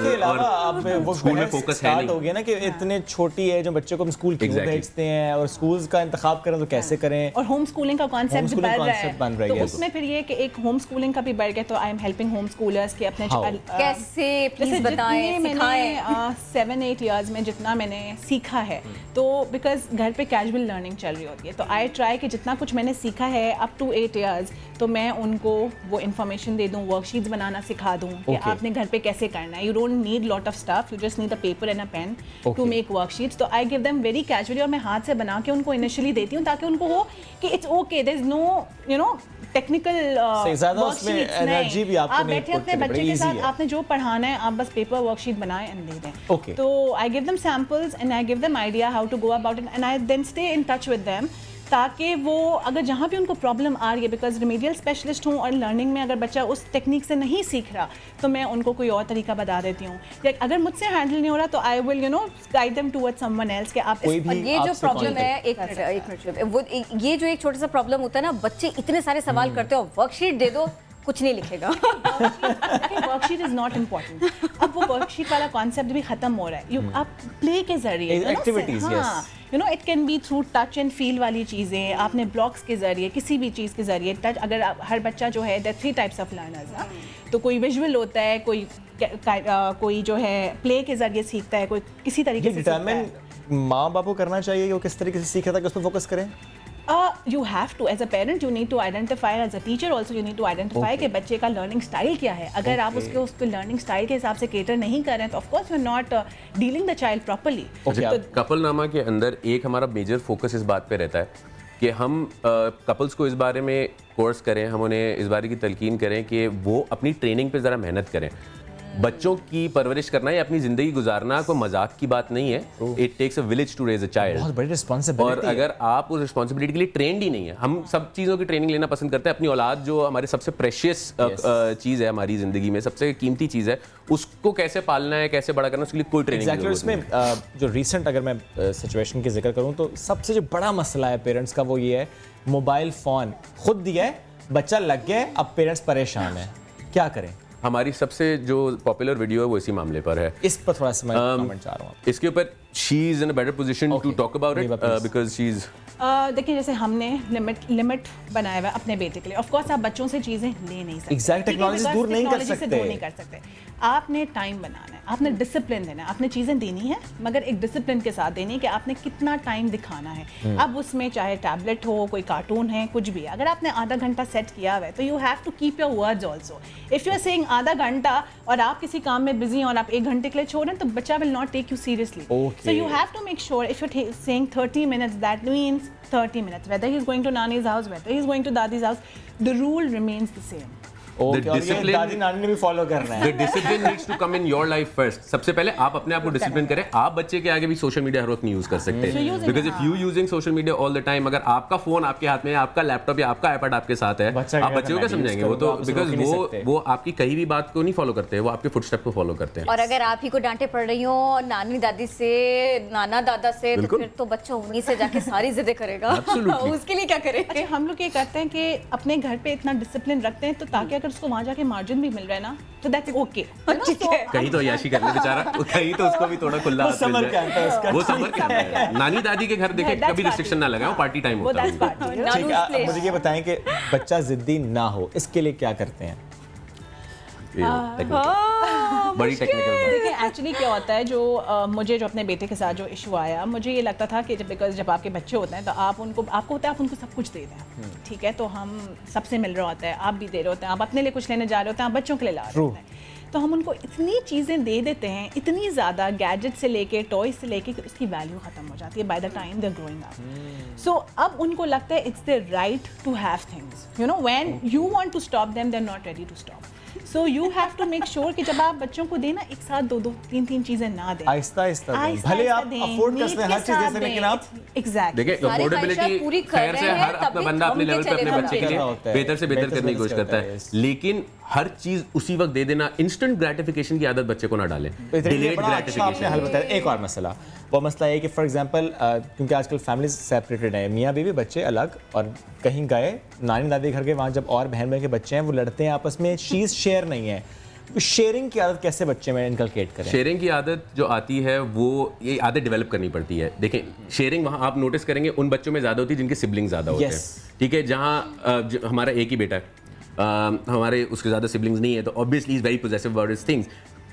स्कूल में फोकस है नहीं हो गया ना कि इतने छोटी है जो बच्चों को हम स्कूल क्यों भेजते हैं, और स्कूल्स का इंतखाब करें तो कैसे करें, और होम स्कूलिंग का कॉन्सेप्ट बढ़ रहा है, तो उसमें फिर ये कि एक होम स्कूलिंग का भी बढ़ गया, तो I am helping home schoolers के अपने कैसे प्लीज बताएं, मैंने 7-8 इयर्स में जितना मैंने सीखा है, तो बिकॉज घर पे कैजुअल लर्निंग चल रही होती है, तो आई ट्राई कि जितना कुछ मैंने सीखा है अप टू 8 इयर्स, तो मैं उनको वो इन्फॉर्मेशन दे दूँ, वर्कशीट्स बनाना सिखा दूँ कि आपने घर पे कैसे करना है, you don't need lot of stuff, you just need a paper and a pen to make worksheets. तो I give them very casually, और मैं हाथ से बना के उनको इनिशियली देती हूँ ताकि उनको हो कि it's okay, there is no you know technical energy भी आपको आप बैठे अपने बच्चे के साथ, आपने जो पढ़ाना है आप बस पेपर वर्कशीट बनाएं एंड दे दें। तो I give them samples and I give them idea how to go about it, and I then stay in touch with them, ताकि वो अगर जहाँ भी उनको प्रॉब्लम आ रही है, बिकॉज रिमीडियल स्पेशलिस्ट हूँ और लर्निंग में अगर बच्चा उस टेक्निक से नहीं सीख रहा तो मैं उनको कोई और तरीका बता देती हूँ, या अगर मुझसे हैंडल नहीं हो रहा तो I will guide them towards someone else कि आप ये जो प्रॉब्लम है, एक मिनट वो ये जो एक छोटा सा प्रॉब्लम होता है ना, बच्चे इतने सारे सवाल करते हो, वर्कशीट दे दो कुछ नहीं लिखेगा। वर्कशीट इज नॉट इम्पोर्टेंट, अब वो वर्कशीट वाला कॉन्सेप्ट भी खत्म हो रहा है, आप प्ले के जरिए activities, you know it can be through touch and feel वाली चीज़ें, आपने ब्लॉक्स के जरिए, किसी भी चीज़ के जरिए टच, अगर हर बच्चा जो है, देयर 3 टाइप्स ऑफ लर्नर्स ना, तो कोई विजुअल होता है, कोई जो है प्ले के जरिए सीखता है, कोई किसी तरीके से सीखता है। माँ बाप को करना चाहिए कि वो किस तरीके से सीख रहा था कि उस पर फोकस करें। You have to, as a parent, you need to identify, as a teacher also you need to identify कि बच्चे का लर्निंग स्टाइल क्या है। अगर आप उसके लर्निंग स्टाइल के हिसाब से केटर नहीं कर रहे हैं तो of course you are not dealing the child properly. Couplenama के अंदर एक हमारा मेजर फोकस इस बात पे रहता है कि हम कपल्स को इस बारे में कोर्स करें, हम उन्हें इस बारे की तलकीन करें कि वो अपनी ट्रेनिंग पे ज़रा मेहनत करें। बच्चों की परवरिश करना या अपनी जिंदगी गुजारना कोई मजाक की बात नहीं है। It takes a village to raise a child, बहुत बड़ी रिस्पांसिबिलिटी। और अगर आप उस रिस्पांसिबिलिटी के लिए ट्रेंड ही नहीं है, हम सब चीज़ों की ट्रेनिंग लेना पसंद करते हैं, अपनी औलाद जो हमारे सबसे प्रेशियस चीज़ है हमारी ज़िंदगी में, सबसे कीमती चीज़ है, उसको कैसे पालना है, कैसे बड़ा करना, उसके लिए कोई ट्रेनिंग नहीं है। उसमें जो रिसेंट अगर मैं सिचुएशन की जिक्र करूँ तो सबसे जो बड़ा मसला है पेरेंट्स का वो ये है, मोबाइल फ़ोन खुद दिया है, बच्चा लग गया, अब पेरेंट्स परेशान है, क्या करें? हमारी सबसे जो पॉपुलर वीडियो है वो इसी मामले पर है। इस पर थोड़ा सा मैं कमेंट चाह रहा हूँ। इसके ऊपर she is in a better position to talk about it because she is देखिए जैसे हमने लिमिट बनाया हुआ अपने बेटे के लिए, ऑफ कोर्स आप बच्चों से चीज़ें ले नहीं सकते, एग्जैक्ट टेक्नोलॉजी से दूर नहीं कर सकते। आपने टाइम बनाना है, आपने डिसिप्लिन देना है, आपने चीज़ें देनी है मगर एक डिसिप्लिन के साथ देनी है कि आपने कितना टाइम दिखाना है। अब उसमें चाहे टैबलेट हो, कोई कार्टून है, कुछ भी, अगर आपने आधा घंटा सेट किया हुआ है तो you have to keep your words also. If you are saying आधा घंटा और आप किसी काम में बिजी हैं और आप 1 घंटे के लिए छोड़ रहे हैं तो बच्चा will not take you seriously. So you have to make sure if you are saying 30 minutes, that means 30 minutes, whether he is going to Nani's house, whether he is going to Dadi's house, the rule remains the same. दादी नानी ने भी follow करना है। The discipline needs to come in your life first. सबसे पहले आप अपने आप को डिसिप्लिन करें। आप बच्चे के आगे भी सोशल मीडिया हर वक्त नहीं यूज कर सकते, because if you using social media all the time, अगर आपका फोन आपके हाथ में है, आपका लैपटॉप या आपका आईपैड आपके साथ है, आप बच्चे को क्या समझाएंगे? वो तो बिकॉज वो आपकी कहीं भी बात को नहीं फॉलो करते, वो आपके फुटस्टेप को फॉलो करते हैं। और अगर आप ही को डांटे पड़ रही हो नानी दादी से, नाना दादा से, तो फिर तो बच्चा उन्हीं से जाके सारी जिद्दें करेगा। उसके लिए क्या करें? हम लोग ये करते हैं कि अपने घर पे इतना डिसिप्लिन रखते हैं, तो ताकि अगर उसको वहाँ जाके मार्जिन भी मिल रहा है ना, तो दैट्स ओके। कहीं तो याशी कर ले बेचारा, कहीं तो उसको भी थोड़ा खुला वो समर कैंप है। नानी दादी के घर देखे कभी रिस्ट्रिक्शन ना लगाओ, पार्टी टाइम होता है। मुझे ये बताएं कि बच्चा जिद्दी ना हो, इसके लिए क्या करते हैं? बड़ी टेक्निकल देखिए एक्चुअली क्या होता है, जो मुझे जो अपने बेटे के साथ जो इशू आया, मुझे ये लगता था कि जब आपके बच्चे होते हैं तो आपको होता है आप उनको सब कुछ दे दें, ठीक है, तो हम सबसे मिल रहे होते हैं, आप भी दे रहे होते हैं, आप अपने लिए कुछ लेने जा रहे होते हैं, आप बच्चों के लिए ला रहे होते हैं, तो हम उनको इतनी चीज़ें दे देते हैं, इतनी ज़्यादा गैजेट से लेके टॉय से लेके कि उसकी वैल्यू ख़त्म हो जाती है by the time they are growing up. So अब उनको लगता है it's the right to have things, you know, when you want to stop them they are not ready to stop. So you have to make sure कि जब आप बच्चों को देना एक साथ दो तीन चीजें ना दें, आहिस्ता आहिस्ता भले आप अफोर्ड कर सकते हैं हर चीज दे सकते, लेकिन आप एग्जैक्टली देखिए अफोर्डेबिलिटी खैर से हर अपना बंदा अपने लेवल पे अपने बच्चे के लिए बेहतर से बेहतर करने की कोशिश करता है, लेकिन हर चीज उसी वक्त दे देना, इंस्टेंट ग्रेटिफिकेशन की आदत बच्चे को ना डालें। डिलेड ग्रेटिफिकेशन हल बताया। एक और मसला, वो मसला है कि फॉर एग्जांपल क्योंकि आजकल फैमिलीज सेपरेटेड है, मियाँ बीवी बच्चे अलग, और कहीं गए नानी दादी घर के, वहाँ जब और बहन भाई के बच्चे हैं वो लड़ते हैं आपस में, चीज़ शेयर नहीं है, तो शेयरिंग की आदत कैसे बच्चे में इनकलकेट करें? शेयरिंग की आदत जो आती है वो ये आदत डेवलप करनी पड़ती है। देखें शेयरिंग वहाँ आप नोटिस करेंगे उन बच्चों में ज़्यादा होती है जिनके सिबलिंग ज़्यादा होते हैं, ठीक है, जहाँ हमारा एक ही बेटा है, हमारे उसके ज़्यादा सिबलिंग्स नहीं है, तो obviously is very possessive about his things.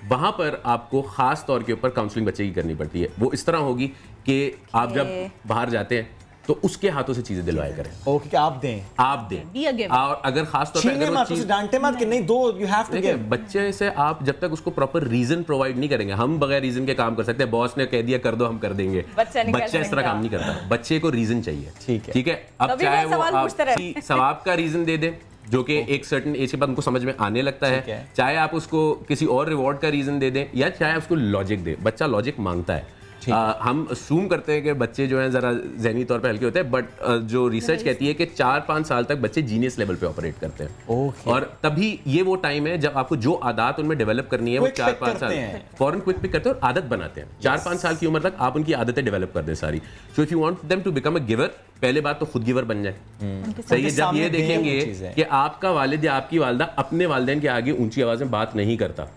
वहाँ पर आपको ख़ास तौर के ऊपर काउंसलिंग बच्चे की करनी पड़ती है। वो इस तरह होगी कि आप जब बाहर जाते हैं तो उसके हाथों से चीजें दिलवाया करें। ओके कि आप दें और अगर खास तौर पे अगर वो चीज डांटे मत कि नहीं दो, यू हैव टू गिव। बच्चे से आप जब तक उसको प्रॉपर रीजन प्रोवाइड नहीं करेंगे, हम बगैर रीजन के काम कर सकते हैं, बॉस ने कह दिया कर दो हम कर देंगे, बच्चा इस तरह काम नहीं करता, बच्चे को रीजन चाहिए, ठीक है। अब चाहे वो आप सवाब का रीजन दे दें जो कि एक सर्टेन एज के बाद उनको समझ में आने लगता है, चाहे आप उसको किसी और रिवॉर्ड का रीजन दे दें, या चाहे उसको लॉजिक दे, बच्चा लॉजिक मांगता है। हम असूम करते हैं कि बच्चे जो हैं ज़रा ज़हनी तौर पे हल्के होते हैं, बट जो रिसर्च कहती है कि 4-5 साल तक बच्चे जीनियस लेवल पे ऑपरेट करते हैं। और तभी ये वो टाइम है जब आपको जो आदत उनमें डेवलप करनी है वो 4-5 साल फॉरन क्विक पिक करते हैं और आदत बनाते हैं। 4-5 साल की उम्र तक आप उनकी आदतें डेवलप कर दें सारी। So if you want them to become a giver, पहले बात तो खुद गिवर बन जाए, सही है। जब ये देखेंगे कि आपका वालिद या आपकी वालदा अपने वालिदैन के आगे ऊंची आवाज में बात नहीं करता,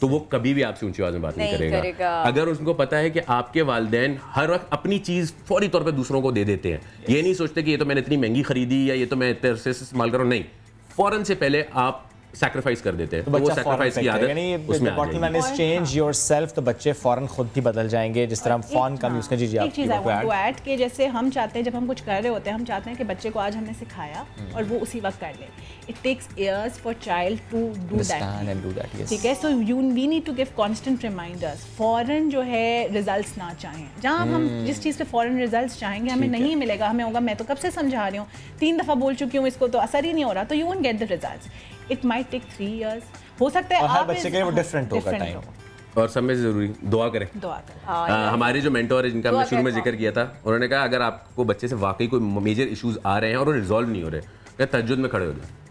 तो वो कभी भी आपसे ऊंची आवाज में बात नहीं करेगा। अगर उसको पता है कि आपके वालिदैन हर वक्त अपनी चीज फौरी तौर पे दूसरों को दे देते हैं, ये नहीं सोचते कि ये तो मैंने इतनी महंगी खरीदी या ये तो मैं इतने से इस्तेमाल कर रहा हूं, नहीं, फौरन से पहले आप सैक्रिफाइस कर देते हैं, तो वो सैक्रिफाइस की आदत उसमें आ जाएगी। चेंज योरसेल्फ, तो बच्चे फौरन खुद ही बदल जाएंगे, जिस तरह हम फोन कम यूज करें। जी एक चीज आई वांट टू ऐड कि जैसे हम चाहते हैं जब हम कुछ कर रहे होते हैं, हम चाहते हैं कि बच्चे को आज हमने सिखाया और वो उसी वक्त कर ले। It takes years for child to do that, ठीक है। So we need to give constant reminders. फौरन जो है रिजल्ट्स ना चाहें, जहाँ हम जिस चीज़ पे फौरन रिजल्ट्स चाहेंगे हमें नहीं मिलेगा, हमें होगा मैं तो कब से समझा रही हूँ, 3 दफ़ा बोल चुकी हूँ, इसको तो असर ही नहीं हो रहा, तो you won't get the results. It might take 3 years, हो सकता है हर बच्चे के लिए वो डिफरेंट होगा टाइम। और सब में जरूरी दुआ करें। हमारे जो मेंटोर है जिनका हमने शुरू में जिक्र किया था, उन्होंने कहा अगर आपको बच्चे से वाकई कोई मेजर इश्यूज आ रहे हैं और वो रिजॉल्व नहीं हो रहे, क्या तहज्जुद में खड़े हो जाए।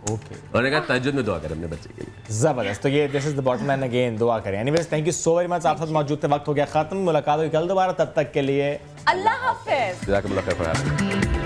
उन्होंने कहा तहज्जुद में दुआ करें अपने बच्चे के लिए। जबरदस्त। तो ये this is the bottom line again, दुआ करें। Anyways thank you so very much, आप साथ मौजूद थे, वक्त हो गया खत्म, मुलाकात होगी कल दोबारा, तब तक के लिए अल्लाह हाफिज। जज़ाकल्लाह खैर।